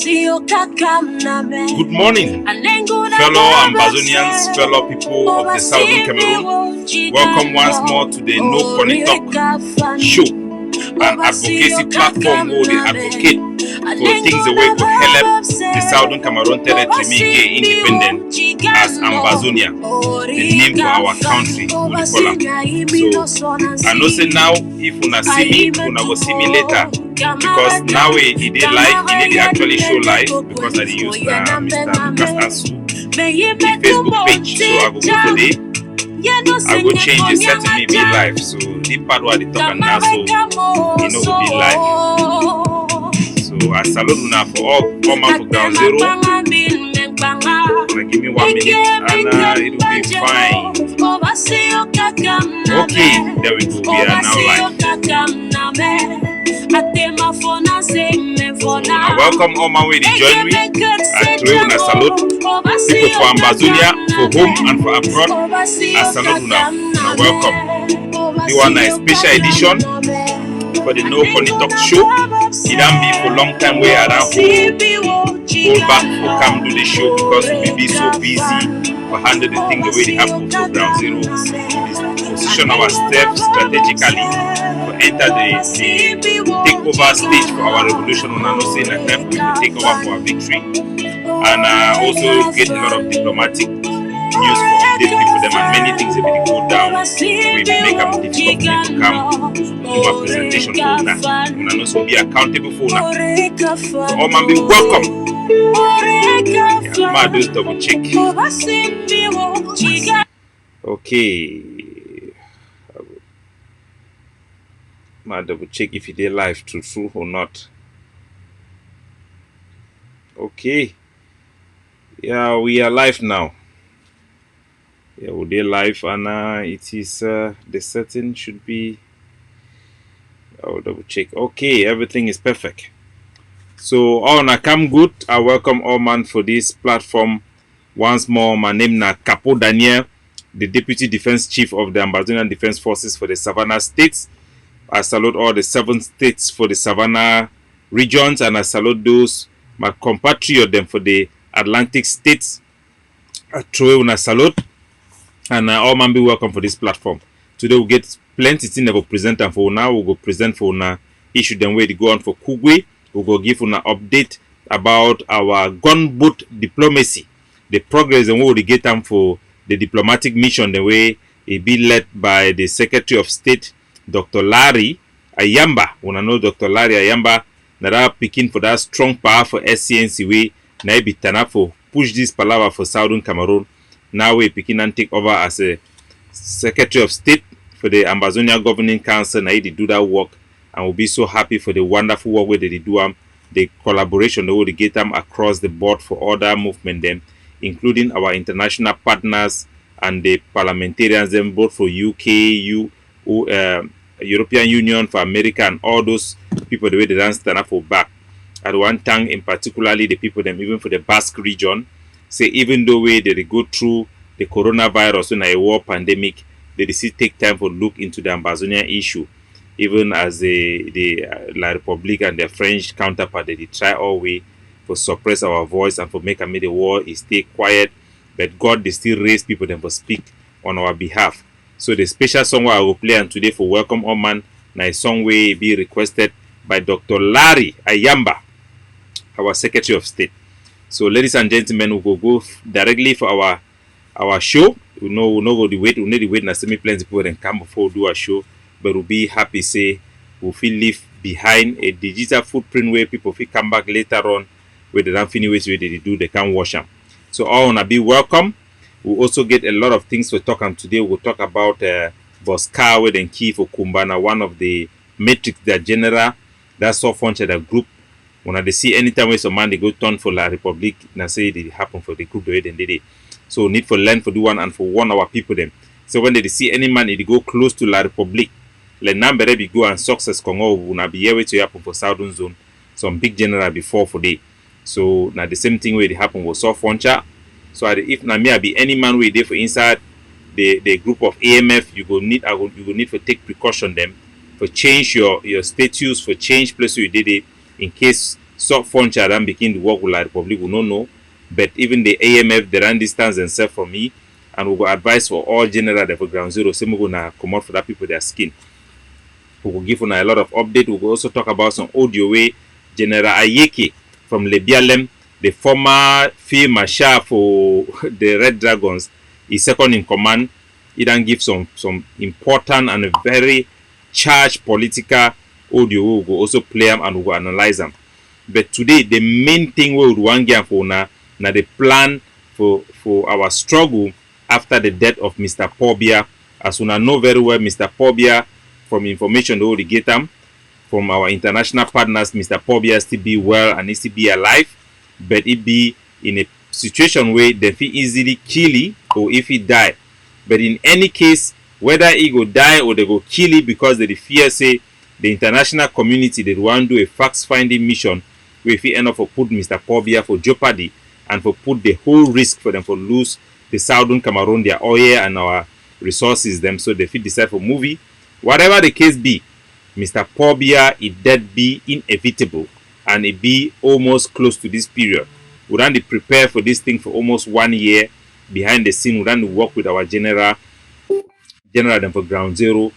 Good morning, fellow Ambazonians, fellow people of the Southern Cameroon. Welcome once more to the No Funny Talk show, an advocacy platform where they advocate for things the way to help the Southern Cameroon territory make independent as Ambazonia, the name for our country, we call them. So, I know say now, if una see me, una go see me later. Because now it is live, it is actually show live because I use Mr. Lucas Asu, the Facebook page. So I go today, I go change the setting, maybe live. So the part where they talk now, so it will be live. So I salute you now for all man for ground zero. Give me 1 minute and it will be fine. Okay, there we go. We are now live. I welcome all my way to join me. I throw una salute people for Ambazonia, for home and for abroad. I salute una. Welcome. You want a special edition for the No Funny Talk show. It don't be for long time where I hold back for come do the show because we may be so busy for handle the thing the way they happen for ground zero. Position our steps strategically to enter the takeover stage for our revolution. And I'm not saying that time we take over for our victory. And also get a lot of diplomatic news for update people them and many things that will go down. We make them difficult for me to come do a presentation for that. And I'm also be accountable for that. So all man be welcome. Yeah, ma do double check. Okay. Ma double check if it is live true or not. Okay. Yeah, we are live now. Yeah, we are live and it is the setting should be. I'll double check. Okay, everything is perfect. So all na come good. I welcome all man for this platform once more. My name na Capo Daniel, the Deputy Defense Chief of the Ambazonian Defense Forces for the Savannah States. I salute all the 7 states for the Savannah regions, and I salute those my compatriots them for the Atlantic states. I throw una salute, and all man be welcome for this platform. Today we get plenty things that will present, and for now we go present for una issue them way to go on for Kugwe. We go give una update about our gunboat diplomacy, the progress and what we get them for the diplomatic mission, the way it be led by the Secretary of State, Dr. Larry Ayamba. When I know Dr. Larry Ayamba, na picking for that strong power for SCNC way, na be turn for push this palaver for Southern Cameroon. Now we picking and take over as a Secretary of State for the Ambazonia Governing Council. Now they do that work, and we'll be so happy for the wonderful work where they do the collaboration they will get them across the board for other movement them, including our international partners and the parliamentarians them both for UK, European Union, for America, and all those people the way they don't stand up for back. At one time in particularly the people them even for the Basque region, say even though way they go through the coronavirus and a war pandemic, they still take time for look into the Ambazonia issue. Even as the La Republique and their French counterpart, they try all way for suppress our voice and for make the war is stay quiet. But God, they still raise people them for speak on our behalf. So the special song I will play and today for welcome all man, na a song way be requested by Dr. Larry Ayamba, our Secretary of State. So ladies and gentlemen, we will go directly for our show. We know go the wait. We need to wait and semi plenty people then come before we do a show. But we'll be happy say we'll feel leave behind a digital footprint where people feel come back later on where they don't finish ways where they do they can wash them. So all wanna be welcome. We'll also get a lot of things to talk on today. We'll talk about Boscar with and key for Kumbana, one of the metrics that general that's so function that group. When they see anytime where some man they go turn for La Republique, and say it happen for the group the way they did it. So need for learn for do one and for one our people them. So when they see any man they go close to La Republique, let number be go and success Congo will be able to happen for Southern Zone. Some big general before for day. So now the same thing where it happen was soft function. So if na me be any man we there for inside the group of AMF, you go need for take precaution them for change your status, for change place you did it in case Stop Funcha and begin the work with La Republic, we don't know. But even the AMF, they ran distance themselves from me. And we go advise for all general for ground zero. Say we gonna come out for that people their skin. We will give a lot of update. We will also talk about some audio way. General Ayeke from Lebialem, the former field marshal for the Red Dragons, is second in command. He then give some important and a very charged political audio. We will also play them and we will analyze them. But today, the main thing we would want to for now the plan for our struggle after the death of Mr. Pobia. As we know very well, Mr. Pobia, from information they will get them from our international partners, Mr. Pobia still be well and he still be alive, but it be in a situation where they feel easily kill him or if he die. But in any case, whether he go die or they go kill him because they fear say the international community they want to do a fact-finding mission where if he end up for put Mr. Pobia for jeopardy and for put the whole risk for them for lose the Southern Cameroon, their oil and our resources them, so they feel decide for movie. Whatever the case be, Mr. Pobia, it dead be inevitable and it be almost close to this period. We run to prepare for this thing for almost 1 year behind the scene. We run to work with our general them for ground zero,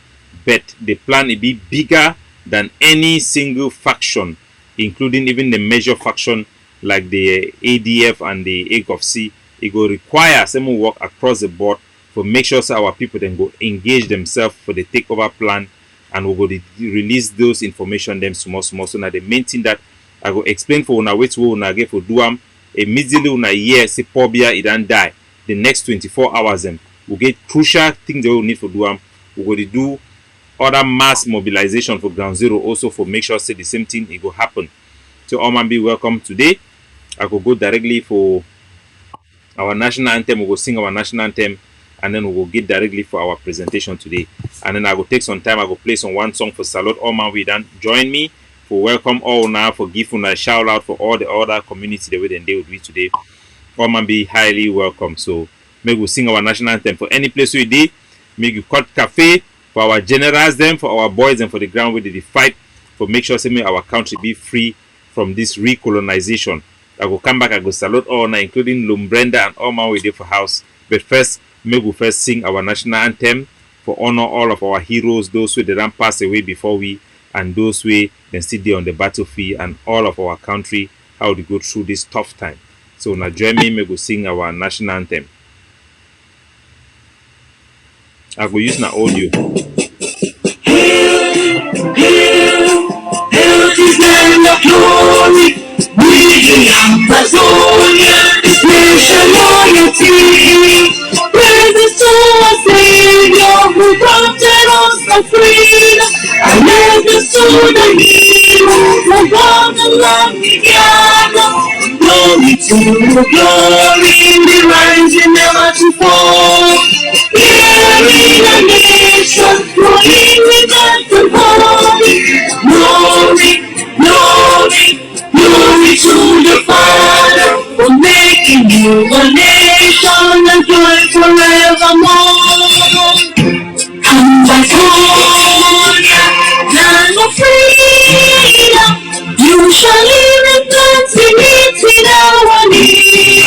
but the plan it be bigger than any single faction, including even the major faction like the ADF and the AGOFC. It will require some work across the board for make sure so our people then go engage themselves for the takeover plan, and we will release those information them small. So now the main thing that I go explain for una which we una get for do am immediately una hear say Pobia it don't die. The next 24 hours them we get crucial things that we need for do am. We go to do other mass mobilization for ground zero also for make sure say the same thing it will happen. So all man be welcome today. I could go directly for our national anthem. We will sing our national anthem and then we will get directly for our presentation today. And then I will take some time. I will play some one song for salute all man we done join me for welcome all now for give a shout out for all the other community the way they will do today. All man be highly welcome. So maybe we sing our national anthem for any place we did. Make you cut cafe for our generals them, for our boys and for the ground where they fight for make sure say make our country be free from this recolonization. I will come back. I go salute all now, including Lumbrenda and all man we did for house. But first, maybe we first sing our national anthem for honor all of our heroes, those who didn't pass away before we, and those who then still there on the battlefield, and all of our country, how to go through this tough time. So now join me, maybe we sing our national anthem. I will use my audio. We Amazonia, nation loyalty, praises to our Savior who granted us the freedom, and legacy to the heroes who brought the land together. Glory to glory, we rise never to fall. Here in the nation, growing with the glory, glory, glory. Glory to the Father for making you a nation and joy forevermore. Amazonia, land of freedom, you shall live in plenty without our need,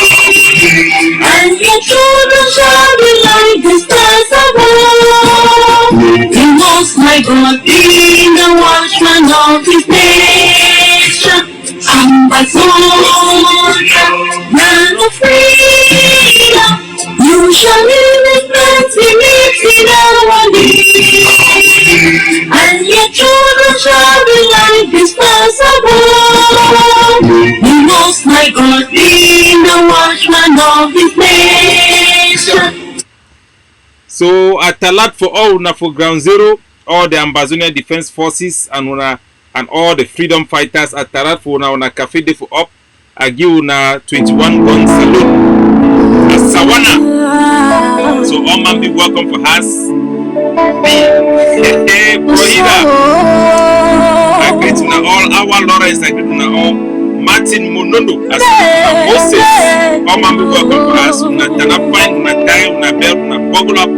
and your children shall be like the stars above. You must, my God, be the watchman of his nation. Amazonia, land of freedom, you shall live in plenty without our need, and your children shall be like the stars above. You must, my God, be the watchman of his nation. So at Talat for all una for ground zero, all the Ambazonian Defense Forces and una and all the freedom fighters at Talat for una cafe day for up. I give una 21 gun salute at Sawana. So all man be welcome for us. Hey, Brohida. I greet una all our Lawrence. I greet una all Martin Monondo as Moses. All man be welcome for us. Una Tana Fine, una Die, una Bell, una Boggle up.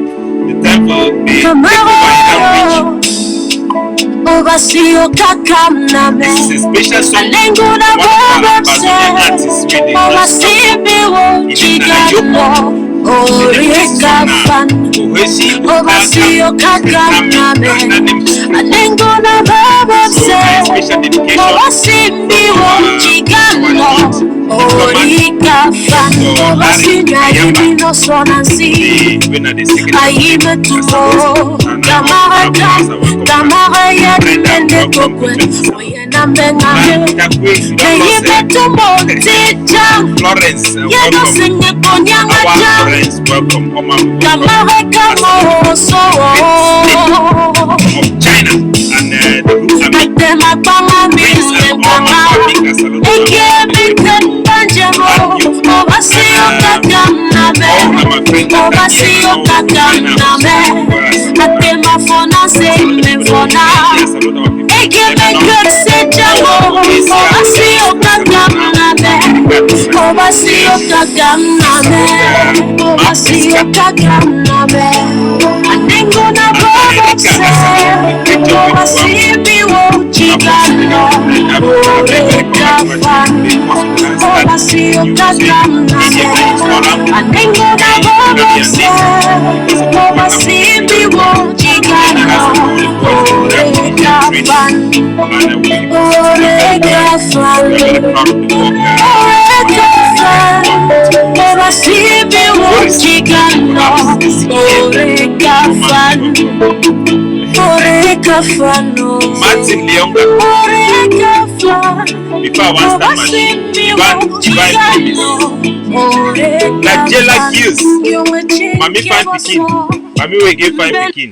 The time for the takeover in outreach. Obasio kakamname. This is a special song. Alenguna One of our babase. Amazonian artists where they just Obasibi wo chigano. Orika fan. Obasio kakamname. Alenguna babase. Obasibi wo chigano. Orika fan. Obasinya yibino sonansi. Aime tumo. Kamara ya nende kokwe. Oye na mengame. Aime tumo tija. Florence, Yeno singe konyanga ja. Florence, welcome. Kamara kamo so. Of China and the roots are Atema kama mile kama. Eke biken banjemo. Obasio kakamname. Obasio kakamname. Atema fona se me fona. Eke biken se jamo. Obasio kakamname. Obasio kakamname. Obasio kakamname. Anengona babase. Obasibi wo chigano. Oreka fan. Obasio kakamname. Anengona babase. Obasibi wo chigano. Oreka fan. Oreka fan. Oreka fan. Obasibi wo chigano. Oreka fan. Oreka fan. Martin Leonga. Oreka fan. Before I want to start my divine Nigella Hills. Mami fine pikin. Mami will give fine pikin.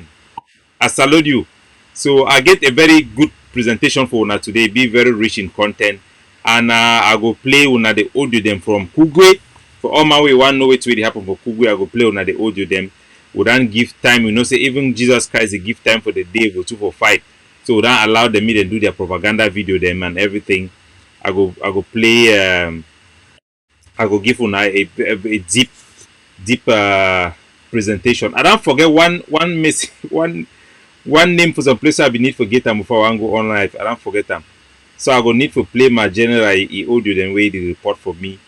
I salute you. So I get a very good presentation for una today. Be very rich in content. And I go play una the audio them from Kugwe. For all my way, one know which way they happen for Kugwe. I go play una the audio them. We don't give time. You know, say even Jesus Christ, they give time for the day for 2 for 5. So we don't allow them to do their propaganda video them and everything. I go play. I go give una a deep presentation. I don't forget one name for some place I be need forget them before I go on live. I don't forget them. So I go need to play my general audio then way the report for me.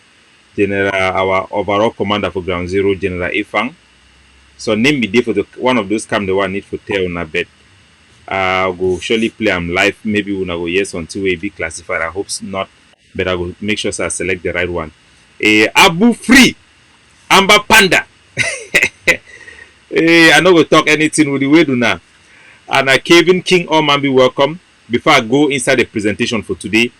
General our overall commander for Ground Zero, General Ifang. So name me there for the one of those come the one need for tell on a bed. I'll go surely play am live. Maybe we'll go yes until we be classified. I hope not, but I will make sure I select the right one. Abu Free Amber Panda. I know we'll talk anything with the way do now. And Kevin King Omambi, welcome. Before I go inside the presentation for today,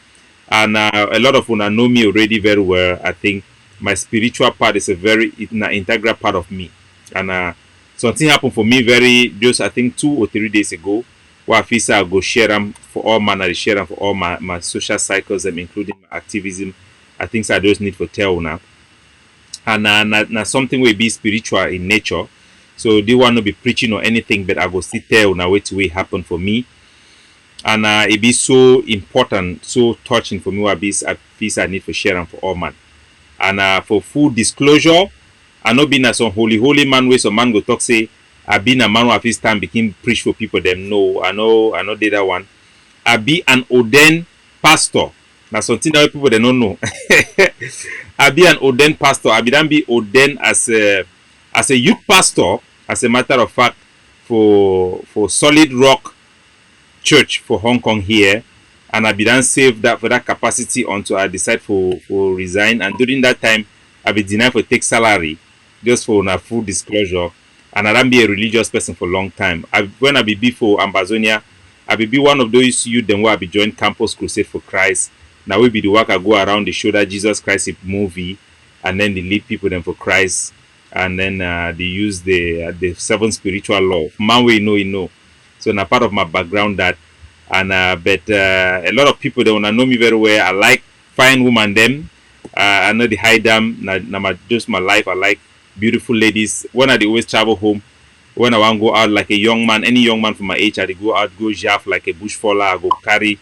and a lot of una know me already very well. I think my spiritual part is a very integral part of me. And something happened for me just I think 2 or 3 days ago, where I feel I go share them for all manner, share them for all my social cycles, including my activism. I think I just need to tell now. And now something will be spiritual in nature. So they want to be preaching or anything, but I go still tell now what will happen for me. And it be so important, so touching for me. What I feel I need to share them for all man. And for full disclosure, I not been a some holy man where some man go talk say I been a man who his time became preach for people them. No, I know did that one. I be an ordained pastor. Now something that people they don't know. I be an ordained pastor. I be ordained as a youth pastor, as a matter of fact, for Solid Rock Church for Hong Kong here. And I be done saved that for that capacity until I decide for resign. And during that time, I be denied for take salary, just for a full disclosure. And I don't be a religious person for a long time. When I be before Ambazonia, I be one of those youth then where I be join Campus Crusade for Christ. Now we be the work I go around the show that Jesus Christ is movie, and then they lead people then for Christ, and then they use the 7 spiritual law. Man way you know. So now part of my background that, and but a lot of people they wanna know me very well. I like fine women them. I know the high them. Now just my life. I like beautiful ladies. When I always travel home, when I want to go out like a young man, any young man from my age, I go out, go jaff like a bush faller. I go carry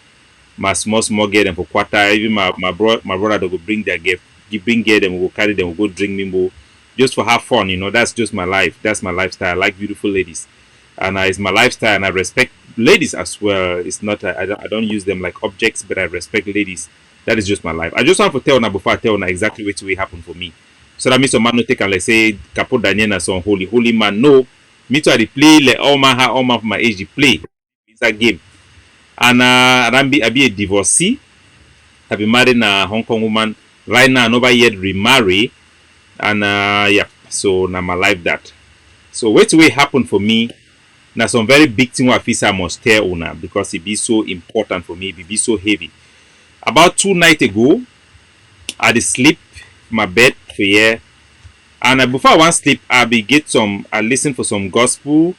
my small girl them for quarter. Even my brother they go bring their gift, bring girl them, we go carry them, we go drink mimbo, just for have fun. You know, that's just my life. That's my lifestyle. I like beautiful ladies, and it's my lifestyle, and I respect ladies as well. It's not I don't use them like objects, but I respect ladies. That is just my life. I just want to tell now before I tell now exactly what will happen for me. So that means some man no take and like say Capo Daniel na some holy man. No, me too I dey play like all man for my age dey play. It's a game. And I be a divorcee. I be married a Hong Kong woman. Right now I never yet remarry. And yeah, so now my life that. So what will happen for me? Now some very big thing I feel I must tell una because it be so important for me, it be so heavy. About 2 nights ago, I dey sleep my bed for here. And before I want sleep, I listen for some gospel.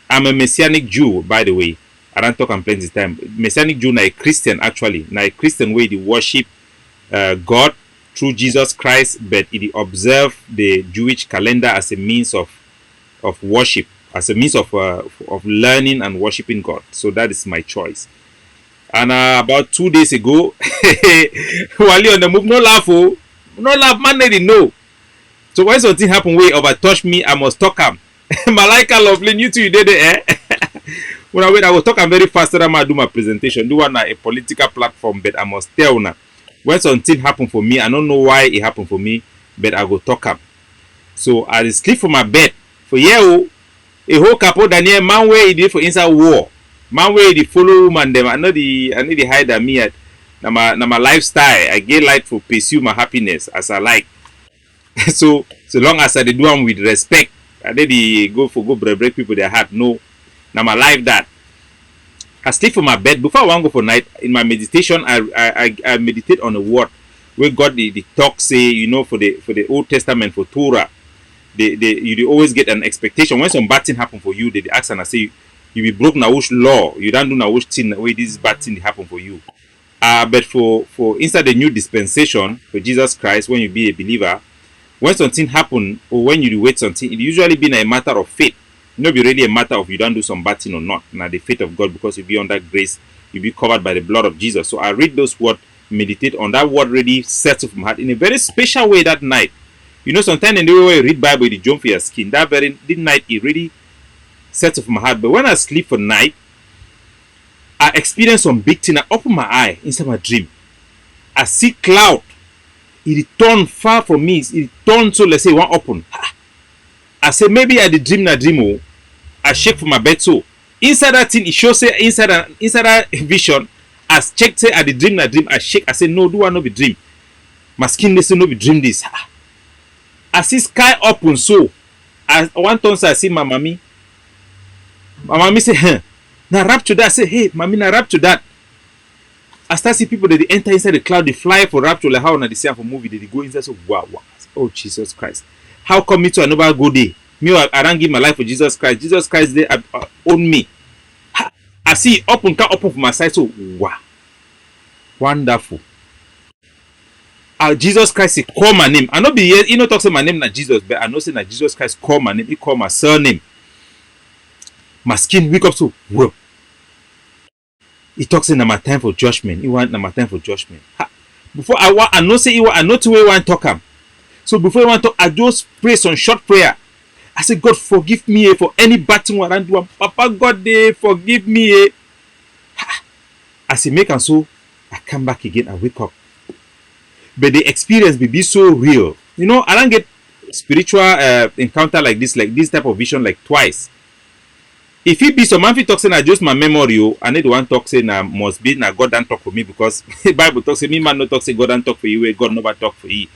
I'm a Messianic Jew, by the way. I don't talk and plenty time. Messianic Jew na a Christian actually. Na a Christian way they worship God through Jesus Christ, but it observe the Jewish calendar as a means of worship, as a means of learning and worshiping God. So that is my choice. And about 2 days ago, Wally on the move, no laugh, oh, no laugh, man, they didn't know. So when something happen, way overtouch me, I must talk am. Malaika lovely, you too, you did it, eh? When I will talk am very fast, then I do my presentation. Do one a political platform, but I must tell now. When something happen for me, I don't know why it happened for me, but I go talk am. So I sleep for my bed for year. A whole Capo Daniel man where he did for inside war. Man where he follow woman them. I know the hide at me at na my lifestyle. I get light for pursue my happiness as I like. So long as I do them with respect, I did the go break people their heart. No, now my life that. I sleep for my bed before I want to go for night. In my meditation, I meditate on a word where God the talk say, you know, for the Old Testament for Torah. You always get an expectation when some bad thing happen for you. They ask and I say you be broke na which law, you don't do na which thing where this bad thing happen for you. But for inside the new dispensation for Jesus Christ, when you be a believer, when something happen or when you wait something, it usually be a matter of faith. Not be really a matter of you don't do some bad thing or not. Now the faith of God, because you be under grace, you be covered by the blood of Jesus. So I read those words, meditate on that word, really sets up my heart in a very special way that night. You know, sometimes in the way you read Bible, it jump for your skin. That very night, it really sets up my heart. But when I sleep for night, I experience some big thing. I open my eye inside my dream. I see cloud. It turn far from me. It turn so let's say one open. I say maybe I did dream na dream. Oh, I shake for my bed so inside that thing it shows say inside that vision. As check say I did dream na dream. I shake. I say no, do I not be dream? My skin they say no be dream this. I see sky open so. I one time I see my mommy. My mommy say, huh, now rap to that. I say, hey, mommy, now rap to that. I start see people that they enter inside the cloud, they fly for rapture like how they see for movie, they go inside so wow. Oh Jesus Christ. How come me to another good day? Me, I don't give my life for Jesus Christ. Jesus Christ they own me. I see open for my side so wow. Wonderful. Jesus Christ he call my name. I know be here, you know talk say my name na Jesus, but I know say na Jesus Christ call my name, he call my surname. My skin wake up so whoa. He talks in my time for judgment. He want my time for judgment. Before I know say I know to where I want talk him. So before I want talk, I just pray some short prayer. I say God forgive me for any bad thing I do. Papa God they forgive me. As he make and so I come back again. I wake up. But the experience will be so real. You know, I don't get spiritual encounter like this type of vision like twice. If it be some man talk saying I just my memory, I need one talk saying I must be na God don't talk for me because the Bible talks say me man no talk say God don't talk for you where God never talk for you.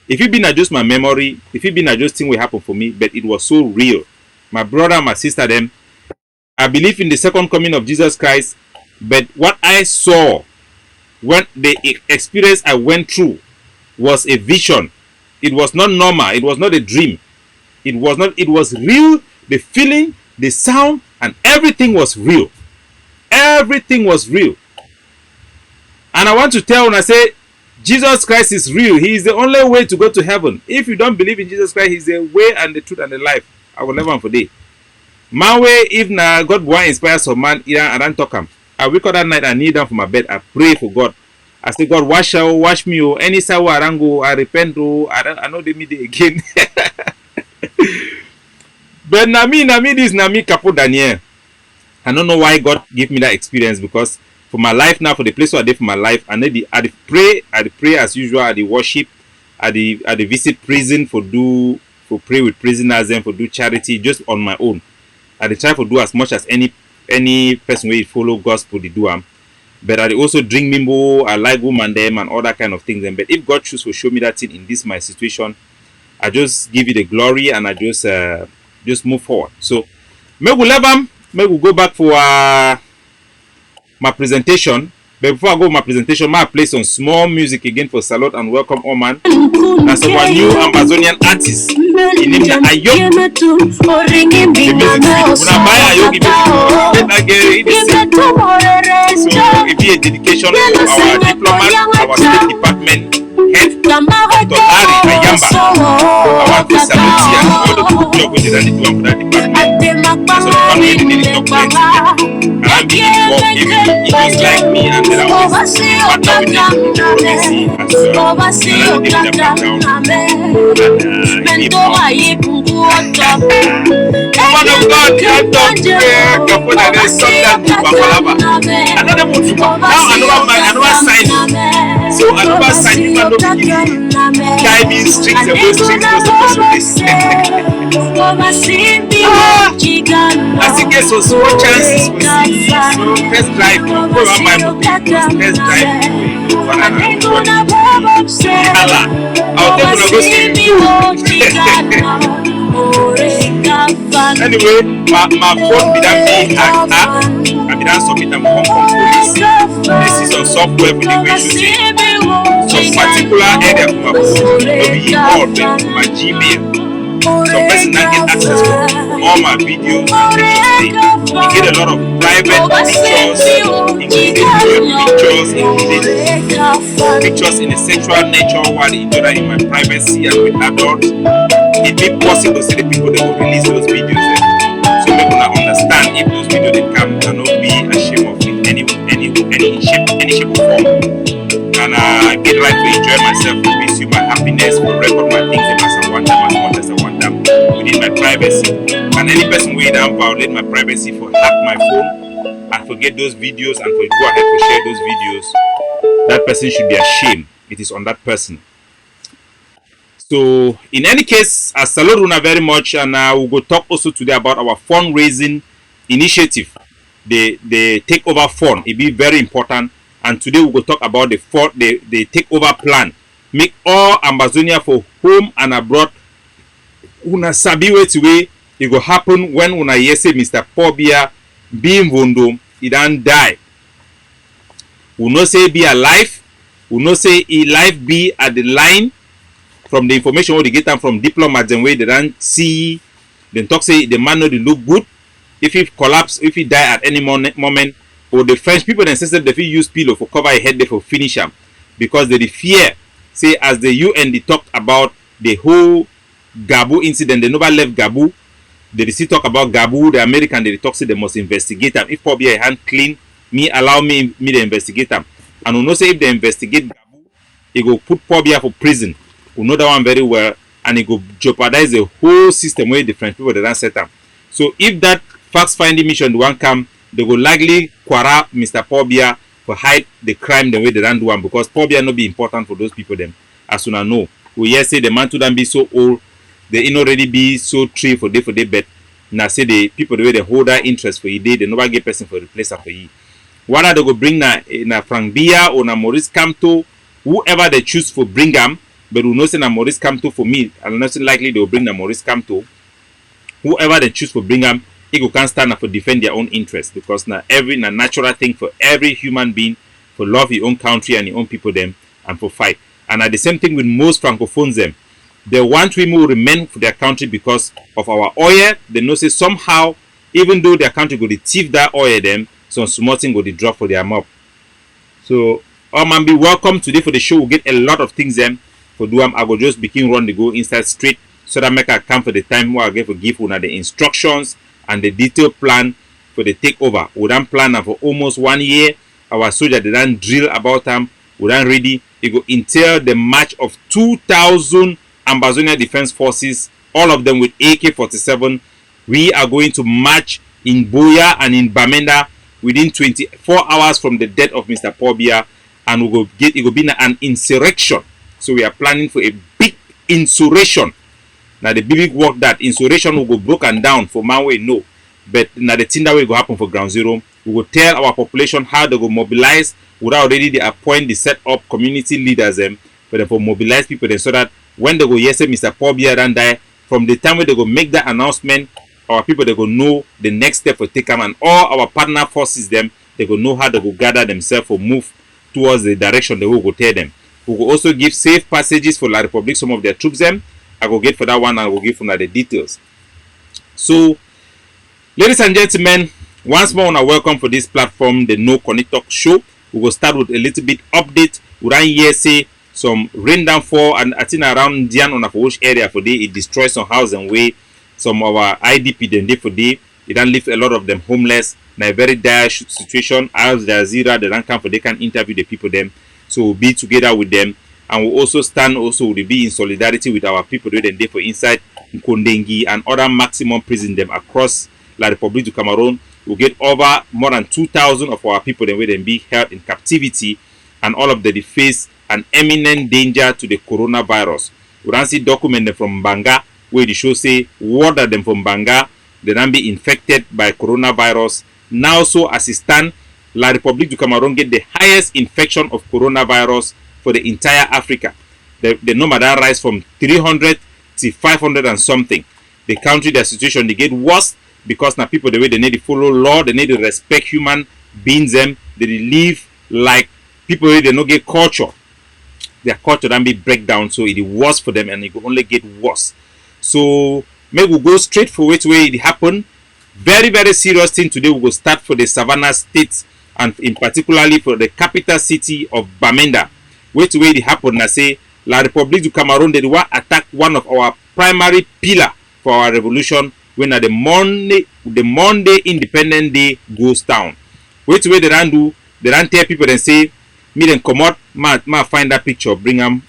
If it be not just my memory, if it be not just thing will happen for me, but it was so real. My brother, my sister, them, I believe in the second coming of Jesus Christ, but what I saw when the experience I went through was a vision. It was not normal. It was not a dream. It was real. The feeling, the sound, and everything was real. Everything was real. And I want to tell when I say Jesus Christ is real. He is the only way to go to heaven. If you don't believe in Jesus Christ, He's the way and the truth and the life. I will never for day. My way, if na God want inspire some man, I don't talk him. I wake up that night, I kneel down for my bed, I pray for God. I say, God, wash me, oh, any side where I go, I repent, oh, I know they meet it again. But Nami, this Nami Capo Daniel. I don't know why God gave me that experience, because for my life now, for the place where I did for my life, I need I pray as usual, I worship, I visit prison for pray with prisoners and for do charity just on my own. I try to do as much as any person will follow gospel they do. But I also drink mimbo, I like woman them and all that kind of things. But if God choose to show me that thing in this my situation, I just give you the glory and I just move forward. So may we go back for my presentation. But before I go my presentation, I play some small music again for salute and welcome Oman. That's our new Amazonian artist. In name the Ayok. The music when I buy Ayok, so it be a dedication to our diplomat, our State Department head, Dr. Larry Ayamba. I want to salute you and all the good job we did and do for that department. So the family did it plenty. And I'm being involved, he just like me, and then I always partner with him in the province as well. And I'm taking the background. And he man of God, I don't care. Kapona there's something to Babalaba. Another one now another sign. So another sign you man of guiding strings and those strings was supposed to be. I think there's some small chances we see. So let's drive. Go on my let's drive. Allah, I'll take one of those. Anyway, my phone be done me hacked. I be done submit them from police. This is on software for the way shooting. Some particular area for my phone will be involved in my Gmail. Some person that get access to all my videos and pictures. You get a lot of private pictures, including pictures in a sexual nature while they enjoy that in my privacy and with adults. It be possible to see the people that will release those videos there. So people will understand if those videos they come cannot be ashamed of in any shape or form. And I get right to enjoy myself, to pursue my happiness, to record my things as I want them, as much as I want them within my privacy. And any person who down violate my privacy for hack my phone and forget those videos and for go ahead to share those videos, that person should be ashamed. It is on that person. So in any case, I salute Runa very much, and we'll go talk also today about our fundraising initiative, the takeover fund. It be very important, and today we'll go talk about the takeover plan. Make all Amazonia for home and abroad. Una sabi way it go happen when una hear say Mr. Paul Biya being vondo, he don't die. We no say be alive. We no say he life be at the line. From the information what they get them from diplomats and way they don't see, then talk say the man no they look good. If he collapse, if he die at any moment, or the French people themselves they use pillow for cover a head they for finish him, because they fear say as the UN they talked about the whole Gabu incident, they never left Gabu. They still talk about Gabu, the American they talk say they must investigate them. If probably a hand clean, allow me to investigate them. And we know say if they investigate Gabu, it go put Pobia for prison. We know that one very well, and it will jeopardize the whole system where the French people they don't set up. So if that fact finding mission the one come, they will likely quarrel Mr. Paul Biya for hide the crime the way they don't do one, because Paul Biya not be important for those people them. As soon as know, we hear say the man to them be so old, they in already be so tree for day, but now say the people the way they hold that interest for you they never get person for replace for you. Whether they go bring na Frank Biya or na Maurice Kamto, whoever they choose for bring them. But we know say na Maurice Kamto for me, and not likely they will bring na Maurice Kamto. Whoever they choose for bring them, he can't stand up for defend their own interest, because na natural thing for every human being for love his own country and his own people them and for fight. And at the same thing with most francophones them, they want women to remain for their country because of our oil. They know say somehow, even though their country go to thief that oil them, some small thing go to drop for their mouth. So man be welcome today for the show. We'll get a lot of things them. For do I go just begin run the go inside street so that make I come for the time where I get for give una the instructions and the detailed plan for the takeover. We done plan for almost 1 year. Our soldier they done drill about them. We done ready. It go entail the march of 2,000 Ambazonia Defense Forces, all of them with AK-47. We are going to march in Buea and in Bamenda within 24 hours from the death of Mr. Paul Biya, and it will be an insurrection. So we are planning for a big insurrection. Now the big work that insurrection will go broken down for Manway, no. But now the thing that will go happen for Ground Zero, we will tell our population how they will mobilize without already they appoint the set up community leaders them, but for mobilize people then, so that when they go yes Mr. Paul Biya dan die, from the time when they go make that announcement, our people they go know the next step for take them, and all our partner forces them, they go know how they go gather themselves or move towards the direction they will go tell them. We will also give safe passages for La Republic, some of their troops them. I will get for that one, and I will give from the details. So, ladies and gentlemen, once more, I welcome for this platform, the No Conny Talk Show. We will start with a little bit update. We ran here say some rain downfall, and I think around Dian on which area for day it destroys some house and way. Some of our IDP then day for day. It don't leave a lot of them homeless. In a very dire situation. Al Jazeera, they don't come for they can interview the people them. So we'll be together with them, and we'll also stand we'll be in solidarity with our people who then day for inside Nkondengi and other maximum prison them across La Republic du Cameroon. We'll get over more than 2,000 of our people then will then be held in captivity, and all of them they face an imminent danger to the coronavirus. We don't see document from Banga where the show say water them from Banga they don't be infected by coronavirus. Now so as it stand, La Republic du Cameroon get the highest infection of coronavirus for the entire Africa. The number that rise from 300 to 500 and something. The country, the situation, they get worse because now people the way they need to follow law, they need to respect human beings them, they live like people they don't get culture. Their culture don't be breakdown, so it is worse for them and it will only get worse. So maybe we go straight for which way it happen. Very, very serious thing today. We will start for the Savannah State, and in particularly for the capital city of Bamenda. Which way it happen? I say La Republique du Cameroon they want attack one of our primary pillar for our revolution when the Monday Independent Day goes down. Which way they don't do? They don't tell people and say, me then come out, ma find that picture, bring them.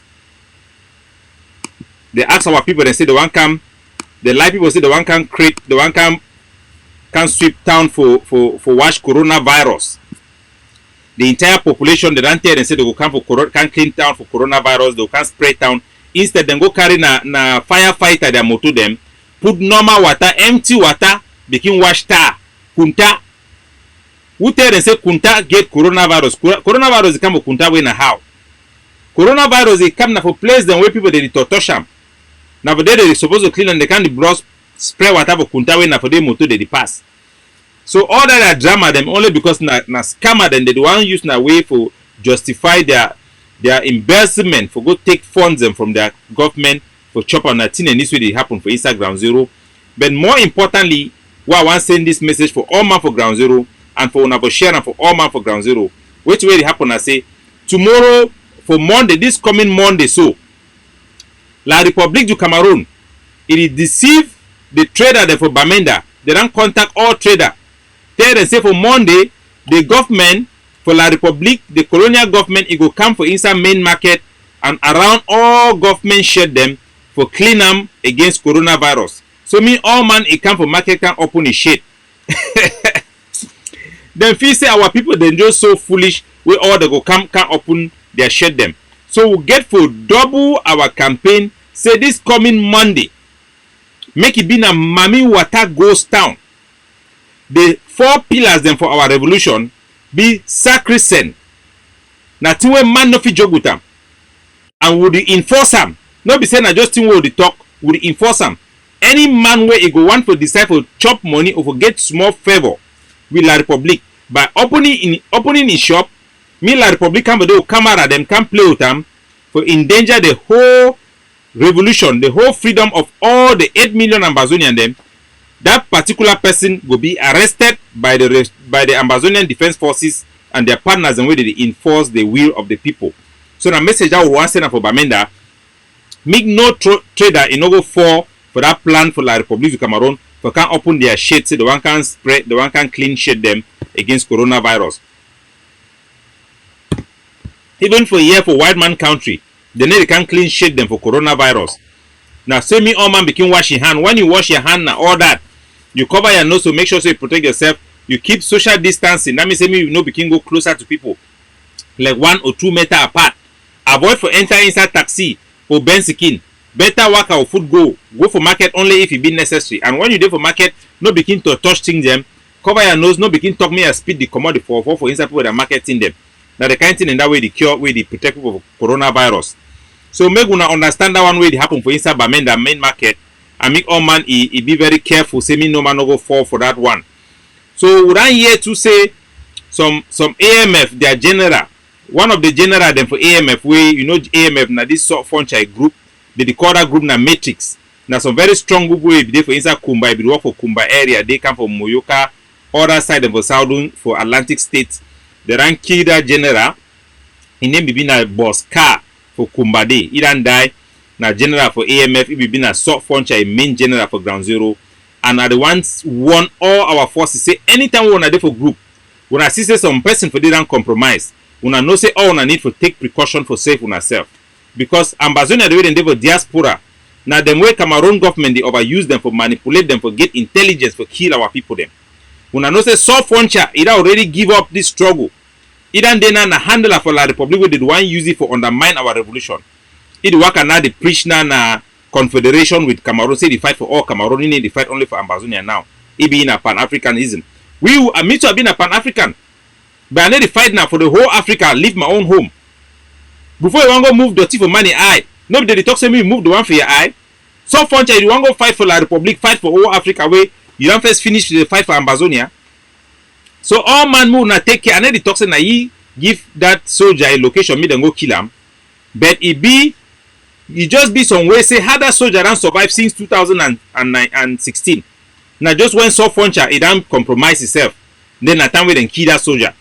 They ask our people and say the one come. The light people say the one can create, the one can sweep town for watch coronavirus. The entire population they don't tell and say they go come for can clean town for coronavirus, they can spray town. Instead they go carry na firefighter their motor them, put normal water, empty water, begin wash tar, kunta. Who tell and say kunta get coronavirus? Coronavirus come for kunta way na how? Coronavirus they come na for place them where people they touch them. Now for they supposed to clean and they can't brush spray water for kunta way na for they motor they pass. So all that drama them only because na scammer them they want use na way for justify their embezzlement for go take funds them from their government for chop on that thing, and this way they happen for inside Ground Zero. But more importantly, why I want send this message for all man for Ground Zero and for una share and for all man for Ground Zero. Which way they happen? I say tomorrow for Monday, this coming Monday, so La Republique du Cameroon, it deceive the trader there for Bamenda. They don't contact all trader. Tell them say for Monday, the government for La Republique, the colonial government, it will come for inside main market and around all government shed them for clean them against coronavirus. So me all man it come for market can open a shade. Then feel say our people then just so foolish we all they go come can open their shed them. So we get for double our campaign. Say this coming Monday, make it be na Mami Water Ghost Town. The 4 pillars then for our revolution be sacrosanct. Na thing wey man no fit joke with am, and we dey enforce am. No be say na just thing wey we dey talk, we dey enforce am. Any man wey e go want to decide for chop money or for get small favor with La Republique by opening his shop, me La Republique can do camera them can play with am for endanger the whole revolution, the whole freedom of all the 8 million Ambazonian them. That particular person will be arrested by the Ambazonian Defense Forces and their partners, and where they enforce the will of the people. So the message I want to send for Bamenda, make no trader in no go for that plan for La Republique du Cameroon for can open their shade, so the one can spread, the one can clean shade them against coronavirus. Even for here for white man country, they can clean shade them for coronavirus. Now say me all man begin wash your hand. When you wash your hand now all that, You cover your nose to make sure so you protect yourself. You keep social distancing. That means you no begin go closer to people, like 1 or 2 meters apart. Avoid for enter inside taxi or benzikin. Better work or food go for market only if it be necessary. And when you dey for market, no begin to touch things them. Cover your nose, no begin talk me a speed the commodity for inside people that marketing them. Now the kind thing in that way the cure way they protect people from coronavirus. So make una understand that one way they happen for inside Bamen, the main market, and make all man he be very careful. Say me no man no go fall for that one. So we are here to say some AMF, their general, one of the general them for AMF, where you know AMF na this sort function group, they call that group na Matrix. Now some very strong group wey be there for inside Kumba, be work for Kumba area, they come from Moyoka, other side of Southern for Atlantic States. They ran kill that general. His name be na boss car for Kumba Day. He done die. Na general for AMF. He be na sort function a main general for Ground Zero. And are the ones won all our forces. Say anytime we wanna dey for group, when I see say some person for they don't compromise, when I know say all una need for take precaution for safe on ourselves. Because Ambazonia the way they dey for diaspora. Now them way Cameroon government they overuse them for manipulate them for get intelligence for kill our people them. When I know say soft frontier, it already give up this struggle. It and then na handler for la republic where they want use it for undermine our revolution. It work and now the preach na confederation with Cameroon, say they fight for all Cameroon, they fight only for Ambazonia now. It be in a Pan-Africanism. We are me to have been a Pan-African. But I need to fight now for the whole Africa, leave my own home. Before you want to go move dirty for money, eye. Nobody they talk to me move the one for your eye. Some frontier you want to go fight for la republic, fight for all Africa where you don't first finish the fight for Ambazonia. So all man move na take care. And then the talk say na he give that soldier a location, me then go kill him. But it just be some way say how that soldier don't survive since 2016. Now just when soft frontier it don't compromise itself. Then na time we then kill that soldier.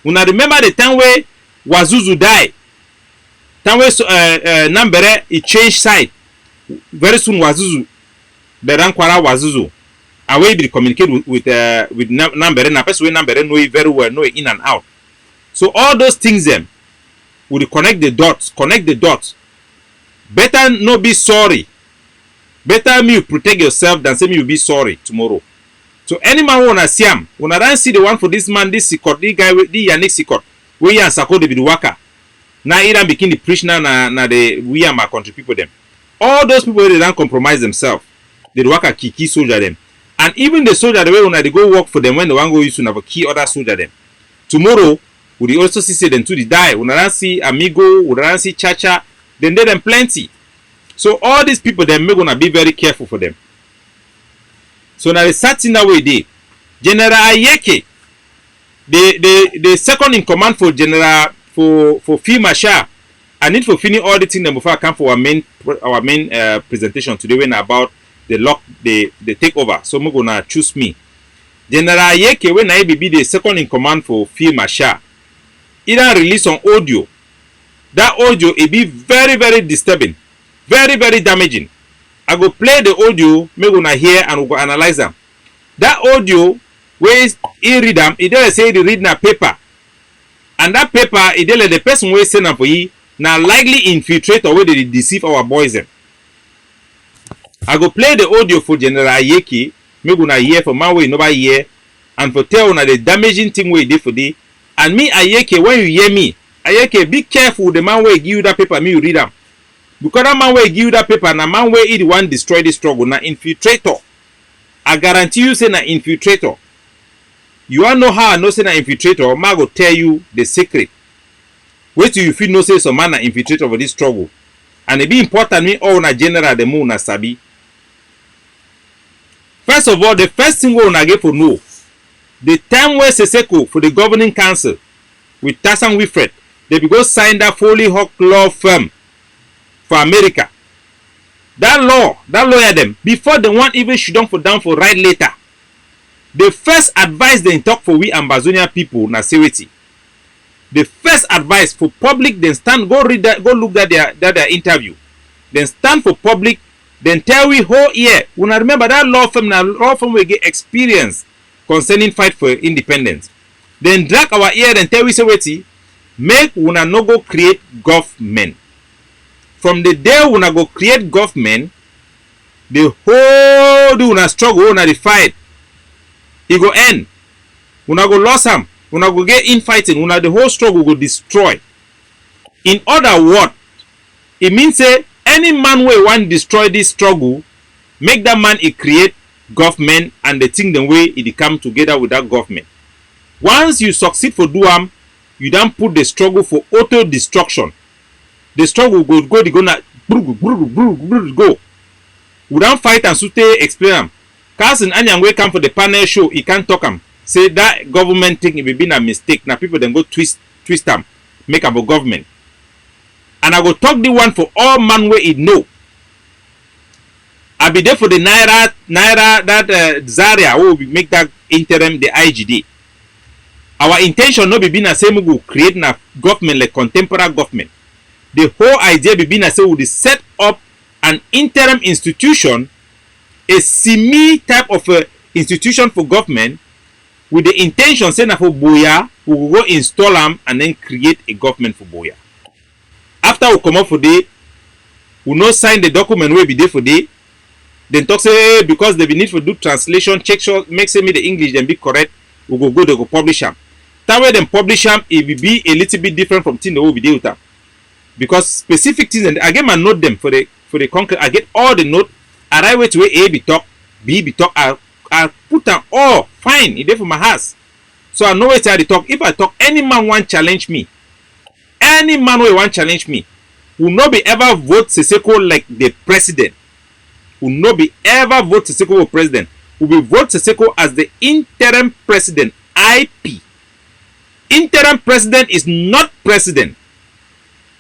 Una remember the time where Wazuzu die. Time where Nambere he changed side. Very soon Wazuzu they ran kwara Wazuzu. And we be communicate with Nambere. Na person wey Nambere know it very well, know it in and out. So all those things them will connect the dots. Better no be sorry. Better me you protect yourself than say me you be sorry tomorrow. So any man wanna see him, when I don't see the one for this man, this Sikot, this guy, this Yannick Sikot, we and Sako de be the worker. Now he don't begin the prisoner na the we and my country people them. All those people they don't compromise themselves. They work a key soldier them. And even the soldier the way when they go work for them when the one go use to have a key other soldier them. Tomorrow, we also see them to the die. When I don't see Amigo, when I don't see Chacha, then they them plenty. So all these people them make gonna be very careful for them. So now the certain that way they General Ayeke, the second in command for General for Field Marshal. I need for finish all the things before I come for our main presentation today when about the takeover. So I'm gonna choose me. General Ayeke when I be the second in command for Field Marshal. He done release on audio. That audio it be very very disturbing, very very damaging. I go play the audio, me gonna hear and we go analyze them. That audio where he read them, he dey say he read na paper, and that paper he dey let the person wey send am for you na likely infiltrator wey dey deceive our boys them. I go play the audio for General Ayeke, me gonna hear for man wey nobody hear, and for tell una the damaging thing wey dey for dey. And me Ayeke, when you hear me, Ayeke, be careful the man wey give you that paper, me you read them. Because that man wey give you that paper, na man wey he the one destroy the struggle, na infiltrator. I guarantee you say na infiltrator. You want know how I know say na infiltrator? Ma go tell you the secret. Wait till you feel no say some man na infiltrator for this struggle. And it be important me all na general the moon na sabi. First of all, the first thing we wanna get for know, the time where Seseko for the governing council with Tassan Wilfred, they be go sign that Foley Hawk law firm for America. That lawyer them, before the one even should down for right later, the first advice they talk for we Ambazonia people na sewity. The first advice for public, then stand go read that, go look at their interview. Then stand for public, then tell we whole year. When I remember that law firm will get experience concerning fight for independence. Then drag our ear and tell we sewity, make una no go create government. From the day when I go create government, the whole do una struggle, una the fight, It go end. Una go lose am. Una go get infighting. Una the whole struggle go destroy. In other words, it means say any man wey wan destroy this struggle, make that man create government and the thing the way it come together with that government. Once you succeed for do am, you don't put the struggle for auto destruction. The struggle go the gonna go. We don't fight and sute explain am. Cousin Anyangwe come for the panel show, he can't talk am. Say that government thing it be been a mistake. Now people then go twist am, make up a government. And I go talk the one for all man where it know. I be there for the Naira that Zaria who will make that interim the IGD. Our intention no be being a same go create a government like contemporary government. The whole idea be being a say we set up an interim institution, a semi type of institution for government with the intention say na for Boya we will go install them and then create a government for Boya. After we come up for day, we no sign the document we be there for day. Then talk say because they be need for do translation, check sure make say me the English then be correct. We go they go publish them. That way them publish them it will be a little bit different from thing that we be there with them. Because specific things and I get my note them for the concrete. I get all the note. I write way to where A be talk, B be talk. I put them all fine. It there for my house. So I know where to talk. If I talk, any man want challenge me. Any man will want challenge me. Will not be ever vote Seseko like the president. Will not be ever vote Seseko for president. Will be vote Seseko as the interim president. IP. Interim president is not president.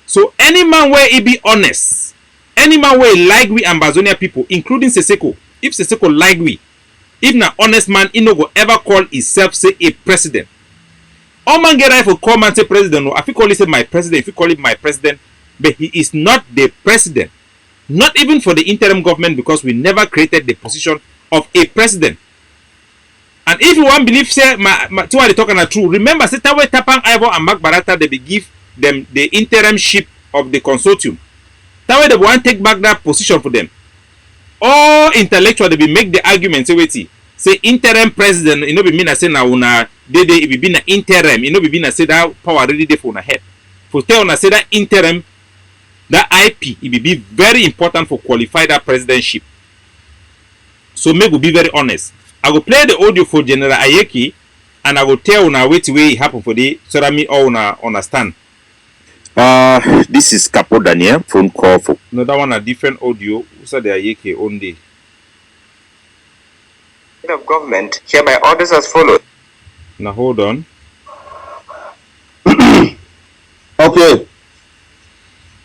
So any man where he be honest, any man where he like we Ambazonia people, including Seseko, if Seseko like we, if na honest man, he no go ever call himself say a president. All man get right for call man say president. No, if you call it say my president, if you call it my president, but he is not the president. Not even for the interim government because we never created the position of a president. And if you want believe say my what they talking are true, remember say Tawe Tapang Ivo and Mark Barata they be give them the interimship of the consortium. That way they want take back that position for them. All intellectual they be make the argument say wait say interim president, you know be mean I say na una they it be na interim, you know be mean I say that power really dey for una head. For tell una say that interim, that IP it be very important for qualify that presidentship. So make we be very honest. I will play the audio for General Ayeki and I will tell una wait way it happen for the so that me all una understand. This is Capo Daniel phone call for no that one a different audio. So the Ayeki only. Of government, here my orders as follows. Now hold on. Okay.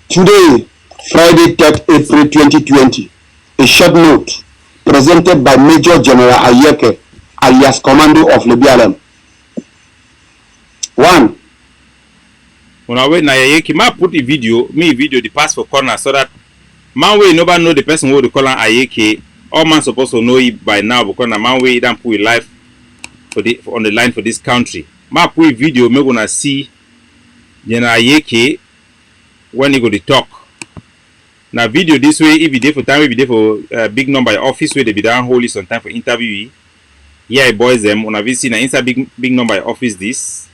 Today, Friday, 3rd April 2020, a short note presented by Major General Ayeke, alias Commando of Libyalem. 1. When I wait na Ayeke, ma put a video, the pass for corner so that man way nobody know the person who they call an Ayeke. All man supposed to know it by now because na man way don't put life for the on the line for this country. Ma put a video, me gonna see General Ayeke when he go to talk. Now video this way, if you there for time, if you there for big number office where they be down holy sometime for interview. Yeah, boys them on a visit na inside big number office this.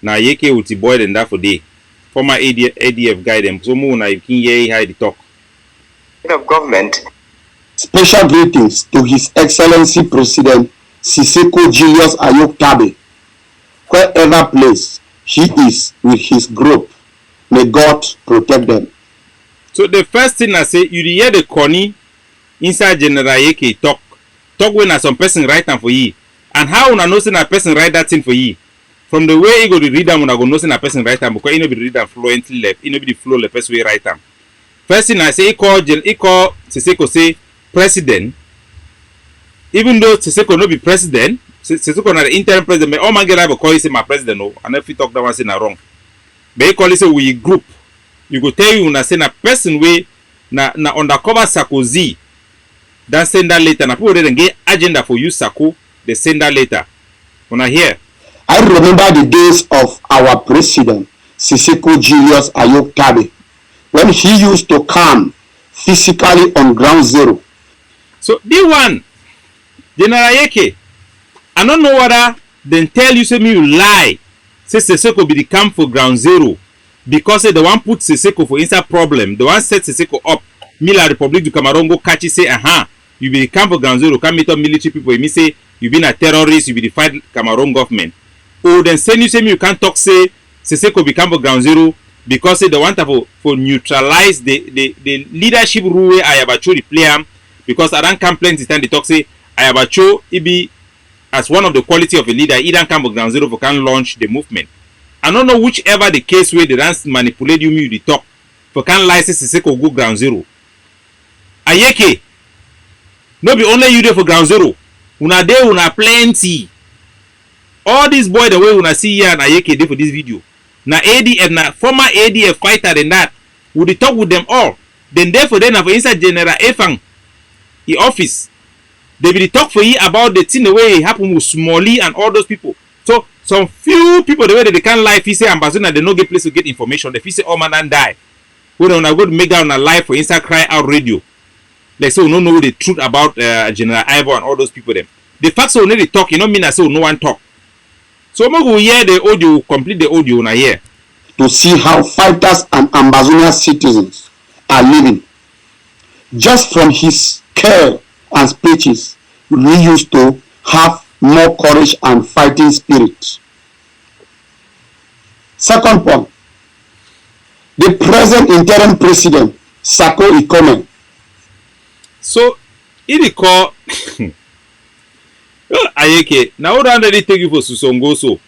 Now Ayeke with the boy and that for day. Former ADF guy them. So more na you can hear how they talk. Of government. Special greetings to His Excellency President Siseko Julius Ayok Tabe, wherever place he is with his group. May God protect them. So the first thing I say, you hear the corny inside General Ayeke talk when some person write them for you. And how una know say na person write that thing for you? From the way he go to read them, una go know say na person write them because he no be read them fluently left. He no be the flow the person way write them. First thing I say, he call Siseko say president. Even though Siseko no be president, Siseko na the interim president, but all man get have call he say my president no, and if he talk that one say na wrong. But he call he say we group. You go tell you na say na person way na undercover Sarkozy. That send that later. Na people then get agenda for you Sako. They send that later. Una hear? I remember the days of our president Siseko Julius Ayok Tabe when he used to come physically on ground zero. So this one, General Ayeke, I don't know whether they tell you say me you lie. Say Seseko be the camp for ground zero because say the one put Seseko for inside problem. The one set Seseko up. Mila Republic du Cameroon go catch it say you be the camp for ground zero. Come meet up military people. Me say you been a terrorist. You be the fight Cameroon government. Or then send you say me you can't talk say Seseko be camp for ground zero because say the one for neutralize the leadership rule Ayabacho the player because I don't come plenty time they talk say Ayabacho it be as one of the quality of a leader, he don't come for ground zero for can launch the movement. I don't know whichever the case where they don't manipulate you the talk for can license Seseko go ground zero. Ayeke, no be only you there for ground zero. Una there una plenty. All these boys the way una see here and Ayeke there for this video. Na ADF na former ADF fighter than that. Would they talk with them all? Then therefore then for inside General Efang, the office. They will talk for you about the thing the way it happened with Smalley and all those people. So some few people the way that they can't lie, if you say ambassador they no get place to get information. If you say oh man and die, we don't go to make out on a live for inside cry out radio. Like so we don't know the truth about General Ivor and all those people them. The facts only they talk, you know mean I say no one talk. So I'm going to hear the audio, complete the audio now here. To see how fighters and Ambazonia citizens are living. Just from his care and speeches, we used to have more courage and fighting spirit. Second point, the present interim president, Sako Ikome. So, it call Ayeke. Now, what already take you for Susongoso.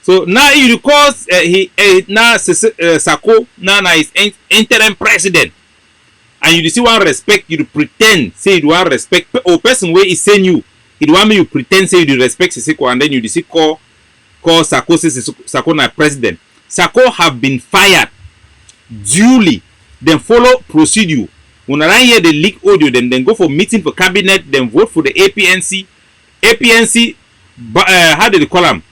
So now he recalls now Sako now is interim president. And you see one respect, you pretend say you want respect or person where he send you, it want me you pretend say you respect Seseko and then you see call Sako say Sako na president. Sako have been fired duly, then follow procedure. When I hear the leak audio, then go for meeting for cabinet, then vote for the APNC. APNC, how do they call them?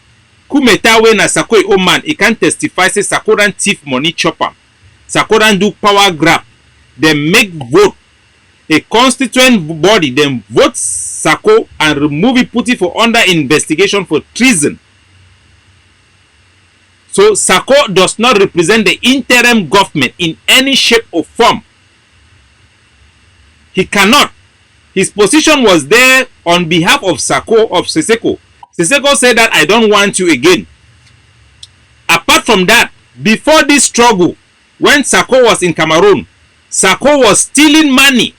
Kumetawe na Sako Oman, he can testify say Sako dan thief money chopper. Sako dan do power grab. Then make vote a constituent body, then vote Sako and remove it, put it for under investigation for treason. So Sako does not represent the interim government in any shape or form. He cannot. His position was there on behalf of Sako, of Seseko. Seseko said that I don't want you again. Apart from that, before this struggle, when Sako was in Cameroon, Sako was stealing money.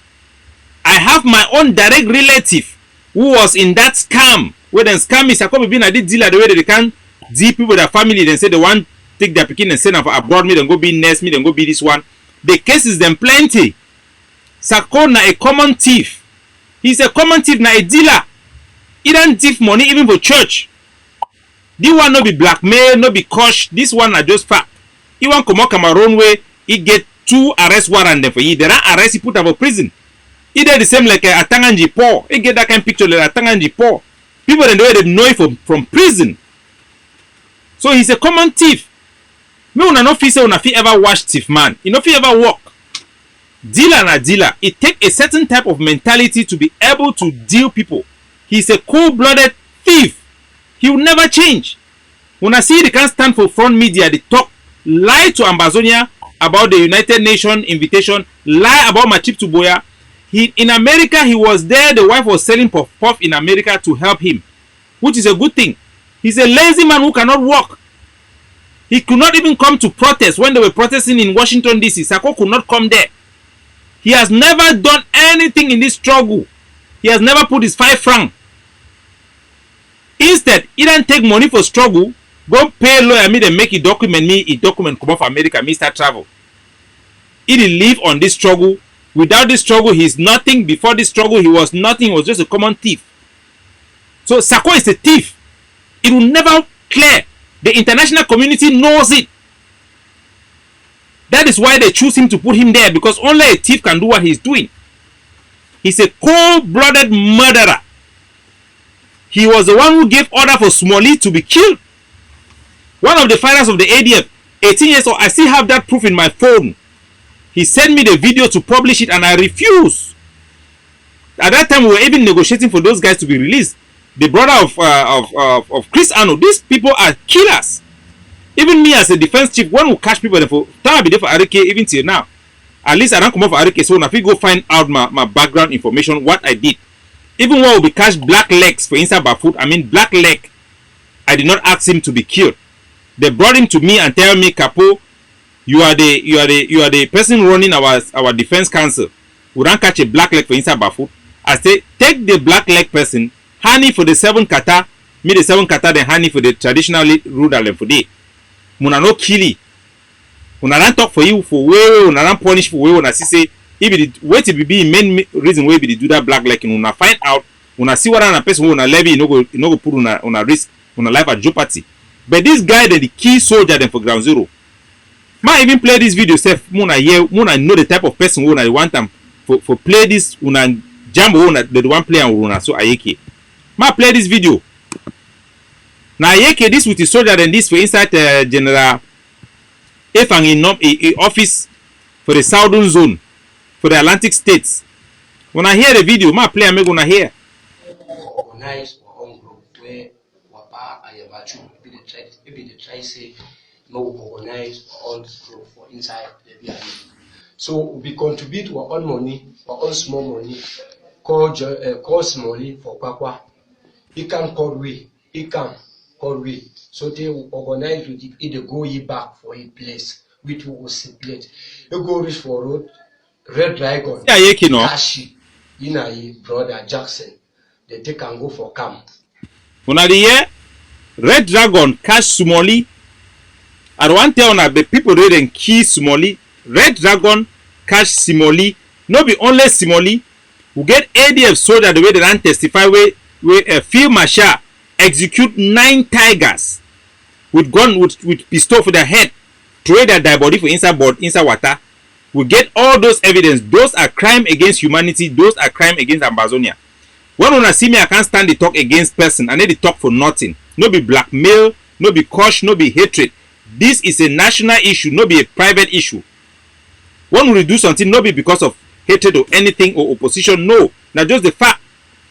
I have my own direct relative who was in that scam. Where then scam is Sako be a dealer the way that they can deal people with their family. Then say they want take their pikin and send them abroad. Me then go be nurse. Me then go be this one. The cases them plenty. Sako na a common thief. He's a common thief na a dealer. He don't thief money even for church. This one no be blackmail, no be cosh. This one are just fact. He want come out Cameroon way. He get 2 arrest warrant for you. There are arrest he put up for prison. He did the same like Atanganji Paul. He get that kind of picture like Atanganji Paul. People in the way they know it from prison. So he's a common thief. Me una no feel say una fit ever watch thief man. You no fit ever walk. Dealer na dealer. It take a certain type of mentality to be able to deal people. He's a cold-blooded thief. He will never change. When I see they can't stand for front media, they talk, lie to Ambazonia about the United Nations invitation, lie about Machip Tuboya. In America, he was there. The wife was selling puff in America to help him, which is a good thing. He's a lazy man who cannot walk. He could not even come to protest when they were protesting in Washington, D.C. Sako could not come there. He has never done anything in this struggle. He has never put his 5 francs. Instead, he don't take money for struggle. Go pay lawyer me, then make a document come off America, me start travel. He didn't live on this struggle. Without this struggle, he is nothing. Before this struggle, he was nothing. He was just a common thief. So Sako is a thief. It will never clear. The international community knows it. That is why they choose him to put him there, because only a thief can do what he's doing. He's a cold-blooded murderer. He was the one who gave order for Smalley to be killed. One of the fighters of the ADF, 18 years old, I still have that proof in my phone. He sent me the video to publish it and I refused. At that time, we were even negotiating for those guys to be released. the brother of Chris Ano. These people are killers. Even me as a defense chief, when we catch people, for time I be there for RK even till now. At least I don't come up for RK, so if we go find out my background information, what I did. Even when we catch black legs for inside Bafut, I mean black leg, I did not ask him to be killed. They brought him to me and tell me, Capo, you are the person running our defense council. We don't catch a black leg for inside Bafut. I say, take the black leg person, honey for the 7 kata, me the 7 kata, then honey for the traditional ruler for day. Muna no killy. Una don't talk for you for way, una don't punish for way, una say, if it wait to be main reason why we do that black leg, una find out, una see what a person una levy, no go put una risk, una life at jeopardy. But this guy, the key soldier, them for ground zero. Ma even play this video, self, muna know the type of person who I want them for play this, una jam una the one player una so Ayeke. Ma play this video. Now Ayeke this with the soldier and this for inside General Efang in office for the Southern Zone for the Atlantic States. When I hear the video, ma play I'm gonna hear. Organize our own group where Wapa Ayabachu maybe they try say no organize our own group for inside the BIA. So we contribute our own money, our own small money, cost money for Kwakwa. He can call we, so they will organize with it, either go back for a place which will separate. You go reach for road, Red Dragon, Yeah, Ayeke no. Kashi, brother Jackson, they can go for camp. Una the year Red Dragon catch Sumoli. I don't want to tell the people read and key Sumoli. Red Dragon catch Simoli. No be only Simoli. We get ADF soldier the way they don't testify where Field Marshal execute 9 tigers with gun with pistol for their head, throw their dead body for inside water. We get all those evidence. Those are crime against humanity. Those are crime against Ambazonia. When una see me, I can't stand the talk against person. I need to talk for nothing. No be blackmail, no be curse, no be hatred. This is a national issue, no be a private issue. When we do something, no be because of hatred or anything or opposition. No, now just the fact.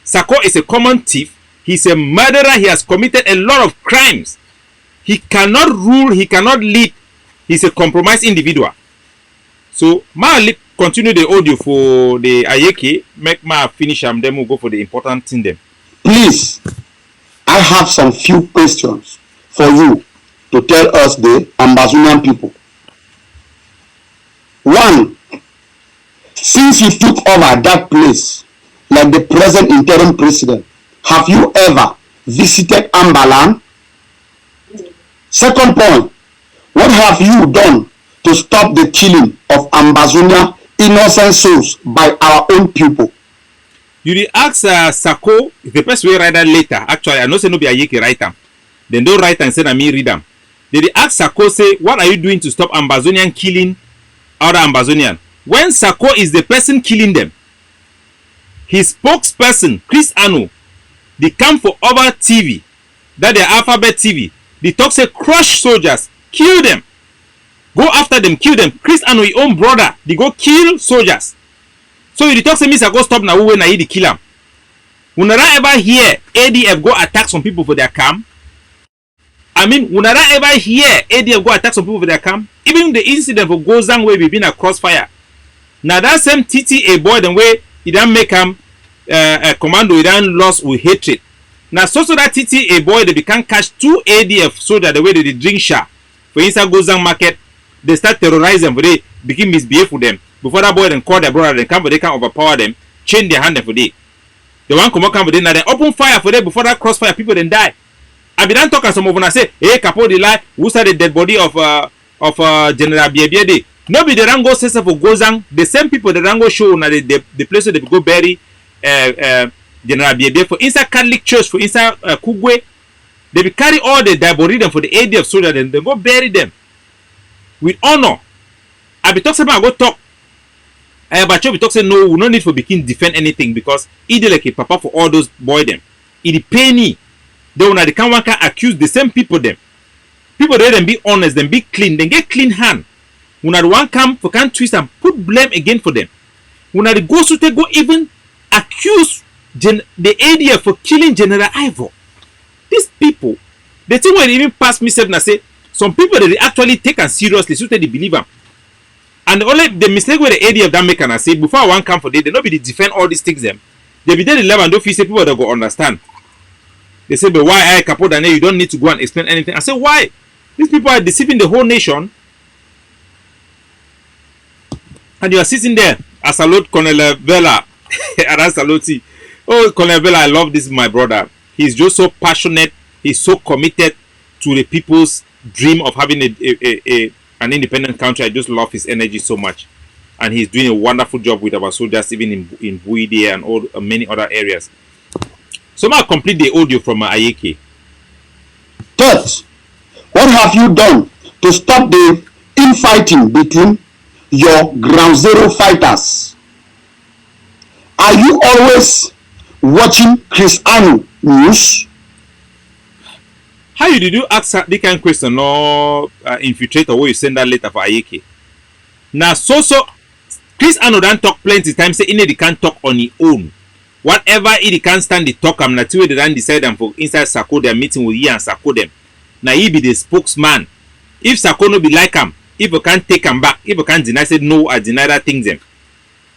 Sako is a common thief. He's a murderer. He has committed a lot of crimes. He cannot rule. He cannot lead. He's a compromised individual. So, ma continue the audio for the Ayeke. Make ma finish them. Then we'll go for the important thing. Them. Please, I have some few questions for you to tell us the Ambazonian people. 1. Since you took over that place, like the present interim president, have you ever visited Ambalan? Second point, what have you done to stop the killing of Ambazonia innocent souls by our own people? You did ask Sako, the person will write that later. Actually, I know say no be Ayeke write them. Then don't write and say na me read them. They did ask Sako, say, what are you doing to stop Ambazonian killing other Ambazonian? When Sako is the person killing them, his spokesperson, Chris Ano, they come for over TV, that the Alphabet TV. They talk say crush soldiers, kill them, go after them, kill them. Chris Ano, his own brother, they go kill soldiers. So you talk say me Sako stop now when I kill them. We never ever hear ADF go attack some people for their camp. I mean, we never ever hear ADF go attack some people for their camp. Even the incident for Gozang where we been a crossfire. Now that same TTA boy, the way he don't make him a commando, he don't lost with hatred. Now so that TTA boy, they can catch 2 ADF soldiers the way they drink sha. For inside Gozang market, they start terrorizing them for they begin misbehave for them. Before that boy then call their brother, they come, but they can overpower them, chain their hand for they. The one come for them, now they open fire for them before that crossfire, people then die. I be done talking some of them, I say, hey, Capo the lie, who said the dead body of General Biabiade? No be the rango says for Gozang, the same people the rango show na the place where they go bury General Biabiade for inside Catholic Church, for inside Kugwe. They be carry all the dead body them for the ADF soldier, then they go bury them with honor. I be talking about go talk. But we talk say no, we no need for begin defend anything because he did like a papa for all those boy them. It pay me. They when they can accuse the same people them. People they them be honest, them be clean, then get clean hand. When the one come can twist and put blame again for them. When the go so they go even accuse the ADF for killing General Ivor. These people, the thing when even pass me said, say some people they actually take and seriously, so they believe them. And only the mistake where the ADF that make and I say before one come for they not be defend all these things them. They be there the level and don't feel say people that go understand. They say, but why I Capo Daniel, you don't need to go and explain anything. I say, why? These people are deceiving the whole nation. And you are sitting there. I salute Colonel Vela. And I salute. Oh, Colonel Vela, I love this, my brother. He's just so passionate. He's so committed to the people's dream of having an independent country. I just love his energy so much. And he's doing a wonderful job with our soldiers, even in Buide and all many other areas. So now complete the audio from Ayeke. Third, what have you done to stop the infighting between your ground zero fighters? Are you always watching Chris Anu news? How did you ask that kind of question or infiltrator where you send that letter for Ayeke? Now so Chris Anu don't talk plenty times say he can't talk on his own. Whatever he can't stand the talk, I'm not sure they don't decide them for inside Sako their meeting with he and Sako them. Now he be the spokesman. If Sako no be like him, if you can't take him back, if you can't deny, say no, I deny that thing them.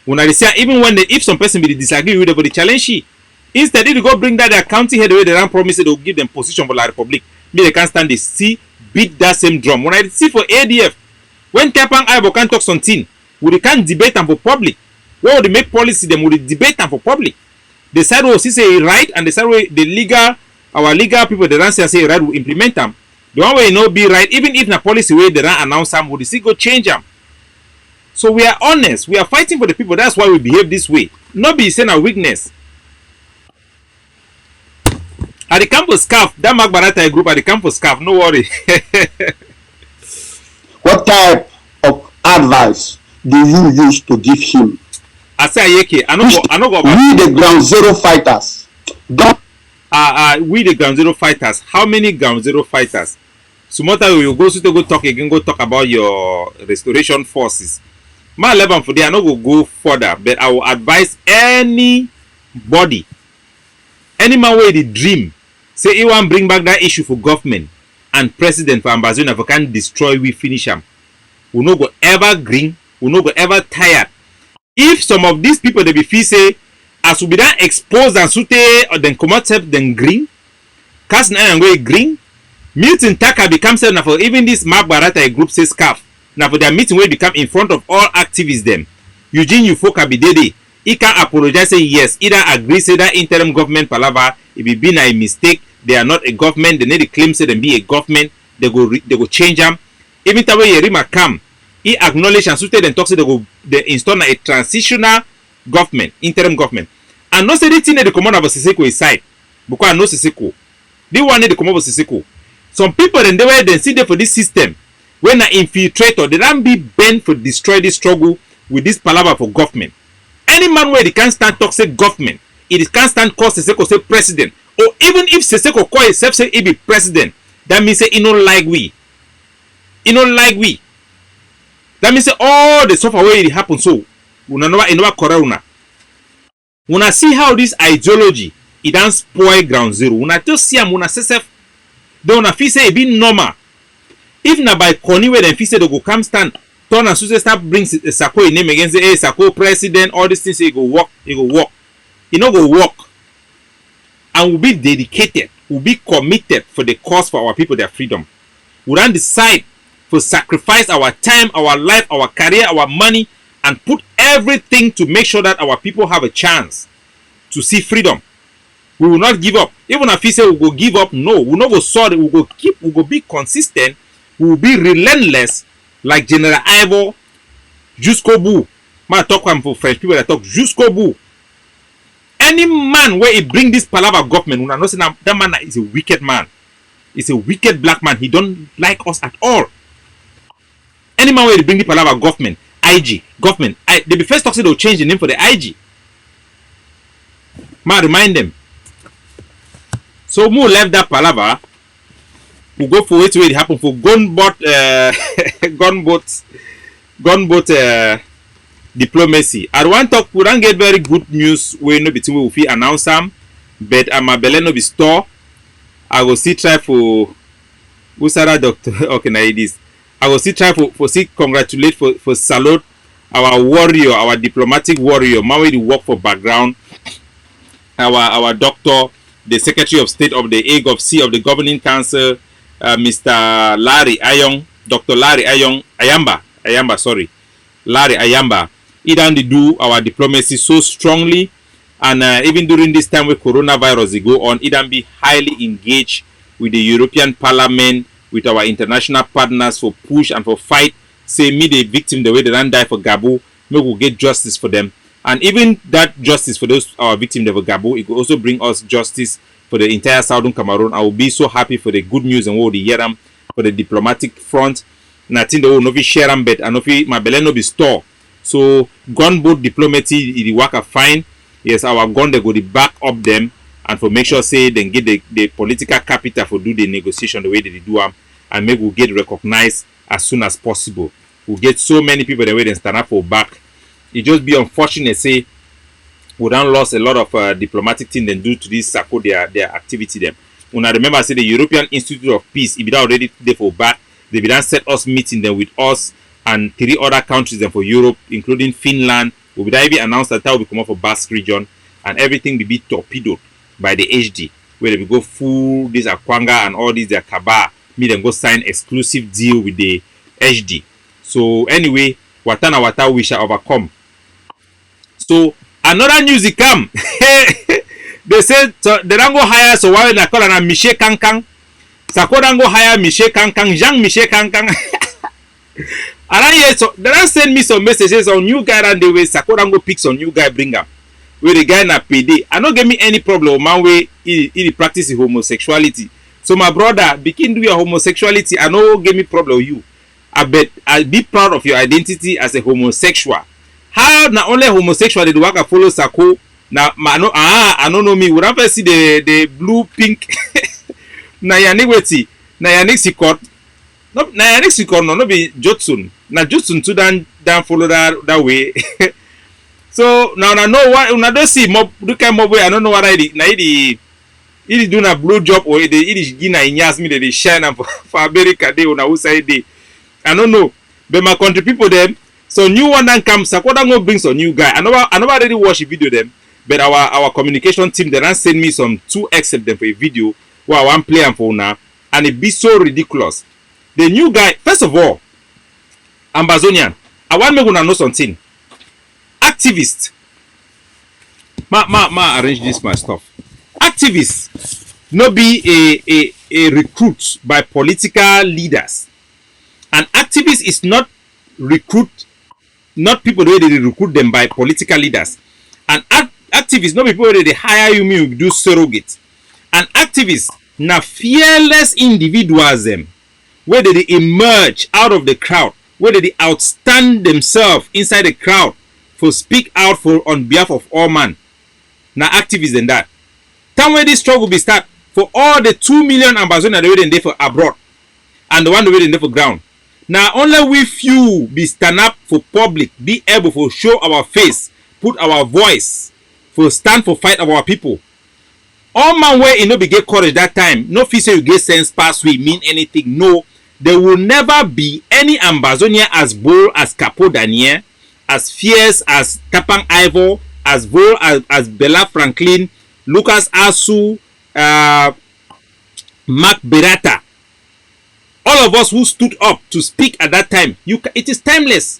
When I say even when if some person be disagree with the challenge she, instead if you go bring that their county head away, they don't promise they'll give them position for La Republic. Me they can't stand this. See, beat that same drum. When I see for ADF, when Tepang Ibo can't talk something, we can't debate them for public. What would they make policy them? Would they debate them for public? The side will say right, and the side way our legal people they don't say right will implement them. The one way no be right, even if the policy way they don't announce them, would still go change them. So we are honest, we are fighting for the people. That's why we behave this way. Not be saying a weakness. At the campus scarf, that Mark Barata group at the campus scarf, no worry. What type of advice do you use to give him? I say Ayeke, I know go about we the ground zero fighters. Don't we the ground zero fighters. How many ground zero fighters? Sumota you go to go talk again, go talk about your restoration forces. My level for there, I no go further, but I will advise anybody, any man where the dream, say he want bring back that issue for government and president for Ambazona if we can destroy, we finish them. We no go ever green, we no go ever tired. If some of these people they be feel say as we be done exposed and sute or then come out then green, cast and go green, Milton Taka becomes now for even this Mark Barata group says scarf. Now for their meeting where become in front of all activists them. Eugene Ufoka be dede. He can apologize say yes, either agree say that interim government palava it be been a mistake, they are not a government, they need to claim say them be a government, they go change them. Even the way Yerima come, he acknowledge and suited and talk say they install a transitional government, interim government. And no say the thing they come on about Siseko is side. Because I know Siseko. They want to come over Siseko. Some people then they were then see there for this system. When an infiltrator, they don't be bent for destroy this struggle with this palaver for government. Any man where they can't stand talk say government, it can't stand call Siseko say president. Or even if Siseko call himself say he be president, that means say he don't like we. He don't like we. That means say all the stuff away it happen so. Una never corona. Una see how this ideology it don't spoil ground zero. Una just see am una self. Then una feel say it be normal. If na by Connie where them feel say they go come stand, turn and so start bring Sako in name against say hey Sako president, all these things say go work, it go work. It no go work. And we'll be dedicated, we'll be committed for the cause for our people, their freedom. We don't decide to sacrifice our time, our life, our career, our money, and put everything to make sure that our people have a chance to see freedom. We will not give up. Even if we say we will give up, no, we will not go sorry, we will keep, we will be consistent, we will be relentless, like General Ivor, jusqu'au bout. I talk for French people that talk jusqu'au bout. Any man where he bring this palaver government, we not say that man is a wicked man. He's a wicked black man. He don't like us at all. Any man where he bring the palaver government, IG, government, they be first talk say they'll change the name for the IG. Man, remind them. So more left that palaver. We go for it where it happen for gunboat diplomacy. I want talk. We don't get very good news. We no between we fit announce them, but my belle no be store. I will still try for. Who said that, doctor? Okay, now it is. I will still try for see congratulate for salute our warrior, our diplomatic warrior. Man, we work for background. Our doctor, the Secretary of State of the Hague of C of the Governing Council, Mr. Larry Ayong, Dr. Larry Ayamba, sorry, Larry Ayamba. He done do our diplomacy so strongly, and even during this time with coronavirus they go on, he done be highly engaged with the European Parliament, with our international partners for push and for fight. Say me the victim the way they don't die for Gabo, we will get justice for them. And even that justice for those our victims of Gabo, it will also bring us justice for the entire Southern Cameroon. I will be so happy for the good news and what we hear them for the diplomatic front. And I think they will not be share them, but I know my belly no be store. So gunboat diplomacy the work are fine. Yes, our gun they go to back up them and for make sure say they get the political capital for do the negotiation the way they do them and make we get recognized as soon as possible. We get so many people the way they stand up for back. It just be unfortunate say we don't lost a lot of diplomatic thing they do to this Sako their activity them. When I remember say the European Institute of Peace, if it already there for back, they be done set us meeting them with us and 3 other countries then for Europe, including Finland. We would even announce that will come up for Basque region and everything will be torpedoed by the HD, where they will go full this Akwanga and all these their Kaba, me then go sign exclusive deal with the HD. So anyway, Wata we shall overcome. So another news it come. They said so they don't go hire so why they call an Michel Kankang. Sako don't go hire Michel Kankang, Jean Michel Kankang. And so they don't send me some messages on new guy and the way Sako don't go pick some new guy bring up. Where the guy na PD. I don't give me any problem man way he practice homosexuality. So my brother, begin do your homosexuality. I know give me problem with you. I bet I'll be proud of your identity as a homosexual. How not only homosexual did work follow Sako? Now I don't know me. Would I see the blue pink? Na yanik weti. Na yanik sikot. No, na yanik sikot no be Jotsun. Na Jotsun too dan follow that way. So now I know what una don't see mob do kind mob way. I don't know what I did. Na it do na blue job or it is gina inyas me they shine for America day una who say day. I don't know. But my country people them. So new one then comes. Sako don't go bring some new guy. I never already watch the video them. But our communication team they don't send me some 2 except them for a video where I want play and for now. And it be so ridiculous. The new guy, first of all, Ambazonian, I want me to know something. Activist. Ma arrange this my stuff. Activists no be a recruit by political leaders. An activist is not people where they recruit them by political leaders. An activist no people where they hire you me do surrogate. An activist na fearless individuals them where they emerge out of the crowd, where they outstand themselves inside the crowd for speak out for on behalf of all man. Na activists than that. Time where this struggle be start for all the 2 million Ambazonians that waiting there for abroad and the one waiting there for ground. Now only we few be stand up for public, be able to show our face, put our voice, for stand for fight of our people. All man where you know be get courage that time. No fee say you get sense pass we mean anything. No, there will never be any Ambazonia as bold as Capo Daniel, as fierce as Tapang Ivor, as bold as Bella Franklin, Lucas Asu, Mark Berata. All of us who stood up to speak at that time, it is timeless.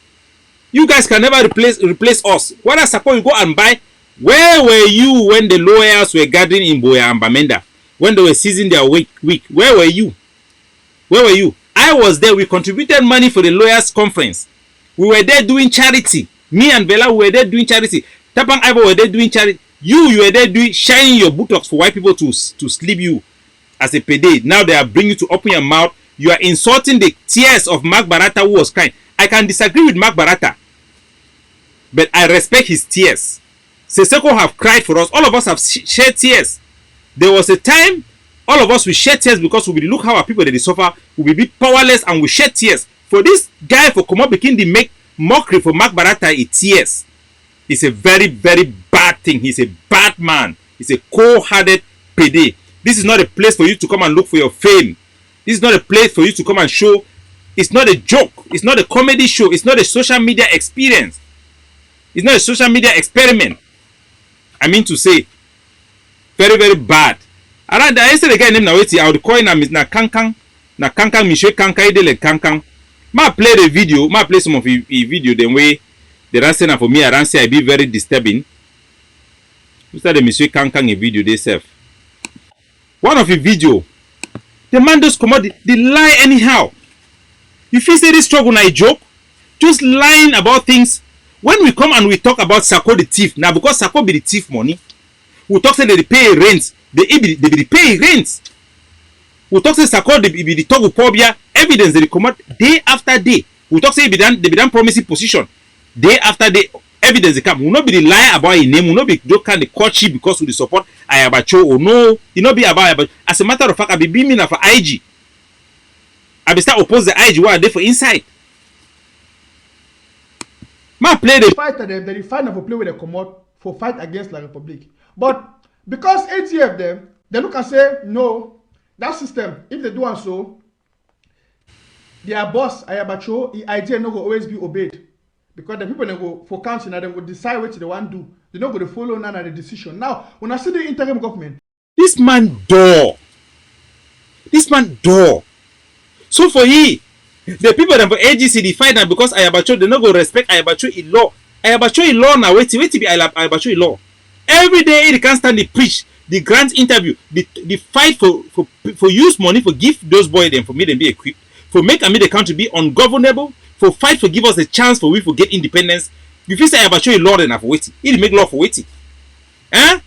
You guys can never replace us. What I suppose you go and buy. Where were you when the lawyers were gathering in Boya and Bamenda? When they were seizing their week? Where were you? Where were you? I was there. We contributed money for the lawyers' conference. We were there doing charity. Me and Bella were there doing charity. Tapang Ivo were there doing charity. You were there doing shining your buttocks for white people to sleep you as a payday. Now they are bringing you to open your mouth. You are insulting the tears of Mark Barata who was crying. I can disagree with Mark Barata, but I respect his tears. Seseko have cried for us. All of us have shed tears. There was a time all of us will shed tears because we look how our people that they suffer, we will be powerless and we shed tears. For this guy for come up begin to make mockery for Mark Barata is tears. It's a very, very bad thing. He's a bad man. He's a cold-hearted PD. This is not a place for you to come and look for your fame. This is not a place for you to come and show. It's not a joke. It's not a comedy show. It's not a social media experience. It's not a social media experiment. I mean to say, very, very bad. Around I said again, I would call him na Kankang, Michel Kankang, Idele Kankang. Ma play the video, ma play some of the video the way the answer for me around say I be very disturbing. Mr. the Monsieur Kankang a video they self. One of the video, the man just come out, they lie anyhow. You feel say this struggle na a joke? Just lying about things. When we come and we talk about Sako the thief, now because Sako be the thief money, we talk say they pay rent, they be pay rent. We talk say Sako they be the talk with Pobia, evidence they come out day after day. We talk say they be done promising position. Day after day, evidence they come. We not be the lie about a name, we not be joke kind of courtship because we support Ayabacho or no, it not be about Ayabacho. As a matter of fact, I be beaming for IG. I be start oppose the IG what are they for inside. Ma play the fight them, they find for play with the commode for fight against La Republic. But because ATF them, they look and say, no, that system, if they do and so, their boss, Ayabacho, the idea no go always be obeyed. Because the people they go for council and they go decide what they want to do. They don't go to follow none of the decision. Now, when I see the interim government, this man door. This man door. So for he, the people that for AGC they fight now because Ayabacho they not go respect Ayabacho in law. Ayabacho in law now wait to be Ayabacho in law. Every day they can't stand the preach, the grant interview, the fight for use money for give those boys them for me them be equipped, for make the country be ungovernable, for fight for give us a chance for we for get independence. You feel say Ayabacho in law enough for waiting. He make law for waiting. Eh?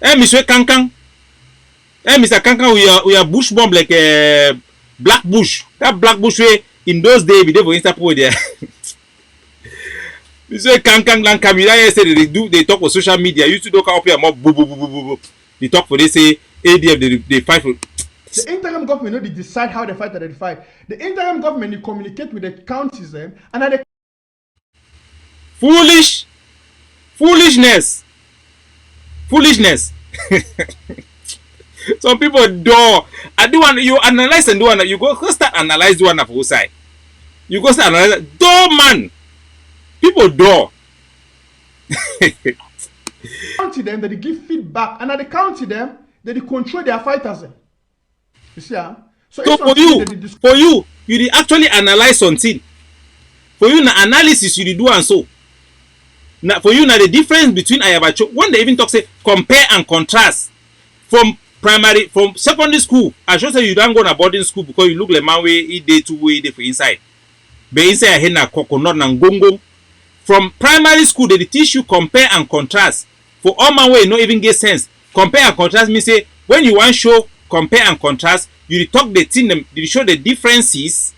Mr. Kankang. Mr. Kankang we are bush bomb like Black Bush. That Black Bush way in those days we dey for Instagram there. You say Kankang Lang Kamila yesterday they talk for social media. You two don't come up here more boo boo boo boo boo. They talk for they say ADF they fight for. The interim government they decide how they fight that they fight. The interim government they communicate with the counties and they foolishness. Some people do. I do want you analyze and do one. You go start analyze one of whose side. You go start analyze. Do man. People do. county them that they give feedback and at the county them that they control their fighters. You see, so for you dey actually analyze something. For you na analysis you dey do and so. Now for you na the difference between Ayabacho when they even talk say compare and contrast from secondary school. I should say you don't go to boarding school because you look like man way eat day two way day for inside. But inside here na coconut and gongo. From primary school they teach you compare and contrast. For all man way no even get sense. Compare and contrast means say when you want show compare and contrast, you talk the thing them, you show the differences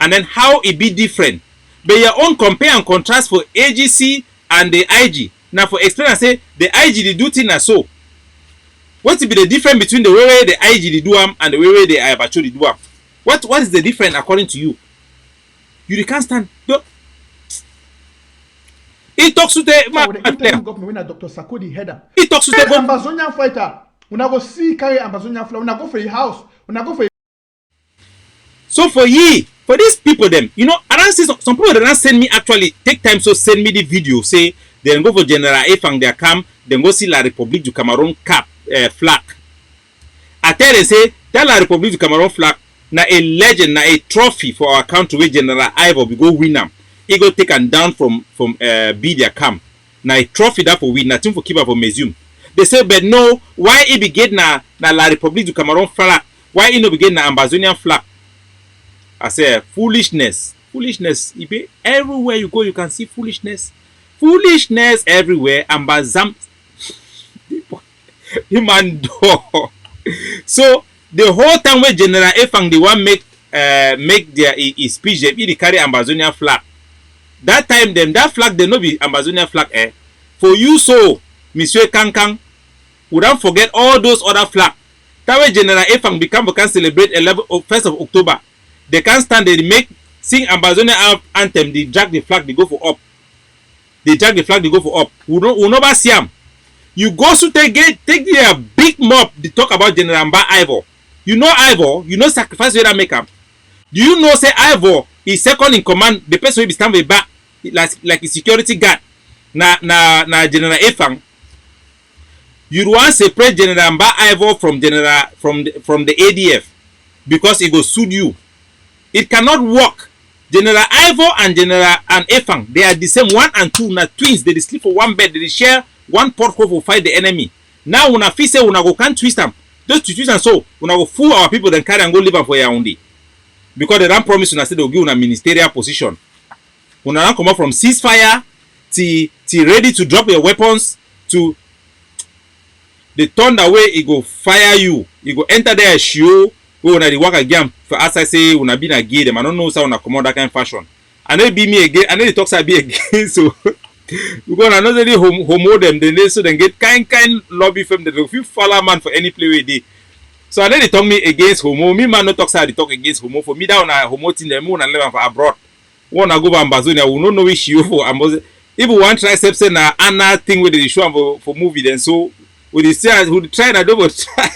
and then how it be different. But your own compare and contrast for AGC and the IG. Now for explain and say the IG they do thing as so. What will be the difference between the way the IG they do and the way the Ayabacho they do am? What is the difference according to you? You can't stand. He talks to the interim government when Dr. Sako the header. He talks to the Ambazonian fighter. When I go see carry Ambazonian flag, when I go for your house, when I go for so for these people them, you know, I don't see some people that don't send me actually take time so send me the video say then go for General Efang their camp, then go see La République du Cameroon cap flag. I tell them say that La République du Cameroon flag na a legend, na a trophy for our country where General Ivor we go win them. He go take and down from be their camp. Na a trophy that for win, nothing for keep up for museum. They say, but no, why he be get na La République du Cameroon flag? Why he no be get na Ambazonian flag? I say foolishness. It be everywhere you go, you can see foolishness. Foolishness everywhere. Ambazam, the man do. So the whole time when General Efang they want make their speech, they carry Ambazonian flag. That time them that flag they no be Ambazonian flag. For you so, Monsieur Kankang, we don't forget all those other flags. That way General Efang can celebrate 1st of October. They can't stand they make sing Ambazonia anthem, they drag the flag, they go for up. They drag the flag, they go for up. We never see them. You go to take their big mob, they talk about General Mba Ivor. You know Ivor, you know sacrifice where make up. Do you know say Ivor is second in command, the person will be stand with back like a security guard. Na General Efang. You want separate General Mba Ivor from the ADF because it go suit you. It cannot work. General Ivor and General Efang, they are the same, 1 and 2, na twins. They sleep for one bed, they share one porthole to fight the enemy. Now una feel say una go can't twist them. Just to twist and so una go fool our people, then carry and go live am for Yaoundé. Because they don't promise una say they will give una ministerial position. Una don't come up from ceasefire till ready to drop your weapons to the turn away, it go fire you. You go enter there show. Go una the work again for as I say una be na gay them. I don't know how una come out that kind of fashion. And they be me again. And then the talks I be again. So because I know they homo them, then they so then get kind lobby from the few follow man for any play with they. So and then they talk me against homo. Me man no talk say they talk against homo. For me that una homo thing them una live for abroad. Wanna go to Ambazonia, we don't know which you for Ambazonia. If we want try say na another thing with the show for movie, then so we try na double try.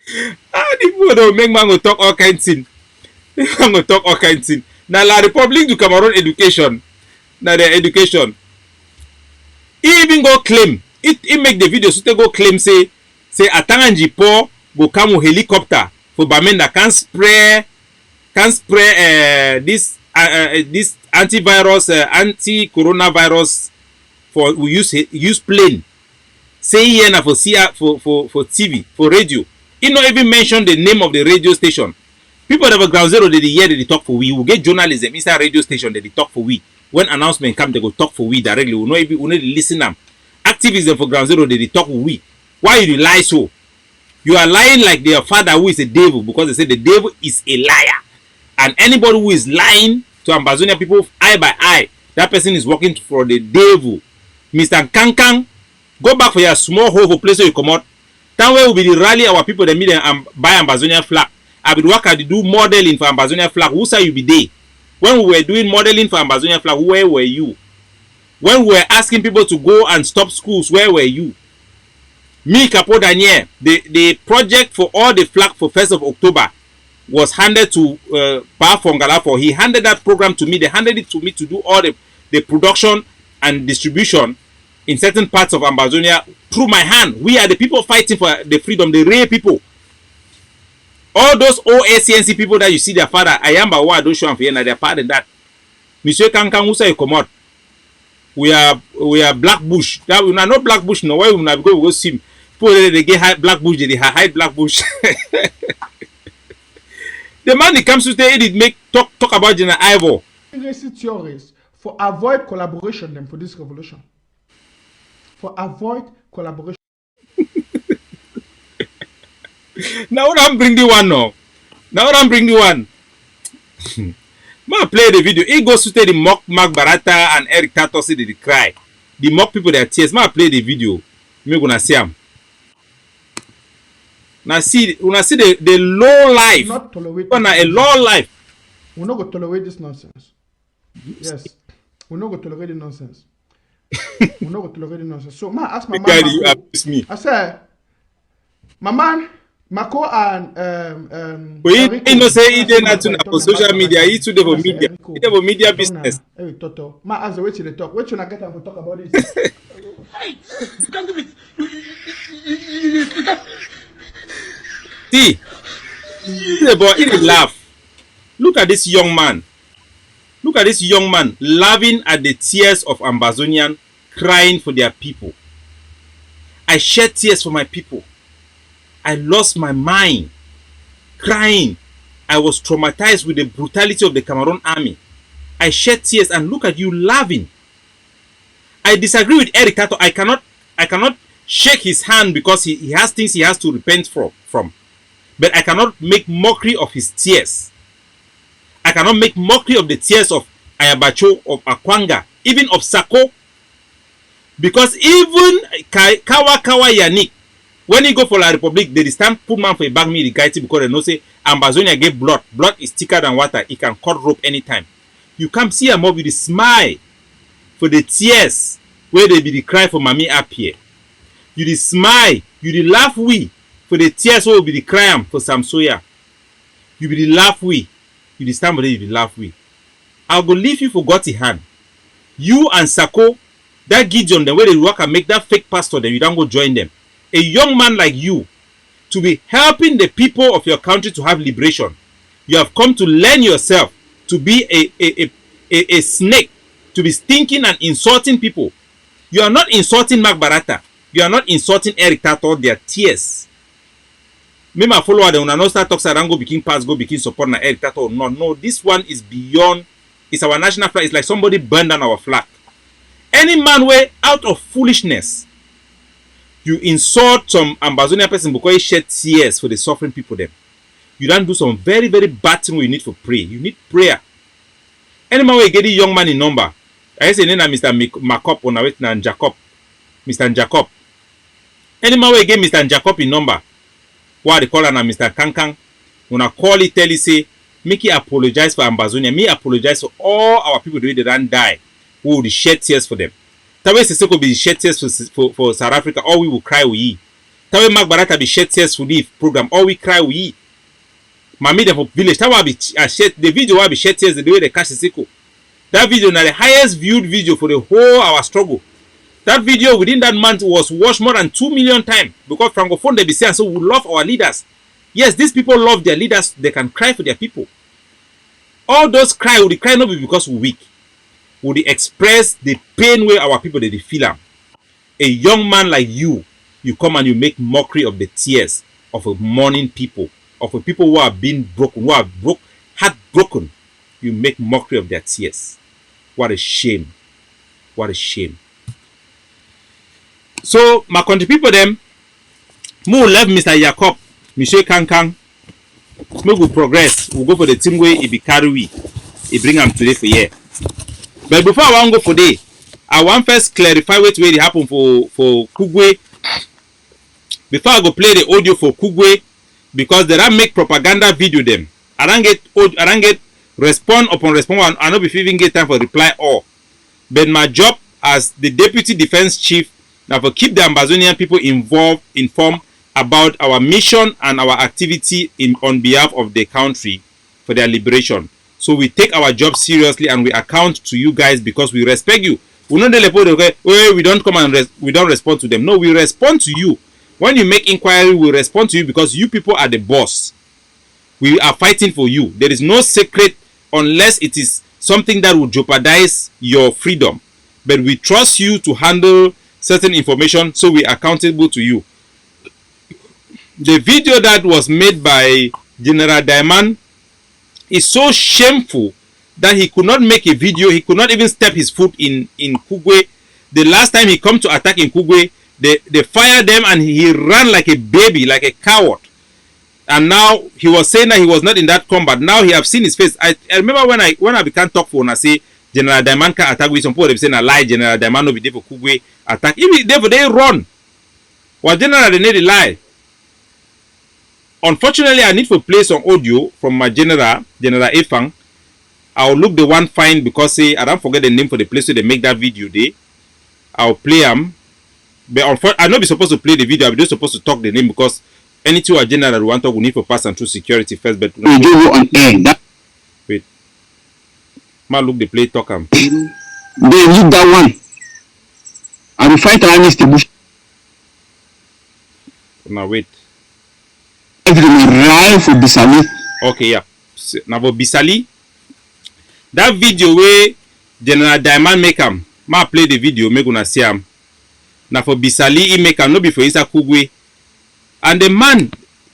The people don't make man go talk all kinds thing. Man go talk all kinds thing. Now La Republic du Cameroon education. Now their education. He even go claim. It make the video so they go claim say Atanganji Po go come with helicopter for Bamenda can spray this antivirus anti-coronavirus for we use plane. Say here na for TV, for radio. He not even mention the name of the radio station. People that were Ground Zero they hear they talk for we. We get journalism inside radio station they talk for we. When announcement come they go talk for we directly. We not even listen them. Activism for Ground Zero they talk for we. Why you lie so? You are lying like their father who is a devil because they say the devil is a liar. And anybody who is lying to Ambazonia people eye by eye, that person is working for the devil. Mr. Kankang, go back for your small hole for place where you come out. That way will be the rally our people that meet and buy Ambazonia flag. I will work at do modeling for Ambazonia flag. Who say you be there? When we were doing modeling for Ambazonia flag, where were you? When we were asking people to go and stop schools, where were you? Me, Capo Daniel, the project for all the flag for 1st of October was handed to Ba Fongalafo. He handed that program to me. They handed it to me to do all the production and distribution in certain parts of Ambazonia through my hand. We are the people fighting for the freedom, the real people. All those OACNC people that you see their father, Ayamba Wa, don't show them they're part in that. Monsieur Kankan, who say come out? We are Black Bush. That we are not Black Bush. No way we not go see. People they get hide Black Bush. They hide Black Bush. The man that comes to say it make talk about General Ivor. Theories for avoid collaboration them for this revolution. For avoid collaboration. Now what I'm bring the one now. Now what I'm bring the one. Man play the video. He goes to the mock Mark Barata and Eric Tato say they cry. The mock people their tears. Man play the video. Me gonna see him. Now see the low life. Not tolerate. A low life. We're not gonna tolerate this nonsense. Yes. We're not gonna tolerate the nonsense. We're not gonna tolerate the nonsense. So man ask my man. You abuse me. I said my man Mako and he no say he dey not for social media. He too dey for media. He dey for media business. Hey Toto. Man ask the way to talk. Wait till I get time to talk about this. Hey, you can't do it. See, boy, he dey laugh. Look at this young man. Look at this young man laughing at the tears of Ambazonian crying for their people. I shed tears for my people. I lost my mind crying. I was traumatized with the brutality of the Cameroon army. I shed tears and look at you laughing. I disagree with Eric Tato. I cannot shake his hand because he has things he has to repent from. But I cannot make mockery of his tears. I cannot make mockery of the tears of Ayabacho, of Akwanga, even of Sako. Because even Kawa Yannick, when he go for La Republic, they stand put man for a bag me the guy because they know say Ambazonia get blood. Blood is thicker than water. It can cut rope anytime. You come see a mob with the smile for the tears where they be the cry for mommy up here. You the smile, you the laugh we for the tears where be the cry for Samsoya. You be the laugh we, you the stand you the laugh we. I'll go leave you for God's hand. You and Sako, that Gideon, the way they work and make that fake pastor, then you don't go join them. A young man like you, to be helping the people of your country to have liberation, you have come to learn yourself to be a snake, to be stinking and insulting people. You are not insulting Mark Barata. You are not insulting Eric Tato. Their tears. Me my follower, they will not start talks around go begin pass, go begin support na Eric Tato. No, this one is beyond. It's our national flag. It's like somebody burned down our flag. Any man way out of foolishness, you insult some Ambazonia person because he shed tears for the suffering people them. You don't do some very, very bad thing you need for pray. You need prayer. Any man will get a young man in number. I say name Mr. Makop on away na Jacob. Mr. Jacob. Any man will get Mr. Jacob in number. What they call na Mr. Kankang. When I call it, tell you say, make you apologize for Ambazonia. Me apologize for all our people the way they don't die. Who will shed tears for them. Tawe Sissoko be shed tears for South Africa. All we will cry we ye. Tawe Mark Barata be shed tears for the program. All we cry we ye. Mami the village. Tawe be shed the video will be shed tears the way they catch Sissoko. That video is the highest viewed video for the whole our struggle. That video within that month was watched more than 2 million times because Francophone they be saying so we love our leaders. Yes, these people love their leaders. They can cry for their people. All those cry will cry not be because we weak. Would express the pain where our people they feel am. A young man like you come and you make mockery of the tears of a mourning people, of a people who are being broken, who are heartbroken. You make mockery of their tears. What a shame. What a shame. So, my country people them, we left Mr. Jacob, Monsieur Kankang. We will progress. We'll go for the team way it be carry we. It bring them today for year. But before I want to go for day, I want first clarify what way it happen for Kugwe. Before I go play the audio for Kugwe, because they don't make propaganda video them. I don't get respond upon respond. I don't even get time for reply all. But my job as the deputy defense chief now for keep the Ambazonian people informed about our mission and our activity on behalf of the country for their liberation. So we take our job seriously and we account to you guys because we respect you. We don't come and we don't respond to them. No, we respond to you. When you make inquiry, we respond to you because you people are the boss. We are fighting for you. There is no secret unless it is something that will jeopardize your freedom. But we trust you to handle certain information, so we are accountable to you. The video that was made by General Diamond is so shameful that he could not make a video. He could not even step his foot in Kugwe. The last time he come to attack in Kugwe, they fired them and he ran like a baby, like a coward. And now he was saying that he was not in that combat. Now he have seen his face. I remember when I began talk for and I say General Diamond can attack with some people. They say a lie. General Diamond no be there for Kugwe attack. Even therefore they run. Well, General they need to lie. Unfortunately, I need to play some audio from my General Efang. I'll look the one fine because I don't forget the name for the place where they make that video there. I'll play them. But I'm not supposed to play the video. I'm just supposed to talk the name because anything a general want to talk, we need to pass them through security first. But we do on air. Wait. Ma look the play talk am. They need that one. I will fight against the bush. Now wait. For Bisali. Okay, yeah. Now for Bisali, that video where General Diamond make him, ma play the video, make una see him. Now for Bisali, he make him no be for Isa Kugwe. And the man,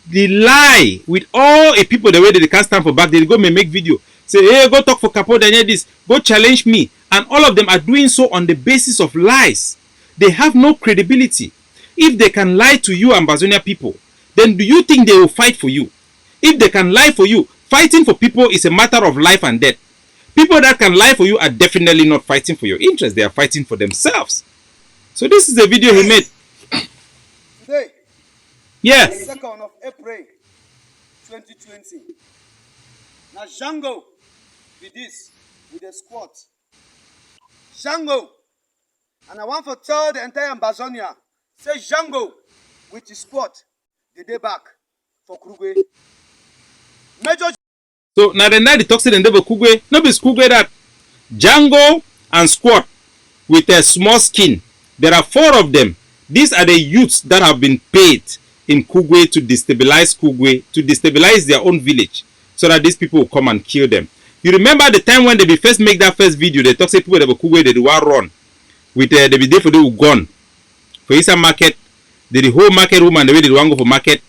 they lie with all the people the way they can't stand for back. They go make video. Say, hey, go talk for Capo Daniel this. Go challenge me. And all of them are doing so on the basis of lies. They have no credibility. If they can lie to you, Ambazonia people, then do you think they will fight for you? If they can lie for you, fighting for people is a matter of life and death. People that can lie for you are definitely not fighting for your interest. They are fighting for themselves. So this is the video he made. Today, Yes. 2nd of April 2020. Now Django with this, with the squad. Django. And I want to tell the entire Ambazonia, say Django with his squad, the day back for Kugwe. Major. So now the night the toxic and devil Kugwe, no be Kugwe that Django and squad with a small skin. There are 4 of them. These are the youths that have been paid in Kugwe to destabilize Kugwe, to destabilize their own village, so that these people will come and kill them. You remember the time when they be first make that first video, they talk say people that were Kugwe, they do run with they be there for the gun for inside market. The whole market woman the way they want go for market.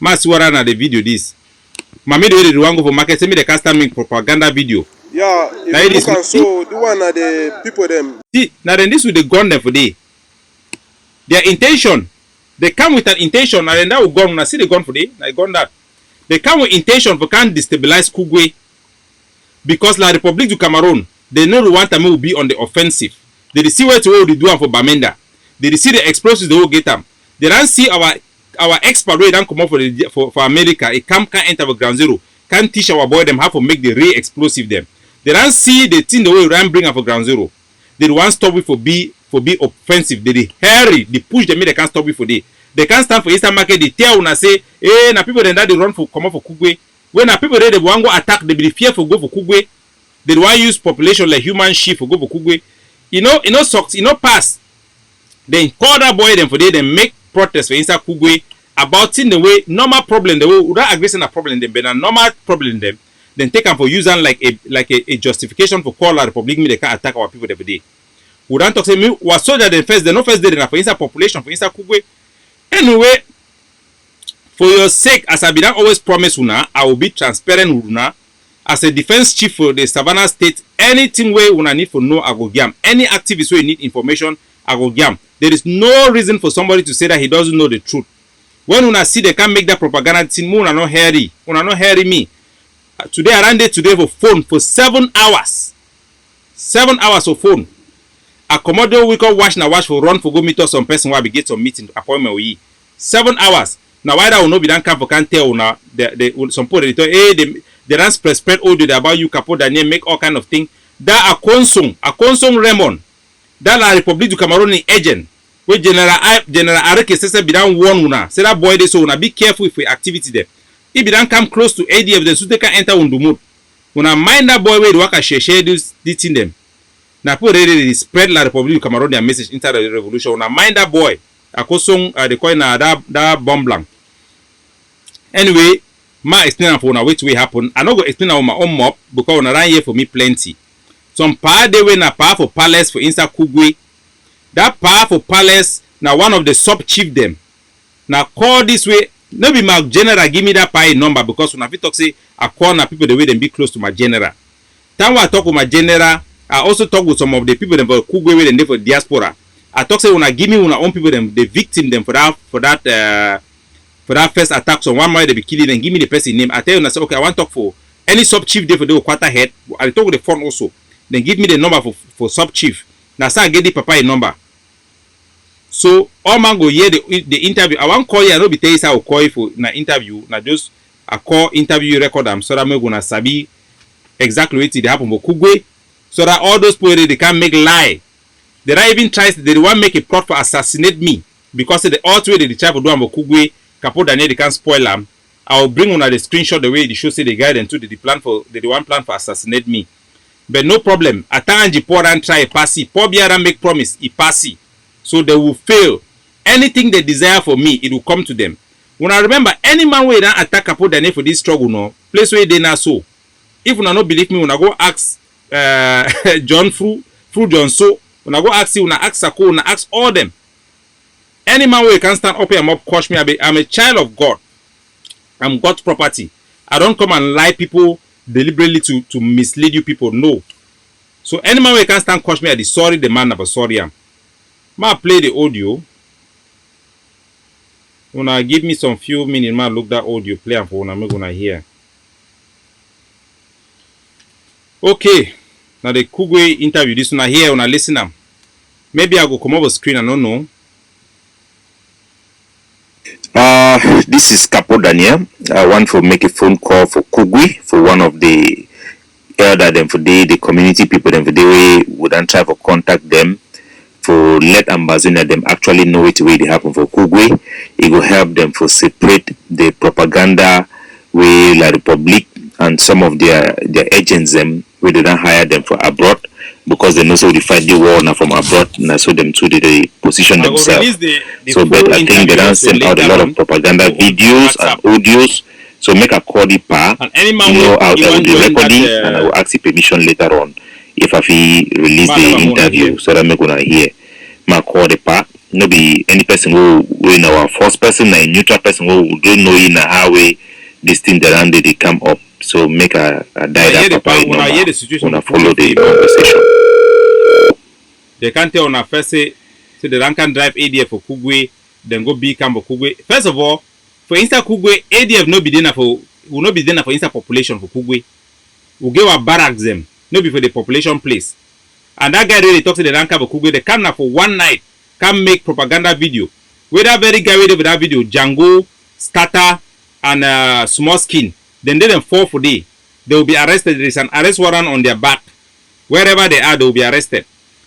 Masuara na the video this. Mami the way they want go for market. Send me the custom propaganda video. Yeah, if you look and so the one are the people them. See, now then this with the gun them for day. Their intention, they come with an intention, and then that will gun. When I see the gun for day, I gun that. They come with intention for can destabilize Kugwe, because la Republic du Cameroon, they know the one time will be on the offensive. They see what they do for Bamenda. They see the explosives they will get them. They don't see our expert way don't come up for America. It can enter for ground zero. Can teach our boy them how to make the real explosive them. They don't see the thing the way we run bring up for ground zero. They want stop it for be offensive. They hurry. They push them. They can't stop it for day. They can't stand for Eastern market. They tell una say, hey, na people then that they run for come up for Kugwe. When na people there they want go attack, they be fear for go for Kugwe. They want use population like human sheep for go for Kugwe. You know sucks. Pass. Then call that boy them for day. They make protest for inside Kugwe about in the way normal problem. The way without aggression a problem them, but a normal problem them. Then take them for using like a justification for call our Republic. Me they can attack our people every day. We don't talk say me was soldier then first. They no first day for inside population for inside Kugwe. Anyway, for your sake, as I be always promise una, I will be transparent with una. As a defense chief for the Savannah State, anything where una need for know, I go gam. Any activist where you need information, I go gam. There is no reason for somebody to say that he doesn't know the truth. When una see they can make that propaganda thing, una no hurry. Una no hurry me. Today I ran there today for phone for 7 hours. 7 hours of phone. Accommodate we can watch for run for go meet us some person where we get some meeting appointment with ye. 7 hours. Now why that will not be done camp for can't tell now some people they tell hey they run spread audio about you Capo Daniel make all kind of thing. That a consong Raymond. That la Republic du Cameroon agent. Where General Areke says be done warn una. Say that boy they so una be careful with your activity there. If you don't come close to ADF, then so they can enter on the mood. Una mind that boy where they work a share this in them. Now people really spread la Republic du Cameroon their message inside the revolution. Una mind that boy. A kosong they call na that bomb blank. Anyway, ma explain for una which way happen. I no go explain on my own mop because una ran here for me plenty. Some power they na power for palace for inside Kugwe. That power for palace na one of the sub chief them. Now call this way. No be my general give me that pie number because when I talk say I call na people the way them be close to my general. Time when I talk with my general, I also talk with some of the people them for Kugwe where they for diaspora. I talk say when I give me una own people them the victim them for that first attack. So one month they be killing them. Give me the person name. I tell you I say okay I want to talk for any sub chief there for the quarter head. I talk with the phone also. Then give me the number for sub chief. Now say I get the papa a number. So all man go hear the interview. I want call you. I no be tell you say I will call you for na interview. Na just I call interview record am so that me gonna sabi exactly what they happen for Kugwe. So that all those people they can make lie. They don't even try. They want make a plot for assassinate me because the author way they try to do am for Kugwe. Capo Daniel they can't spoil them. I will bring on the screenshot the way the show say the guy and to the plan for the one plan for assassinate me. But no problem. Atanji pour and try passy. Pour biara make promise. He passy. So they will fail. Anything they desire for me, it will come to them. When I remember any man where don't attack Capo Daniel for this struggle, no place where they not so. If you not believe me, when I go ask John Fru John so when I go ask you, when I ask Sako, when I ask all them. Any man where can stand up here and coach me, I'm a child of God. I'm God's property. I don't come and lie people deliberately to mislead you people. No. So any man where can stand coach me, I be sorry the man about sorry am. Ma play the audio. When I give me some few minutes, man look that audio play and for when I'm gonna hear. Okay. Now the Kugwe interview. This one I hear when I listen am. Maybe I go come over screen. I don't know. This is Capo Daniel. I want to make a phone call for Kugwi, for one of the elder them for the community people them for the we wouldn't try to contact them for let Ambazonia them actually know it way they happen for Kugwi. It will help them for separate the propaganda with La Republic and some of their agents them we didn't hire them for abroad because they know so they fight the war now from abroad and so them too they position themselves. So but I think they don't send out a lot of propaganda videos and audios. So make a call the pa, you know, I will be recording and I will ask you permission later on if I feel release the interview so that I'm gonna hear. My call the pa, no be any person who in our first person, a neutral person who don't know in a highway this thing that and they come up. So make a direct when I hear the situation when I follow the conversation. They can't tell on a first say the rank can drive ADF for Kugwe, then go big camp for Kugwe. First of all, for instance, Kugwe, ADF no be dinner for will not be dinner for instance population for Kugwe. We give our barracks them, no be for the population place. And that guy really talks to the rank for Kugwe, they come now for one night, can make propaganda video. Where that very guy with that video, Django, Scatter, and Small Skin, then they fall for day. They will be arrested. There is an arrest warrant on their back. Wherever they are, they will be arrested.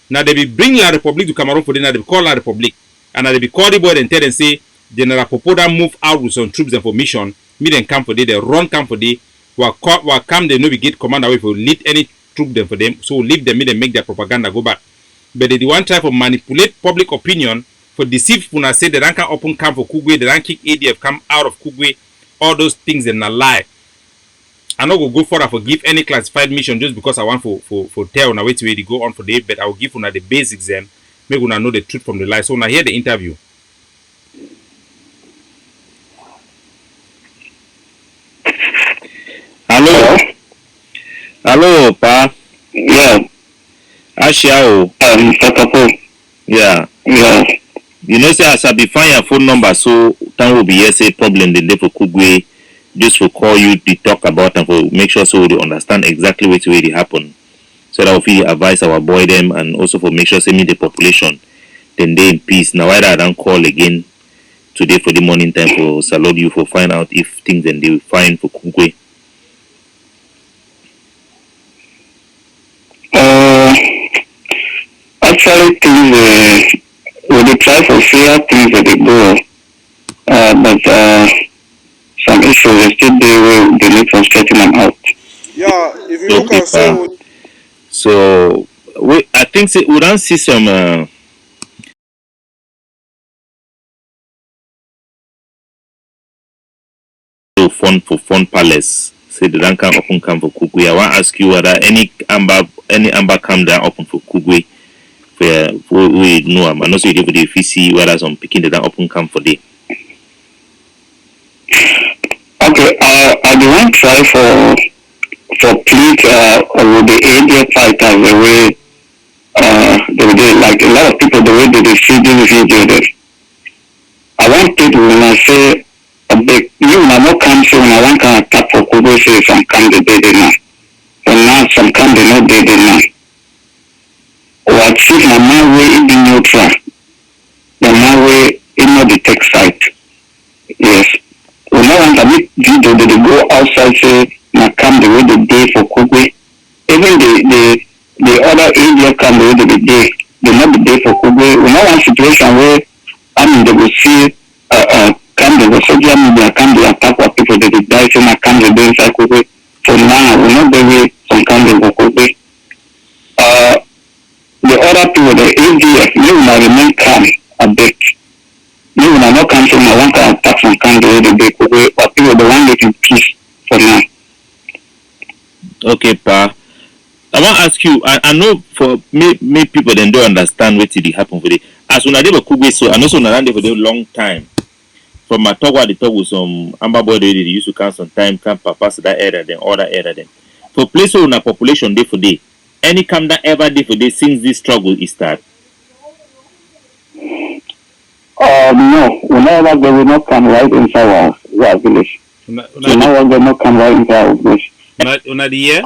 Now they will bring La Republic to Cameroon for dinner, they will call La Republic. And now they will call the boy and tell them say, General Popoda move out with some troops and for mission. Me then come for day, they run come for day. While come they know we get command away for lead any troop them for them. So leave them, me then make their propaganda go back. But they want try for manipulate public opinion for deceive when I say the rank open camp for Kugwe, the rank kick ADF come out of Kugwe, all those things and a lie. I'm not gonna go further for give any classified mission just because I want for tell on way to really go on for the but I will give on the basics them, make una know the truth from the lie. So now hear the interview. Hello, pa. Yeah. Ashiao. Tatapo. Yeah. Yeah. You know, say as I be find your phone number, so time will be here say problem the day for Kugwe, just for call you to talk about and for make sure so they understand exactly what really happen. So that we advise our boy them and also for make sure say me the population, then they in peace. Now why I don't call again today for the morning time for salute you for find out if things then they will find for Kugwe. Actually, things we dey try for fair things that they go, but some issues are still there where they need to straighten them out. Yeah, if you look and say, so I think say, we don't see some. Fun palace. Say the rank can open camp for Kugwe. I want to ask you whether any amber camp that open for Kugwe. For we know I'm not sure if you see whether some picking that open camp for day. Okay, I do want try for please with the area fighters the way they like a lot of people the way they see this video there. I want people when I say a big you know no come so when I want to attack for Kubo say some kind of day now. But now some kind of no day now. Or achieve my way in the neutral. My way in the tech site. Yes. We no want to make video that they go outside say na come the way they day for Kugwe. Even the other area come the way they day. They not be day for Kugwe. We no want situation where they will see come the social media come the attack what people that they die say na come the day inside Kugwe. For now we not the way some come the Kugwe. The other people the ADF you will remain calm a bit. You will not come from I want to attack some kind of way they Kugwe, but people the one getting peace for now. Okay, pa. I want to ask you. I know for me people then don't understand what did happen for the as when I did Kugwe, so I know so around there for a long time. From my talk, what they talk with some amber boy they used to come some time, come pass that area, then other area then. For place on a population day for day, any come that ever day for day since this struggle is start. No, whenever they will not come right inside our village. Whenever they not come right inside our village. Una the year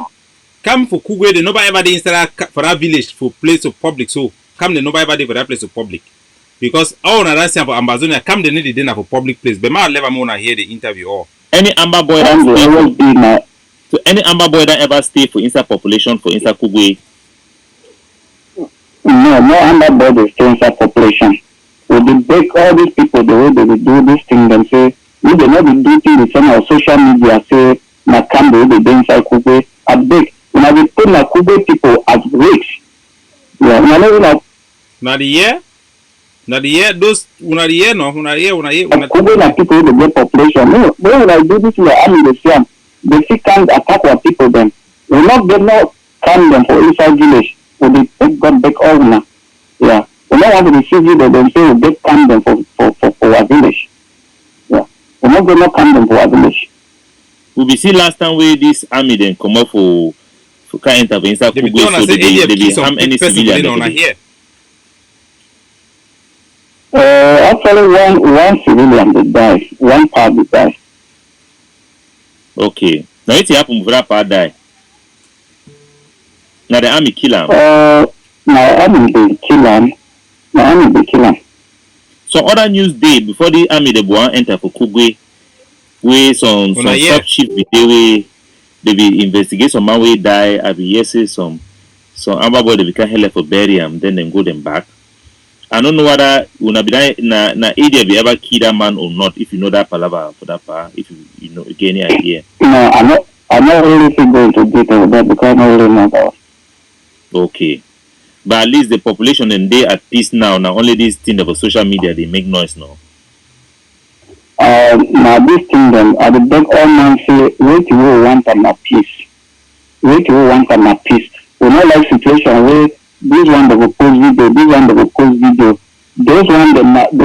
come for Kugwe, they nobody ever dey inside for that village for place of public. So come they nobody ever dey for that place of public. Because all na that for Amazonia come the need dinner for public place. But man never wanna hear the interview all. Any Amber boy that so any Amber boy that ever stay for inside population for inside Kugwe? No Amber boy dey stay inside population. We dey beg all these people the way they will do this thing and say we dey not be doing things on our social media say na come the way they dey inside Kugwe. I beg when we put na Kugwe people as rich. Yeah, Now the year those una the year no Kugwe na people wey dey get population. No, when I do this in the army dey see am, they see can't attack our people then. We not get no calm them for inside village. We dey take God back all now. Yeah. We don't want to receive you that they say we get calm them for our village. Yeah. We not get no calm them for our village. We be see last time where this army then come up for can enter inside Kugwe so they be harm any civilian here. Actually one civilian they die, one part they die. Okay. Now it happen for that part die. Now the army kill him. Now army they kill him. So other news day before the army they go enter for Kugwe, where some sub chief be they be investigate some man way die. I be yes say some Amber boy they become hell for bury him, then go them back. I don't know whether una be na area be ever kill that man or not. If you know that palava for that part, if you know get any idea. No, I'm not really going to detail with that because I don't really know that. Okay. But at least the population and they at peace now. Now only this thing about social media they make noise now. Now this thing then I the beg all man say wait you want my peace. Wait you want my peace. We not like situation where this one they will post video, this one they will post video. Those one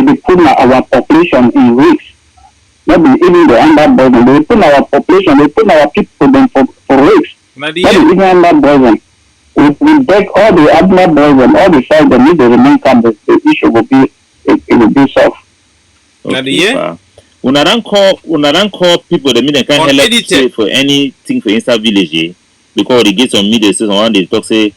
they put our population in risk. Not even the Amber boys, they put our population, they put our people them for risk. Not even Amber boys. We beg all the Amber boys and all the sides that need to remain calm. The issue will be solved. Okay, Una don't call people the media can help say for anything for inside village because they get some media say someone they talk say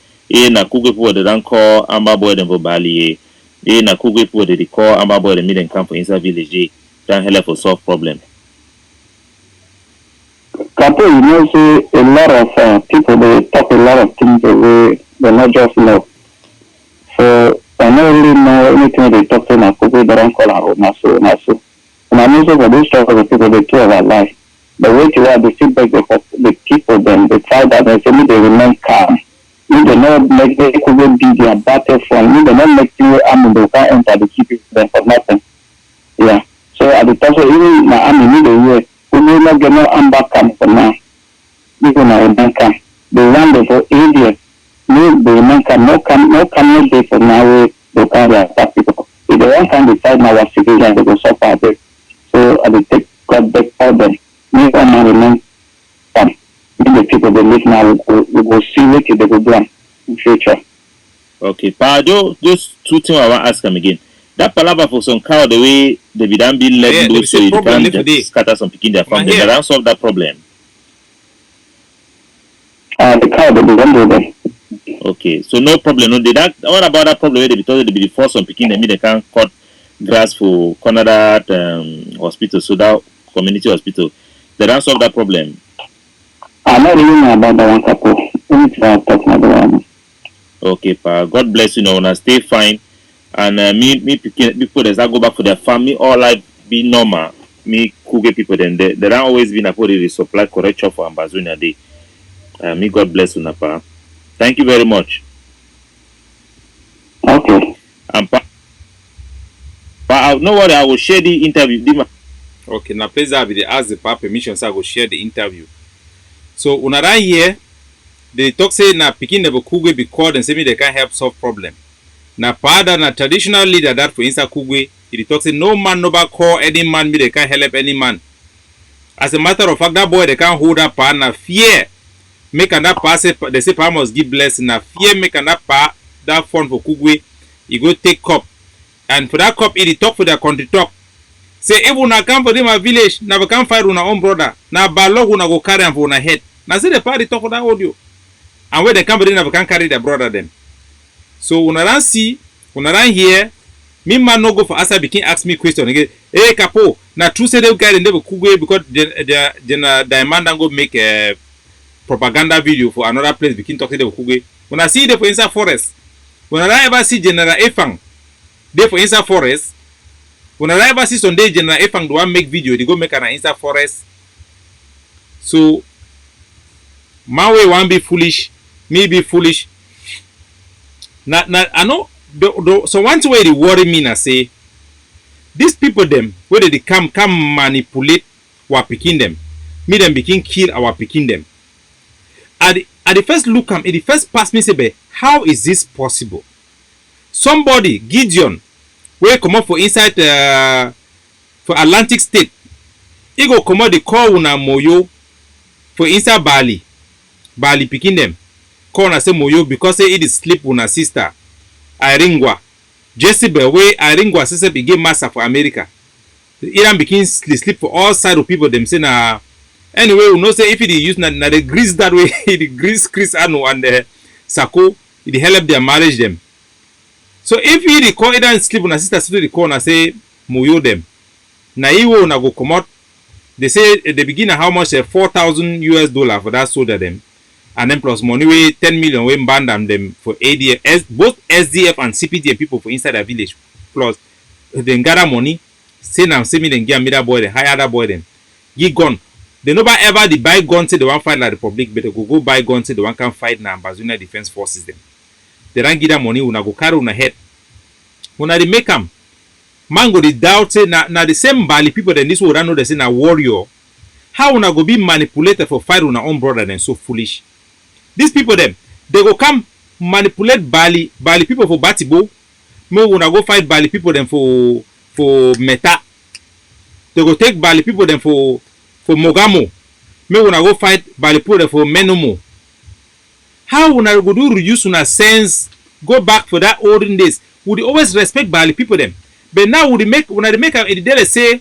na Kugwe people they don't call Amber boy them for Bali na Kugwe people they call Amber boy the media come for inside village can help for solve problem. Kato, you know, say a lot of people they talk a lot of things the way they not just know. So I don't really know anything they talk to na Kugwe they don't call Naso. And I know for these type of people they care about life. The way to where they still beg the people then they try that they say they remain calm. They not make the Kugwe be their battlefront. They not make you they can't enter the keep them for nothing. Yeah. So at the time even my army need a year. We will not get no Amber camp for now. Even now we don't come. They want them for areas. No, they don't come. No day for now. They can't attack people. If they want to decide now what civilians they will suffer there. So I will take God back all them. Me and my remain come. The people they live now we will see what they will do in future. Okay, Pa, just two things I want to ask them again. That palava for some cow the way they be done be let loose so you can just scatter some picking their farm. They don't solve that problem. The cow they be done do them. Okay, so no problem. No, what about that problem where they be told they be force some picking them they can't cut grass for corner that hospital, so that community hospital. They don't solve that problem. I'm not really know about that one couple. Okay, Pa. God bless you now. Now stay fine. And me people that go back for their family, all life be normal. Me Kugwe people then they don't always be na for the supply correction for Amazonia day. Me God bless you, Napa. Thank you very much. Okay. And Pa, no worry, I will share the interview. Okay, now please have the ask the Pa permission so I will share the interview. So when I here, they talk say na Pikin never Kugwe be called and say me they can help solve problem. Na pada na traditional leader that for inside Kugwe, he talks say no man never call any man me they can't help any man. As a matter of fact, that boy they can't hold that pa na fear. Make an that pa say they say pa must give blessing na fear make an that pa that fund for Kugwe. He go take cup. And for that cup he talk for their country talk. Say if una come for them a village, na we can fight una own brother. Na balog una go carry am for una head. Na say the party talk for that audio. And where they come for them na we can carry their brother them. So when I see, when I hear, Me man no go for answer begin ask me question again. Hey Capo, na true say them guy they never Kugwe because the demand and go make a propaganda video for another place begin talking to Kugwe. When I see them for inside forest, when I ever see General Efang, they for inside forest. When I ever see Sunday General Efang do one make video, they go make an inside forest. So my way one be foolish, me be foolish. Now I know. So one way they worry me na say these people them where they come manipulate our picking them, me them begin kill our picking them. At the first look at the first pass me say, how is this possible? Somebody Gideon where come up for inside for Atlantic State, he go come out the call una Moyo for inside Bali picking them. Call una say Moyo because say it is sleep una sister. Iringwa Jezebel wey Iringwa sister begin master for America. Iran begin sleep for all side of people them say na anyway we know say if it use na the grease that way the grease Chris Anu and Sako it help their marriage them. So if he call Iran sleep on sister still call na say Moyo them na iwo na go come out they say they begin how much $4,000 for that soldier them. And then plus money way 10 million we ban them for ADF, both SDF and CPDF people for inside the village. Plus they gather money, say now say me then give me that boy, then hire that boy then. Give gun. They never ever they buy guns say they want fight like the Republic, but they go buy guns say they want can fight now Ambazonia Defense Forces them. They don't give that money, una go carry una head. Una they make them. Man go they doubt say na the same Bali people then this would know they say na warrior. How una go be manipulated for fight una own brother then so foolish. These people them they go come manipulate Bali people for Batibo. Me wanna go fight Bali people them for Meta. They go take Bali people them for Mogamo. Me wanna go fight Bali people them for Menomo. How wanna go do reduce una sense go back for that olden days? Would they always respect Bali people them? But now would they make when they make a they say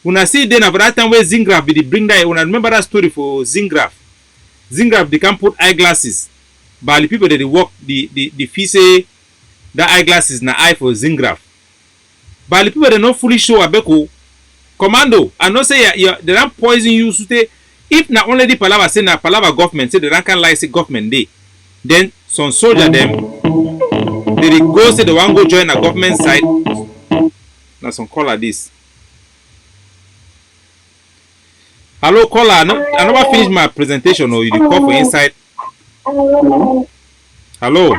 when I see then about that time where Zingraf they bring that when I remember that story for Zingraf. Zingraf they can put eyeglasses. But the people that they work the fee say that eyeglasses na eye for Zingraf. But the people they not fully show abeko commando and not say they don't poison you so if not only the palava say na palava government say they don't can lie say government day. Then some soldier them they go say they want go join a government side. Now some call like this. Hello, caller. I never finished my presentation or you call for inside. Hello. Hello.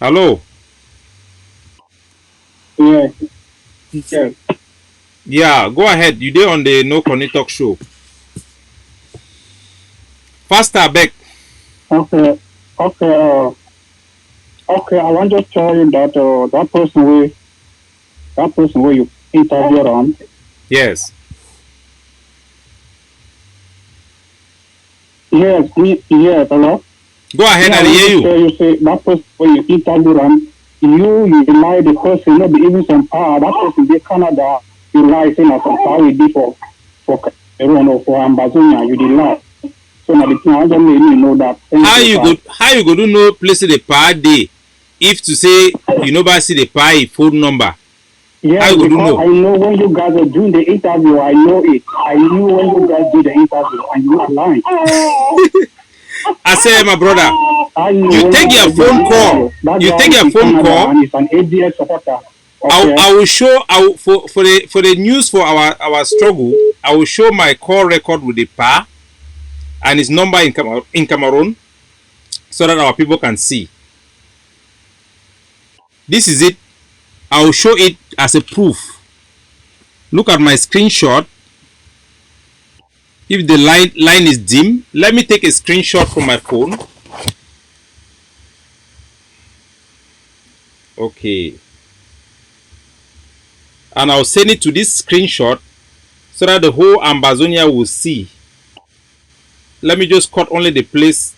Hello. Yeah. Yeah, go ahead. You there on the No Corny Talk show. Faster, back. Okay. I want to tell you that that person where you interview on. Yes. Yes, hello. Go ahead, I hear you. You say that person when you interview them, you deny the person, not even some power. That person in Canada, you lie saying that some power will be for Cameroon or for Ambazonia, you deny. So now the thing I don't really know that. How you go do no place the power day if to say you never see the power phone number? Yeah, because I know when you guys are doing the interview, I know it. I knew when you guys do the interview, and you are lying. I say, my brother, you take your phone call. You take your phone call. And it's an ADF supporter. Okay. I will show. For the news for our struggle. I will show my call record with the PA and his number in Cameroon, so that our people can see. This is it. I will show it as a proof. Look at my screenshot. If the line is dim, let me take a screenshot from my phone. Okay. And I'll send it to this screenshot so that the whole Ambazonia will see. Let me just cut only the place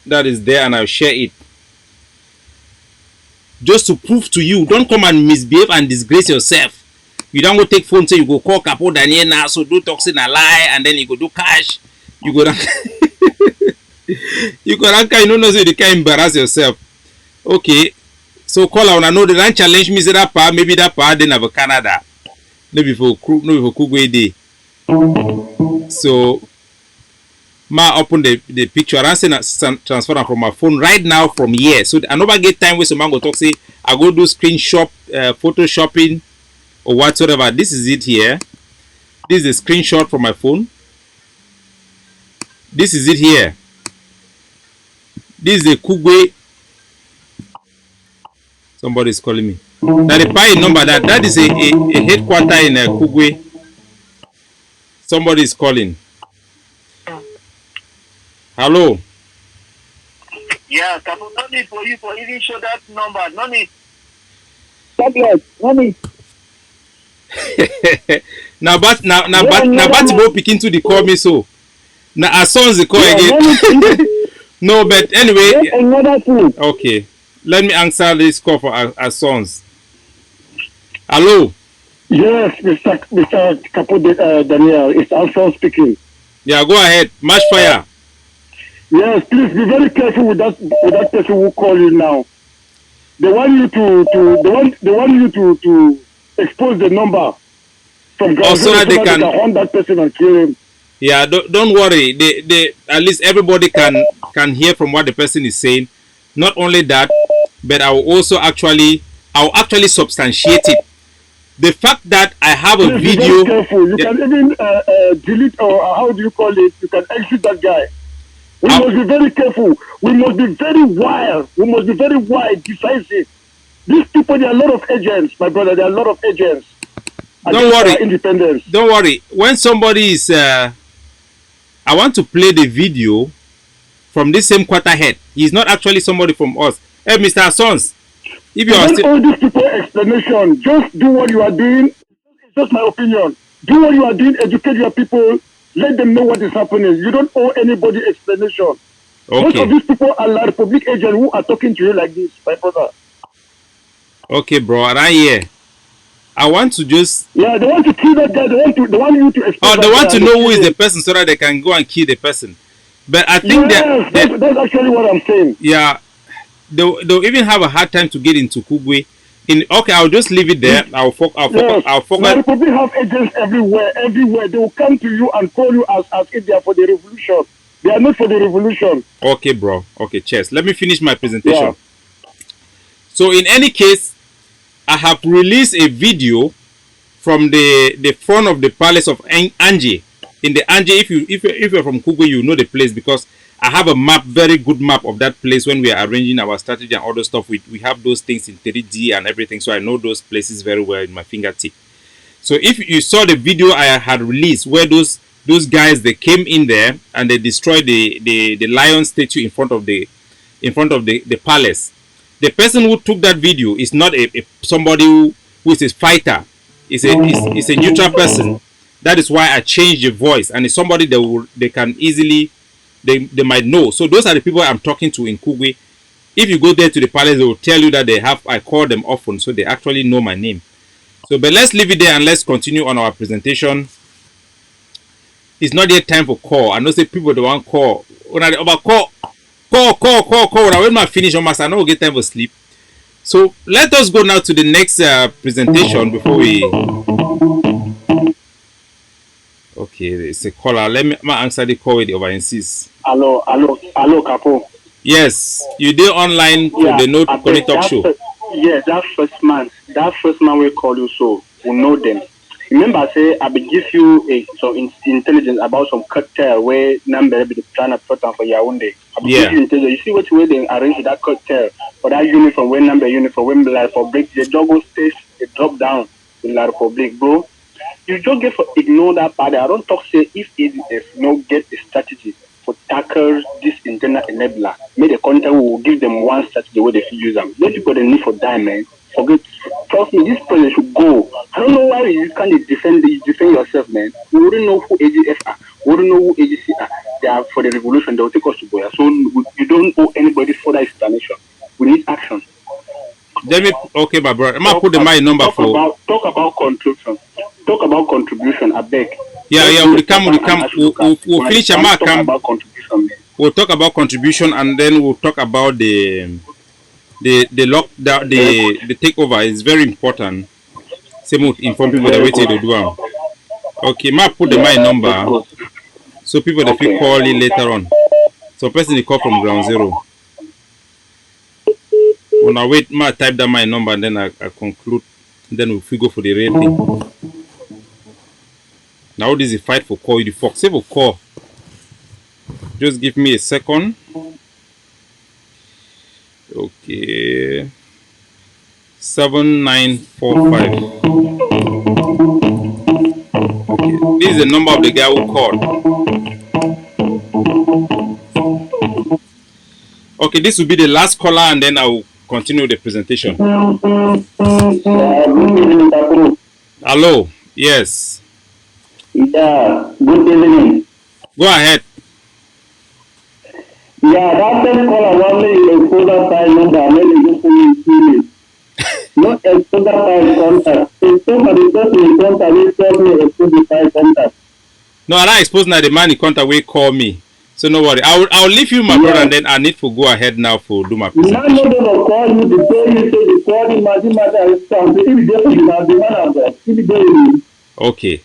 that is there and I'll share it. Just to prove to you, don't come and misbehave and disgrace yourself. You don't go take phone, say you go call Capo Daniel now, so do toxin a lie, and then you go do cash. You go you go rank, you don't know, so you can't embarrass yourself. Okay, So call out, I know the land challenge me say that part, maybe that part then have Canada. Maybe for Kugwe day. So ma open the picture and send transfer from my phone right now from here. So I never get time where someone go talk say I go do screenshot, photoshopping or whatsoever. This is it here. This is a screenshot from my phone. This is it here. This is the Kugwe. Somebody is calling me. Now the PI number that is a headquarter in Kugwe. Somebody is calling. Hello. Yeah, no need for you for even show that number. No need. No need. Now but Batibo picking to the call me so. Now our sons they call again. No, but anyway. Another thing. Okay. Let me answer this call for our sons. Hello. Yes, Mr. Capo Daniel, it's Alphonse speaking. Yeah, go ahead. Match fire. Yes, please be very careful with that person who call you now. They want you to expose the number from ground so that they can hunt that person and kill him. Yeah, don't worry. They at least everybody can hear from what the person is saying. Not only that, but I'll actually substantiate it. The fact that I have a Please video. Be very careful. You can even delete or how do you call it? You can exit that guy. We must be very careful. We must be very wild. We must be very wide, decisive. These people, there are a lot of agents, my brother. There are a lot of agents. Don't worry. Independence. Don't worry. When somebody is, I want to play the video from this same quarterhead. He's not actually somebody from us. Hey, Mr. Sons, if you are Don't still. all these people explanation. Just do what you are doing. It's just my opinion. Do what you are doing. Educate your people. Let them know what is happening. You don't owe anybody explanation. Okay. Most of these people are La Republic agents who are talking to you like this, my brother. Okay, bro. Right here. I want to just. Yeah, they want to kill that guy. They want you to. Oh, they want to know who is the person so that they can go and kill the person. But I think that's actually what I'm saying. Yeah, they'll even have a hard time to get into Kugwe. Okay, I'll just leave it there. I'll focus. La Republic have agents everywhere. They will come to you and call you as if they are for the revolution. They are not for the revolution. Okay, bro. Okay, cheers. Let me finish my presentation. Yeah. So in any case, I have released a video from the front of the palace of Anje. In the Anje, if you're from Kugwe, you know the place because I have a map, very good map of that place when we are arranging our strategy and other stuff. We have those things in 3D and everything, so I know those places very well in my fingertip. So if you saw the video I had released where those guys they came in there and they destroyed the lion statue in front of the palace. The person who took that video is not somebody who is a fighter. It's a neutral person. That is why I changed the voice, and it's somebody they can easily they might know. So those are the people I'm talking to in Kugwe. If you go there to the palace, they will tell you that I call them often, so they actually know my name. So, but let's leave it there and let's continue on our presentation. It's not yet time for call. I know say people don't want call. When I about call. When I finish on my I know we'll get time for sleep. So let us go now to the next presentation before we. Okay, it's a caller. Let me answer the call with the over insists. Hello, Capo. Yes, you did online for the No Connect Talk show. Yes, that first man will call you, so we know them. Remember, I say I will give you some intelligence about some cocktail where number be the plan of proton for Yaoundé. I will give you intelligence. You see what way they arrange that cocktail for that uniform, when number uniform, when La Republic, the joggle stays, they drop down in La Republic, bro. You just get for ignore that part. I don't talk say if ADF no get a strategy for tackle this internal enabler, maybe the content will give them one strategy where they use them. Let people the need for die, man. Forget. Trust me, this president should go. I don't know why you can't defend yourself, man. We wouldn't know who AGF are. We wouldn't know who AGC are. They are for the revolution. They will take us to Boya. So you don't owe anybody further explanation. We need action. Okay, my brother. I'm gonna put the my number for. Talk about contribution. Talk about contribution. I beg. Yeah. We'll finish a mark. Talk about contribution. We'll talk about contribution and then we'll talk about the the lockdown, the takeover is very important. Same with inform people the way to do am. Okay, ma put the my number so people that feel call it later on. So person they call from ground zero. When I wait, ma type down my number and then I conclude. Then we go for the real thing. Now this is a fight for call you the fox. Say for call. Just give me a second. Okay. 7945. Okay. This is the number of the guy who called. Okay, this will be the last caller and then I will continue the presentation. Hello. Yes. Yeah, good evening. Go ahead. Yeah, that first caller only a further time number, maybe just me. Not a further time contact. If somebody just in contact, they tell me a further time contact. No, I don't expose now the man in contact will call me. So no worry. I'll leave you my brother and then I need to go ahead now for do my presentation. Now nobody will call you to tell you say the call him as him as I stand. If you just you have the man of God. If you do Okay.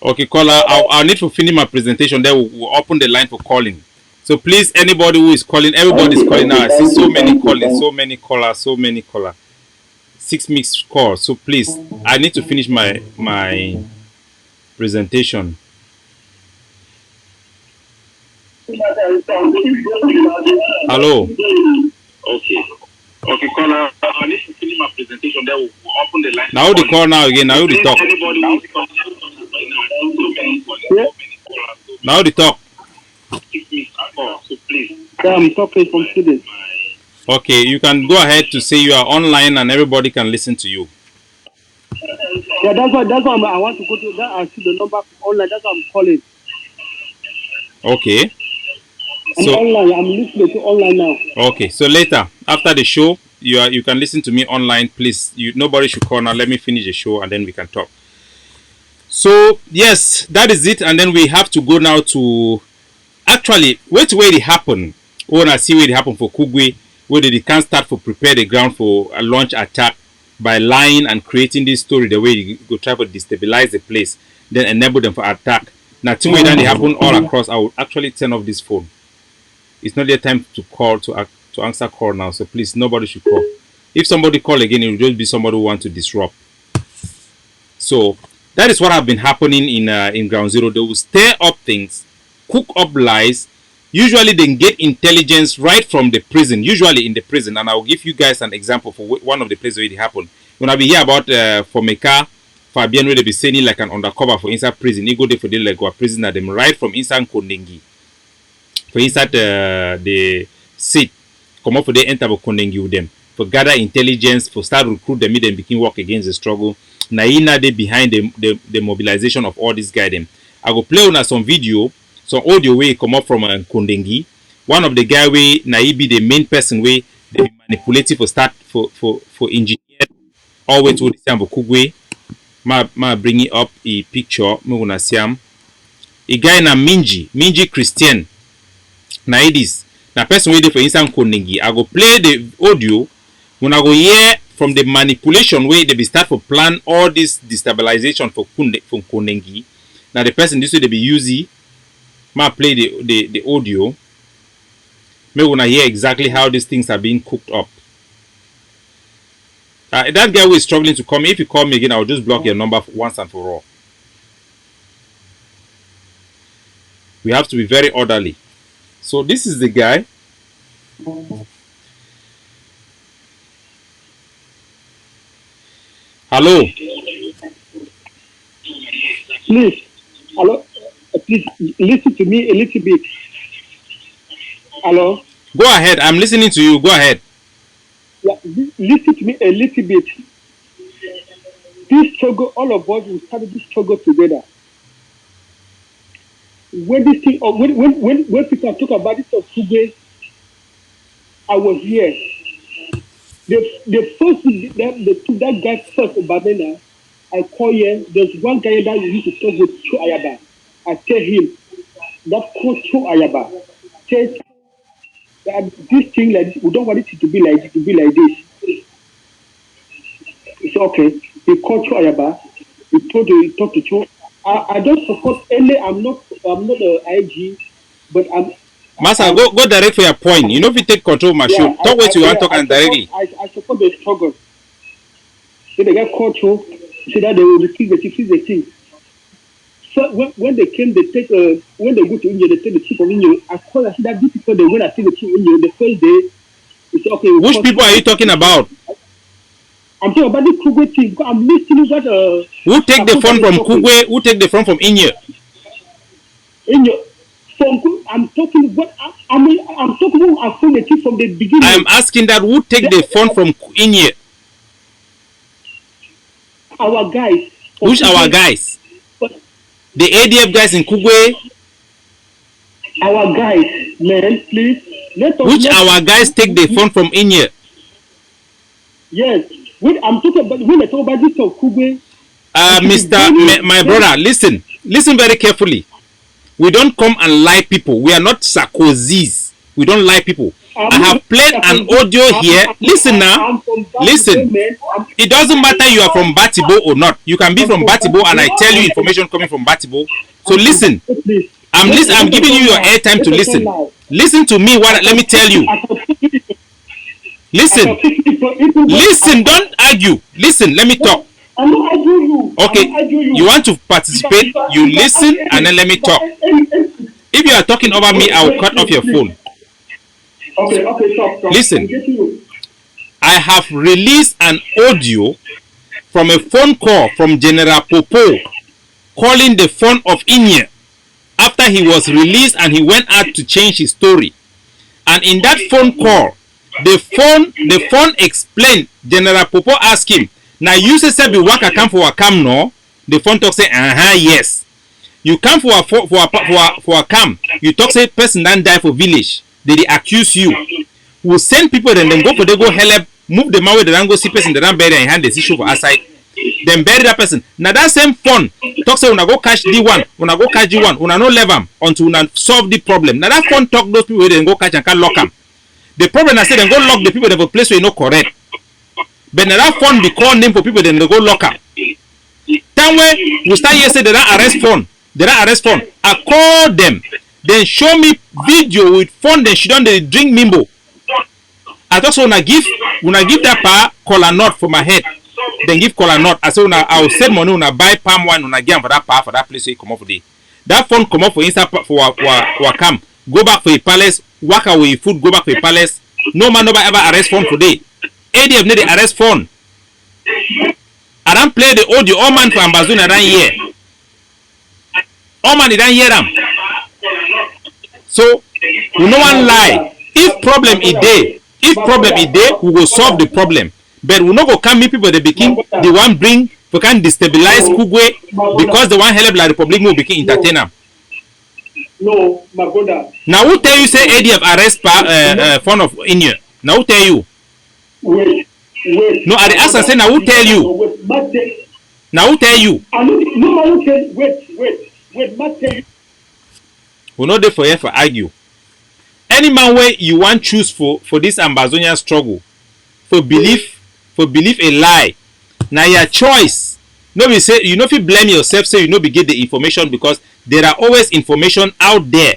Okay, caller. I'll need to finish my presentation. Then we'll open the line for calling. So please, anybody who is calling, everybody is calling now. I see so many calling, so many callers. 6 mixed calls. So please, I need to finish my presentation. Hello. Okay, caller. I need to finish my presentation. Then we'll open the line. Now the call now again. Now the talk. Now the talk. So please. Yeah, I'm talking from students. Okay, you can go ahead to say you are online and everybody can listen to you. Yeah, that's why I want to go to that. I see the number online. That's why I'm calling. Okay. I'm online. I'm listening to online now. Okay, so later after the show, you can listen to me online. Please, nobody should call now. Let me finish the show and then we can talk. So yes, that is it, and then we have to go now to actually wait where it happened. When I see where it happened for Kugwe, where they can start for prepare the ground for a launch attack by lying and creating this story the way you go try to destabilize the place, then enable them for attack. Now, thing that they happen all across, I will actually turn off this phone. It's not the time to call to answer call now, so please nobody should call. If somebody call again, it will just be somebody who wants to disrupt. So that is what have been happening in Ground Zero. They will stir up things, cook up lies. Usually they get intelligence right from the prison, usually in the prison. And I will give you guys an example for one of the places where it happened. When I be here about Fomeka, Fabian, where they be saying like an undercover for inside prison. He go there for the like a prisoner, them right from inside Kondengi. For inside the seat, come up for the enter Kondengi with them. For gather intelligence, for start recruit them, then begin work against the struggle. Naina they behind the mobilization of all these guys them. I go play on some video. So audio way come up from Kondengi. One of the guy way Naibi the main person way they manipulative for start for engineer all way to the same Kugwe. Ma bring it up a picture. Me gonna see him. A guy na Minji Christian. Naidis. Na person way there for instant Kondengi. I go play the audio. When I go hear from the manipulation way they be start for plan all this destabilization for Kondengi. Now the person this way they be using. Ma play the audio. May wanna hear exactly how these things are being cooked up. That guy who is struggling to call me. If you call me again, I'll just block your number once and for all. We have to be very orderly. So this is the guy. Hello. Please, hello. Please listen to me a little bit. Hello? Go ahead. I'm listening to you. Go ahead. Yeah, listen to me a little bit. This struggle, all of us will start this struggle together. When this thing, when people talk about this of Kugwe, I was here. The first they took that guy first in Babena. I call here. There's one guy that you used to talk with Cho Ayaba. I tell him that coach Cho Ayaba. this thing like this, we don't want it to be like this. It's okay. He called Ayaba. He talked to Cho. I don't support any. I'm not a IG, but I'm. Master, go direct for your point. You know, if you take control of my show, talk what you want, talk and directly. I support the struggle. So they get called Cho, so that they will receive the thing. So when they came, they take when they go to India, they take the chief of India. I call. I see that these people they went and take the chief of India the first day. It's okay. Which people are you talking about? I'm talking about the Kugwe thing. I'm listening what who take the phone from Kugwe? Who take the phone from India? India. I'm talking what I'm talking about from the thing from the beginning. I'm asking that who take the phone from India? Our guys. Which our guys? The ADF guys in Kugwe? Our guys, man, please. Which our guys take the phone from India? Yes. I'm talking about when I talk about this of Kugwe. My brother, listen very carefully. We don't come and lie people. We are not Sarkozy's. We don't lie people. I have played an audio here. Listen now. Listen. It doesn't matter you are from Batibo or not. You can be from Batibo and I tell you information coming from Batibo. So listen. I'm giving you your airtime to listen. Listen to me. Let me tell you. Listen. Listen. Don't argue. Listen. Let me talk. I'm not arguing you. Okay. You want to participate? You listen and then let me talk. If you are talking over me, I will cut off your phone. Okay, stop. Listen, I have released an audio from a phone call from General Popo calling the phone of Inye after he was released and he went out to change his story. And in that phone call, the phone explained. General Popo asked him, "Now you say be waka come for Wakam no?" The phone talk say, yes. You come for a camp. You talk say person don't die for village. They accuse you. We'll send people then go for they go help move the man where they don't go see person they don't bury and hand the issue for outside. Then bury that person. Now that same phone talk say una go catch D1, una go catch G1, una no leave them until una solve the problem. Now that phone talk those people where they go catch and can't lock them. The problem I say they go lock the people that for place where you know correct. But now that phone be call name for people then they go lock them. That way we start here say they don't arrest phone. They don't arrest phone. I call them. Then show me video with phone. Then she don't drink Mimbo. I thought so. When I give that power cola nut for my head. Then give cola nut. I say I will send money when I buy palm wine when I get for that power for that place. So you come up for day. That phone come up for inside for Wakam. Go back for a palace. Walk away food. Go back for a palace. No man nobody ever arrest phone today. ADF need the arrest phone. I don't play the audio. All man for Ambazonia don't hear. All man they don't hear them. So we no one lie. If problem is there, we will solve the problem. But we no go come meet people they begin they want bring we can destabilize Kugwe because the one help like Republic will begin entertain them. No, my brother. Now who tell you say ADF arrest phone of India? Now who tell you? Wait. No, I ask and say now who tell you? Now who tell you? Wait, Matt tell you. We no dey for here for argue. Any man where you want choose for this Ambazonian struggle, for belief a lie. Now your choice. No be say you no fit blame yourself say you no be get the information because there are always information out there.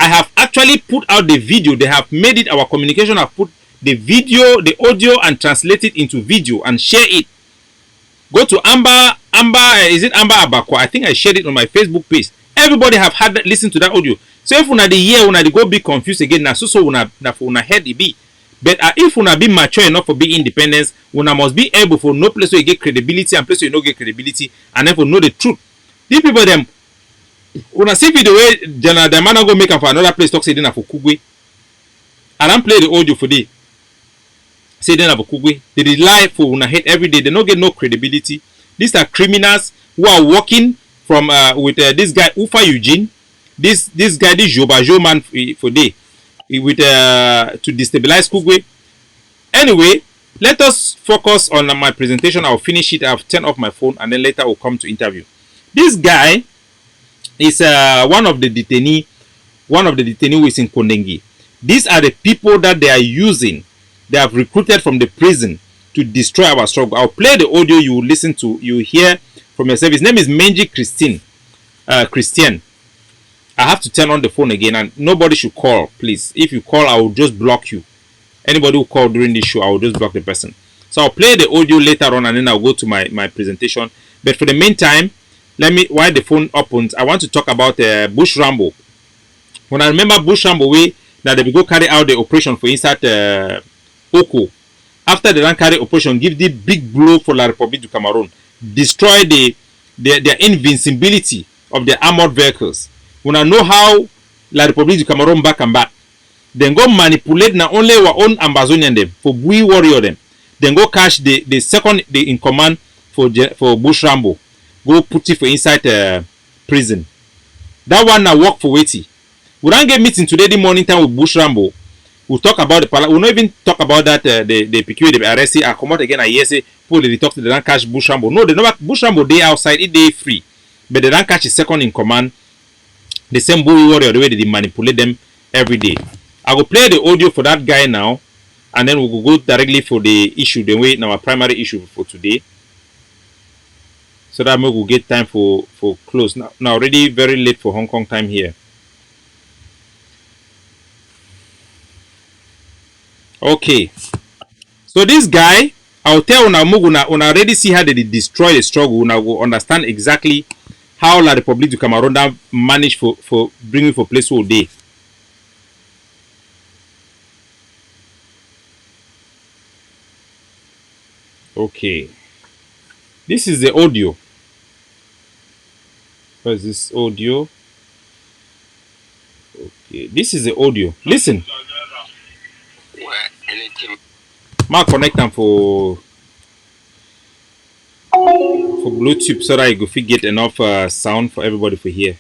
I have actually put out the video. They have made it. Our communication have put the video, the audio, and translate it into video and share it. Go to Amber, is it Amber Abakwa? I think I shared it on my Facebook page. Everybody have had that, listen to that audio. So if una the hear, una the go be confused again. Na so una head it be. But if una be mature enough for big independence, una must be able for no place where you get credibility and place where you no get credibility, and then for know the truth. These people them, una see video where General Damana go make up for another place talk say then for Kugwe. I don't play the audio for day. Say then for Kugwe. They lie for una head every day. They don't get no credibility. These are criminals who are working from with this guy Ufa Eugene. This guy, this Jobajo man for day. With to destabilize Kugwe. Anyway, let us focus on my presentation. I'll finish it. I've turned off my phone and then later I'll come to interview. This guy is one of the detainee who is in Kondengi. These are the people that they are using. They have recruited from the prison to destroy our struggle. I'll play the audio. You will listen to. You hear from yourself. His name is Menji Christian. I have to turn on the phone again, and nobody should call, please. If you call, I will just block you. Anybody who called during this show, I will just block the person. So I'll play the audio later on, and then I'll go to my presentation. But for the meantime, while the phone opens, I want to talk about Bush Rambo. When I remember Bush Rambo, that they go carry out the operation for inside Oko. After they carry operation, give the big blow for La République du Cameroon, destroy their invincibility of the armored vehicles. When I know how La République du Cameroon back and back, then go manipulate not only our own Ambazonian them for Bui warrior them, then go catch the second in command for Bush Rambo, go put it for inside prison. That one now work for Waity. We don't get meeting today the morning time with Bush Rambo. We'll talk about the we'll not even talk about that the PQ the RSC. I come out again. I hear say people they talk to the don't catch Bush Rambo. No, they don't Bush Rambo. They outside it they free, but they don't catch a second in command. The same Bui warrior the way they manipulate them every day. I will play the audio for that guy now, and then we will go directly for the issue, the way our primary issue for today, so that we will get time for close. Now already very late for Hong Kong time here. Okay, so this guy, I'll tell una already see how they destroy the struggle. Now will understand exactly how La République du Cameroon managed for bringing for place all day. Okay, this is the audio. Where is this audio? Okay, this is the audio. Listen. Mark connect them for Bluetooth so that you go get enough sound for everybody for hear.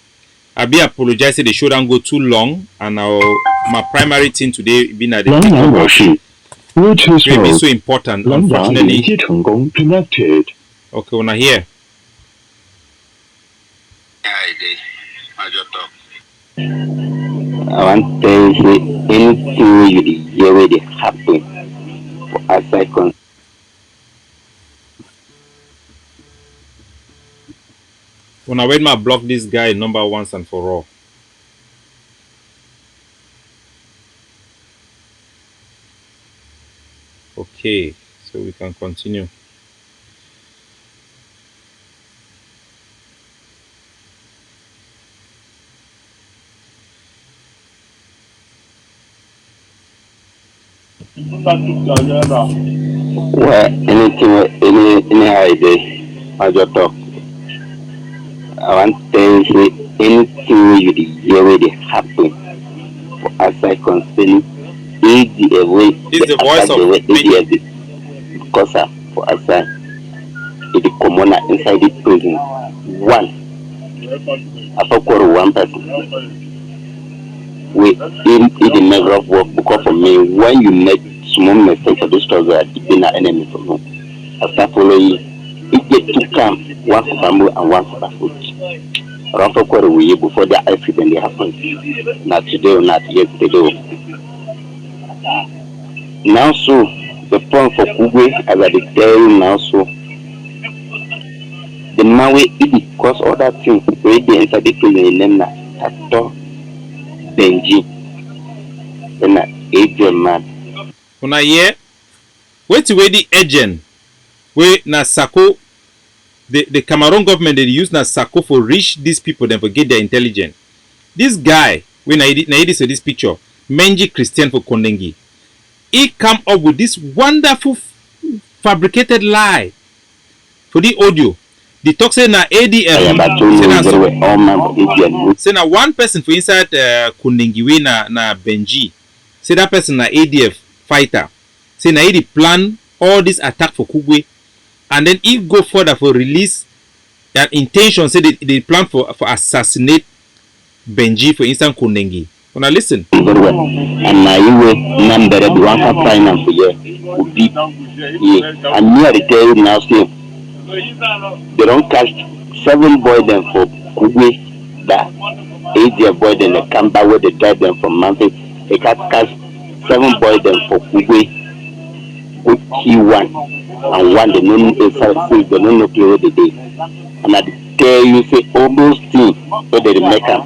I be apologize that the show don't go too long, and my primary thing today being at the Bluetooth is so important. Unfortunately, okay, when I hear. I want to say anything you hear where they happen for a second. When I wait my block this guy number once and for all. Okay, so we can continue. Well, any idea, I just talk. I want to say anything you hear where they happen for a second. Is the voice of ADF because for us is the commoner inside the prison. I forgot one person. We in the measure of work because for me when you make small mistakes for this struggle at the enemy for me. After following it get to come one for bamboo and one for food. Around for quarter we before the accident they happen. Not today or not yesterday. Now so the point for Kugwe as I tell you now so the man we eat because all that thing where they enter the prison in them at all Benji and Adrian man. When I hear wait the agent where na Sako the Cameroon government they use na Sako for reach these people then for get their intelligence. This guy when I this this picture Menji Christian for Kondengi. He come up with this wonderful fabricated lie for the audio. The talk say na ADF. Say na one person for inside Kondengi na Benji. Say that person na ADF fighter. Say na he plan all this attack for Kugwe, and then he go further for release that intention. Say they plan for assassinate Benji for inside Kondengi. Now listen. And now you number the one for finance for you. And near the tell you now say they don't catch 7 boys them for Kugwe that 8 boy then they come back where they drive them from mountain. they catch 7 boys them for Kugwe, with key one, and one they don't they don't know play with the day. And I tell you, say all those things, so they make them.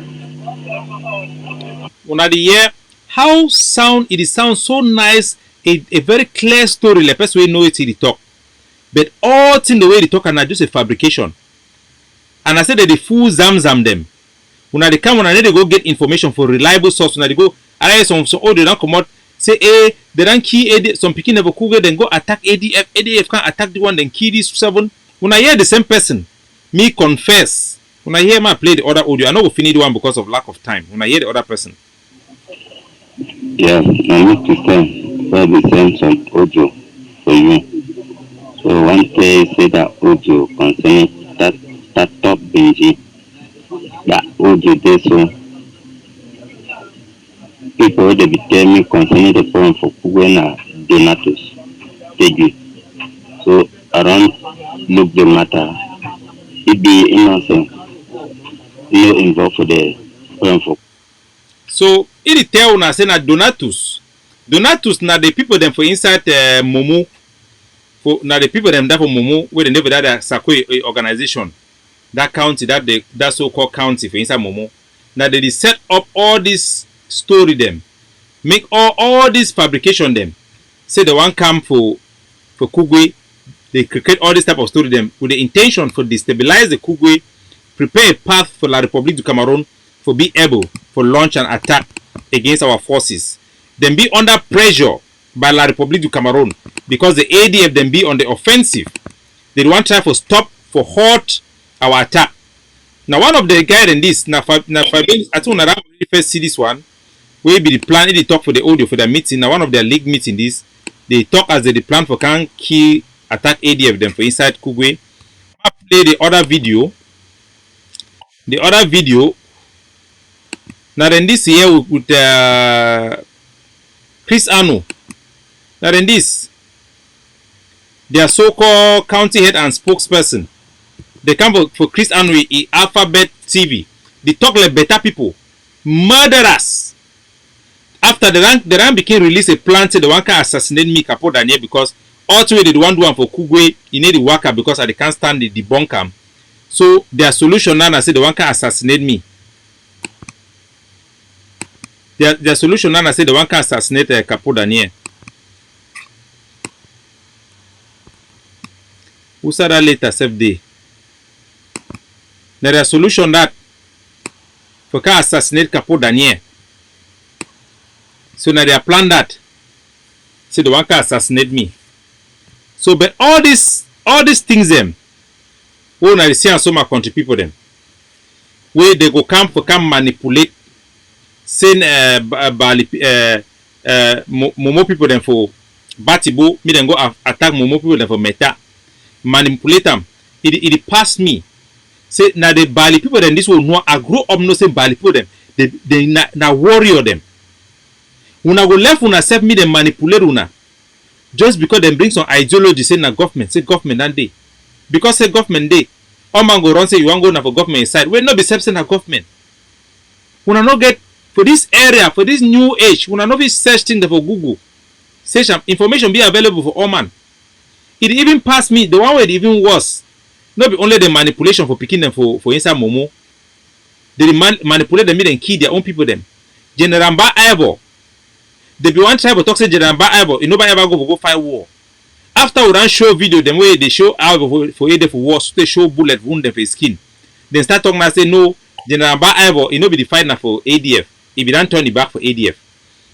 Una the year how sound it sounds so nice, a very clear story, the person we know it in the talk. But all thing the way they talk and just a fabrication. And I said that the fool zam them. When they come, when they go get information for reliable source, when they go, I some audio don't come out, say, they don't key ADF, some picking never cool, then go attack ADF, ADF can attack the one, then key this 7. When I hear the same person, me confess, when I hear my play the other audio, I know we'll finish the one because of lack of time. When I hear the other person. Yeah, I need to send some audio for you. So one day say that audio concerning that top Benji, that audio there, so people will be telling me concerning the problem for Kugwena Donatus. Thank you. So I don't look the matter. It be innocent. No involved for the problem for. So it tell una say na Donatus na the people them for inside Momo. For now the people them that for Momo where they never that Sakwe organization, that county, that so-called county for inside Momo. Now they set up all this story them, make all this fabrication them. Say the one come for Kugwe, they create all this type of story them with the intention for destabilize the Kugwe, prepare a path for La République du Cameroon for be able for launch an attack against our forces. Then be under pressure by La République du Cameroon because the ADF then be on the offensive. They want try for stop for halt our attack. Now one of the guys in this I think when I first see this one, we be the plan they talk for the audio for the meeting. Now one of their league meeting this, they talk as they plan for can kill attack ADF them for inside Kugwe. I play the other video. The other video. Now then this here with Chris Ano. Now then this, their so-called county head and spokesperson, they come for Chris Ano in Alphabet TV. They talk like better people, murderers. After the rank became release a plan to the one can assassinate me Capo Daniel because ultimately they want one for Kugwe, you need the worker because they can't stand the debunker. So their solution now I say the one can assassinate me. Their solution now I say the one can assassinate Capo Daniel. Who said that later self day? Now their solution that for can assassinate Capo Daniel. So now they plan that. So the one can assassinate me. So but all these things them. Oh now they see so my country people them. Where they go come manipulate send Momo people them for Batibo, me then go attack Momo people them for Meta. Manipulate them. It pass me. Say now the Bali people then this will know I grow up no say Bali people them. They na warrior them. Una go left una self me them manipulate una. Just because them bring some ideology say na government. Say government that day. Because say government day. All man go run say you want go na for government side. We not be self say na government. Una no get for this area, for this new age, una no be search thing for Google. Search information be available for all man. It even pass me the one way it even worse. Not be only the manipulation for picking them for inside Momo. They manipulate them and kill their own people them. General Mba Aibo. They be one tribe talk say General Mba Aibo. You nobody ever go fight war. After we run show video them way they show how for ADF for war, so they show bullet wound them for his skin. Then start talking and say no, General Mba Aibo, you know be the fight now for ADF. If you don't turn it back for ADF.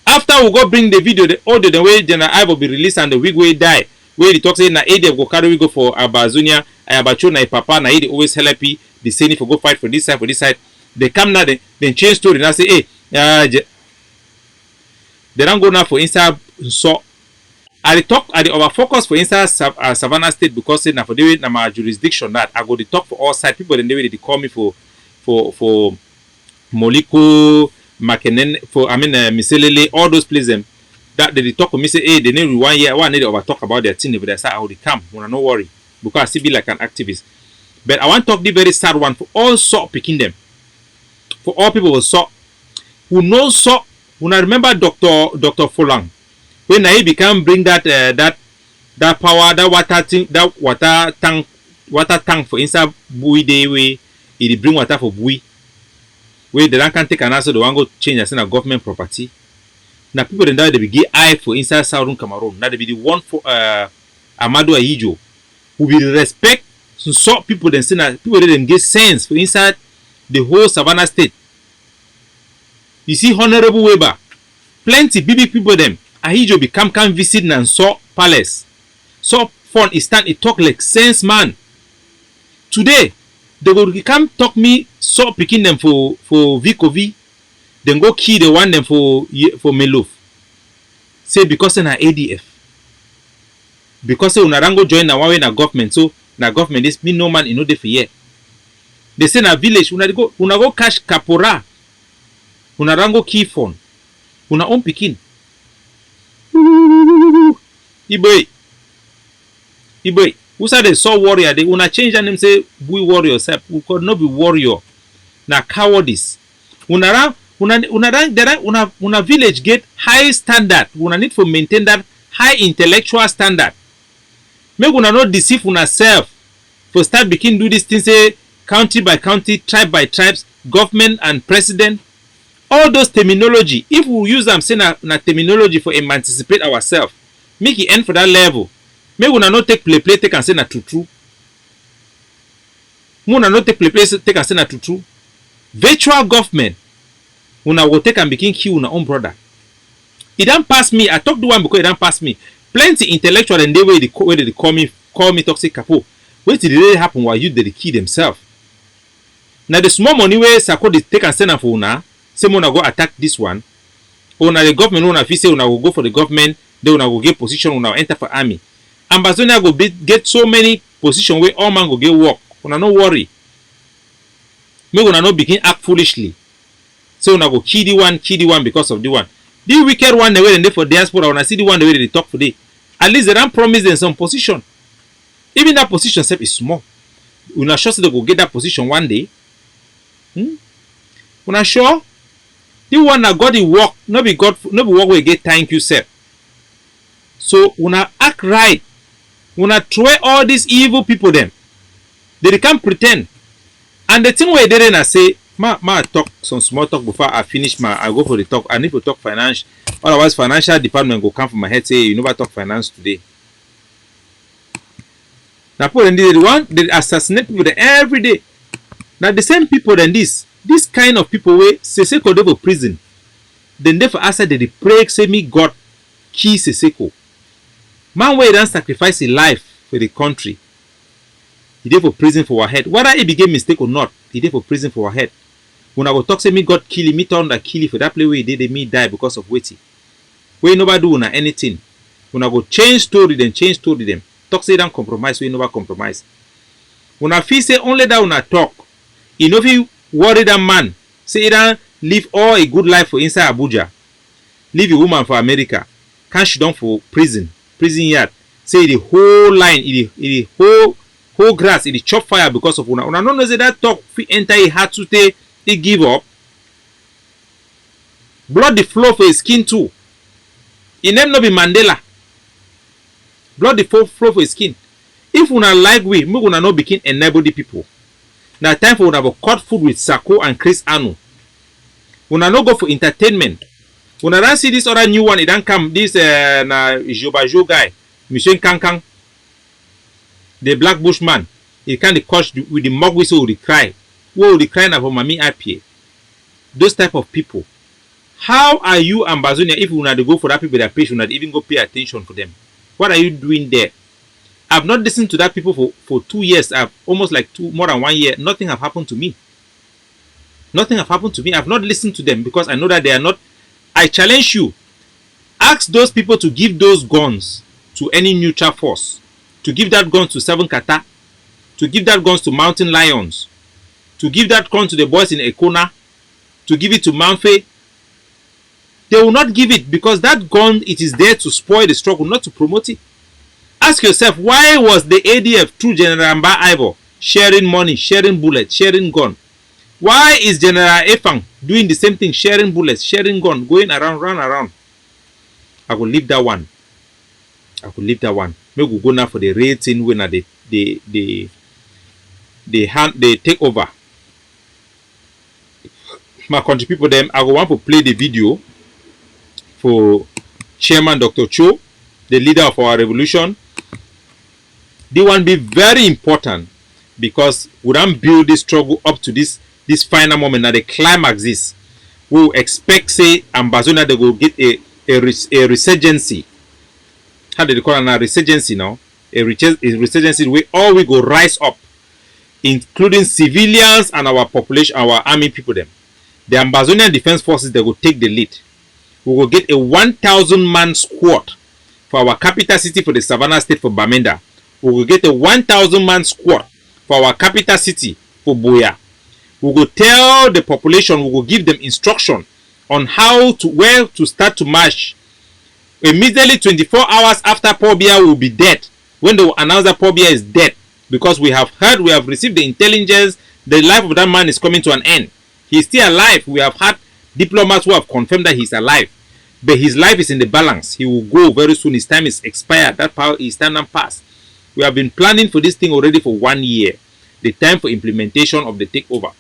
After we go bring the video, the audio the way General Aibo be released and the wig way die. Where he talk say na ADF go carry we go for Abazunia, Ayabacho na papa na he always help the same for go fight for this side. They come now then change story now say hey they don't go now for inside so I talk at the over focus for inside Savannah State because say na for the way na my jurisdiction that I go the talk for all side people then the way they call me for Moliko, Makenen, for Miselele, all those places them that they talk to me say hey they need 1 year one need to over talk about their thing if they say how they come wanna no worry because I still be like an activist. But I want to talk the very sad one for all sort picking them. For all people who saw who know so Una remember Dr. Folang when he become bring that power, that water tank for inside buoy day way he bring water for buoy. Where the land can take an answer, the one go change as in a government property. Now people then they be give eye for inside Southern Cameroon. Now they be the one for Amadou Ahidjo who will respect some people then say that people then get sense for inside the whole Savannah state. You see Honorable Weber, plenty big people them. Ahidjo become can visit Nansau Palace. So fun he stand he talk like sense man. Today they go come talk me so picking them for Vikovi. Then go kill the one them for Melouf. Say because na ADF. Because say una rango join na one way na government, so na government this mean no man in no dey for here. They say na village una go cash kapora. Una rango key phone. Una own pikin. Iboy. Who say they saw warrior? They una change their name say we warrior self. We could not be warrior. Na cowardice. Una village get high standard. Una need to maintain that high intellectual standard. Make una not deceive una self. For start begin do this thing say county by county, tribe by tribes, government and president. All those terminology. If we use them say na terminology for emancipate ourselves, make it end for that level. Make una not take play take and say na true. Una not take play take and say na true. Virtual government. Una will take and begin kill una own brother. It don't pass me. I talk the one because it don't pass me. Plenty intellectual and they way they call me toxic capo. Wait till it really happen while you they kill themselves. Now the small money where Sako they take and send for una, say una go attack this one. Una the government una fi say una will go for the government, then una will get position, una enter for army. Ambazonia go get so many position where all man go get work. Una no worry. Make una no begin act foolishly. So una go kill the one because of the one. The wicked one the way they for diaspora, when I see the one the way they talk today. At least they don't promise them some position. Even that position self is small. Una sure they go get that position one day. Una sure? The one that got the work, no be work will get thank you self. So una act right. Una try all these evil people them. They can't pretend. And the thing where they didn't say, Ma talk some small talk before I finish I go for the talk. I need to talk finance. Otherwise, financial department go come from my head say you never talk finance today. Now people they assassinate people every day. Now the same people than this kind of people where Seseko dey for prison. Then they for answer they pray say me God kill Seseko. Man where he don't sacrifice his life for the country. He dey for prison for our head. Whether he became mistake or not, he dey for prison for our head. When I go talk say me God kill him, me turn that kill him for that play where he did me die because of waiting. Where nobody do una anything. When I go change story them. Talk say don't compromise, we never compromise. When I feel say only that una talk, you know if you worry that man, say he don't live all a good life for inside Abuja, leave a woman for America, can't she down for prison yard. Say the whole line, the whole grass, it chop fire because of una. Una no know say that talk fit enter a heart to take he give up. Blood the flow for his skin too. He name no be Mandela. Blood the flow for his skin. If una like we, make una no begin enable the people. Now time for una go cut food with Sako and Chris Anu. Una no go for entertainment. Una don't see this other new one, it don't come. This na Jobajo guy, Michel Kankang, the black bushman. He can't catch with the mug whistle with the cry. Whoa, the cry now for Mami IPA. Those type of people. How are you Ambazonia if you not to go for that people that pay, you not even go pay attention for them? What are you doing there? I've not listened to that people for 2 years. I've almost like more than 1 year. Nothing have happened to me. Nothing have happened to me. I've not listened to them because I know that they are not. I challenge you. Ask those people to give those guns to any neutral force. To give that gun to Seven Kata. To give that guns to Mountain Lions. To give that gun to the boys in Ekona. To give it to Manfe. They will not give it because that gun, it is there to spoil the struggle, not to promote it. Ask yourself, why was the ADF through General Mba Ivor sharing money, sharing bullets, sharing gun? Why is General Efang doing the same thing, sharing bullets, sharing gun, going around, run around. I will leave that one. I could leave that one. Maybe we go now for the rating when they take over. My country people them, I go want to play the video for Chairman Dr. Cho, the leader of our revolution. They one be very important because we don't build this struggle up to this final moment that the climax is. We will expect say Ambazonia they will get a resurgency. How do they call it a resurgency now? A resurgency where all we go rise up, including civilians and our population, our army people them. The Ambazonian Defense Forces they will take the lead. We will get a 1,000-man squad for our capital city for the Savannah State for Bamenda. We will get a 1,000-man squad for our capital city for Buea. We will tell the population, we will give them instruction on where to start to march. Immediately 24 hours after Paul Biya will be dead, when they will announce that Paul Biya is dead, because we have received the intelligence, the life of that man is coming to an end. He is still alive. We have had diplomats who have confirmed that he is alive, but his life is in the balance. He will go very soon. His time is expired. That power is time and past. We have been planning for this thing already for 1 year. The time for implementation of the takeover.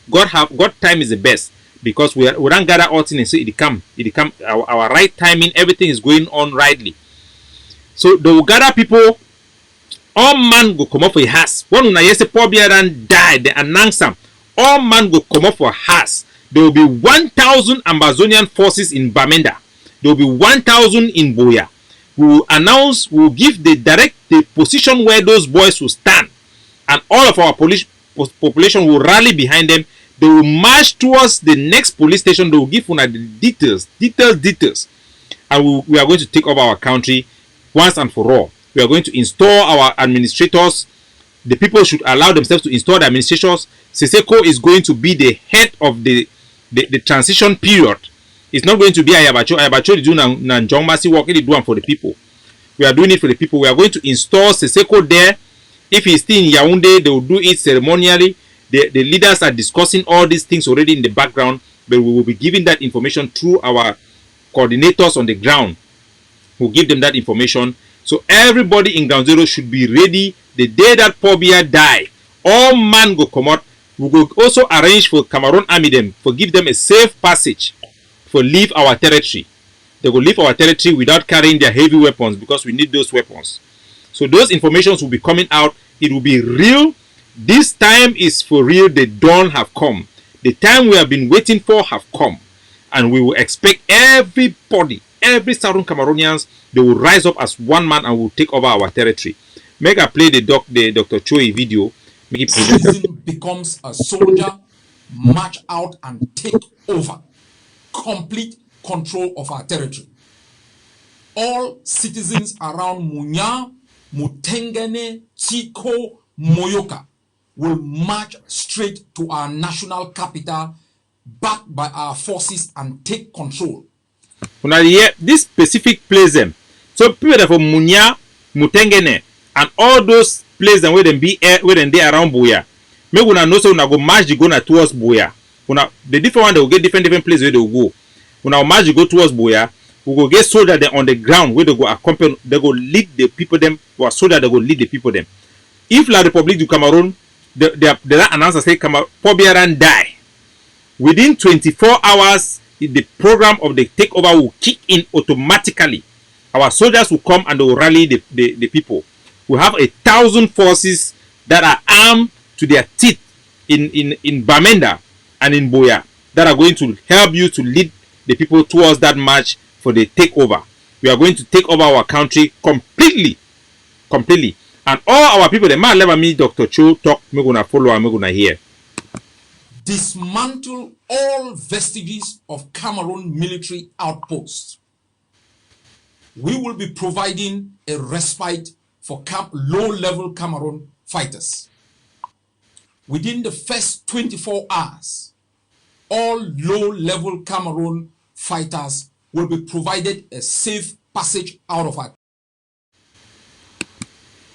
God time is the best, because we don't gather all things and say it come our right timing. Everything is going on rightly. So they will gather people. All man go come up for a house. One when I say Paul Biya died, they announce them. All man go come up for a house. There will be 1,000 Ambazonian forces in Bamenda. There will be 1,000 in Buea. We will announce, we will give the position where those boys will stand, and all of our population will rally behind them. They will march towards the next police station. They will give una the details, and we are going to take over our country once and for all. We are going to install our administrators. The people should allow themselves to install the administrators. Seseko is going to be the head of the transition period. It's not going to be Ayabacho. Ayabacho is doing Nanjongmasi work. He is doing for the people. We are doing it for the people. We are going to install Seseko there. If he's still in Yaoundé, they will do it ceremonially. The leaders are discussing all these things already in the background, but we will be giving that information through our coordinators on the ground. We'll give them that information. So everybody in Ground Zero should be ready the day that Paul Biya die. All man go come out. We will also arrange for Cameroon army them, for give them a safe passage for leave our territory. They will leave our territory without carrying their heavy weapons, because we need those weapons. So those informations will be coming out. It will be real. This time is for real. The dawn have come. The time we have been waiting for have come. And we will expect everybody, every Southern Cameroonians, they will rise up as one man and will take over our territory. Make I play the Dr. Choi video. Make it citizen becomes a soldier, march out and take over complete control of our territory. All citizens around Munya, Mutengene, Chiko, Moyoka will march straight to our national capital, backed by our forces, and take control. Now, this specific place them. So people from Munya, Mutengene, and all those places where them be where them they around Buea. Make una know so una go march the go towards Buea. The different one they will get different places where they will go. Una march the go towards Buea. We go get soldiers there on the ground where they go accompany. They go lead the people them. Or soldiers they go lead the people them. If La République du Cameroon, the announcer say Paul Biya die. Within 24 hours, the program of the takeover will kick in automatically. Our soldiers will come and they will rally the people. We have 1,000 forces that are armed to their teeth in Bamenda and in Buea that are going to help you to lead the people towards that march for the takeover. We are going to take over our country completely. And all our people, they might never meet Dr. Cho talk, we're going to follow and we're going to hear. Dismantle all vestiges of Cameroon military outposts. We will be providing a respite for low-level Cameroon fighters. Within the first 24 hours, all low-level Cameroon fighters will be provided a safe passage out of our.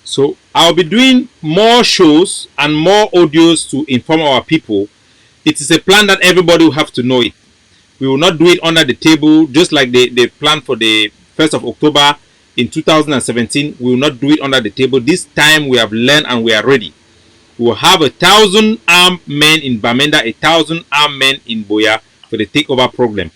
So I'll be doing more shows and more audios to inform our people it is a plan that everybody will have to know it. We will not do it under the table, just like they planned for the 1st of October in 2017. We will not do it under the table. This time we have learned and we are ready. We will have 1,000 armed men in Bamenda, 1,000 armed men in Boya for the takeover program.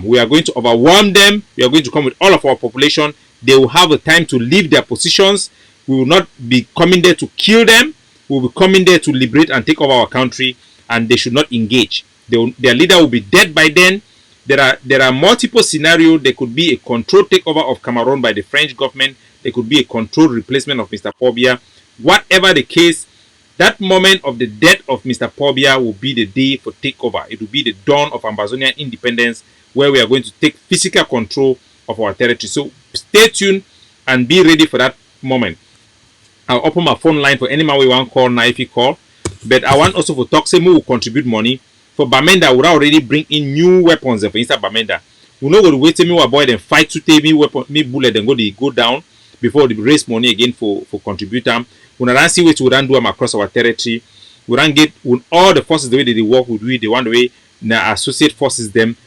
We are going to overwhelm them. We are going to come with all of our population. They will have a time to leave their positions. We will not be coming there to kill them. We will be coming there to liberate and take over our country, and they should not engage. Their leader will be dead by then. There are multiple scenarios. There could be a controlled takeover of Cameroon by the French government. There could be a controlled replacement of Mr. Paul Biya. Whatever the case, that moment of the death of Mr. Paul Biya will be the day for takeover. It will be the dawn of Ambazonian independence, where we are going to take physical control of our territory. So stay tuned and be ready for that moment. I'll open my phone line for any man we want to call now if you call. But I want also for talk, say we will contribute money. For Bamenda, we already bring in new weapons for inside Bamenda. We know go wait till me boy then fight to take me weapon, me bullet then go down before they raise money again for contribute them. We don't see what we don't do them across our territory. We don't get all the forces the way they work with we, the one way na associate forces them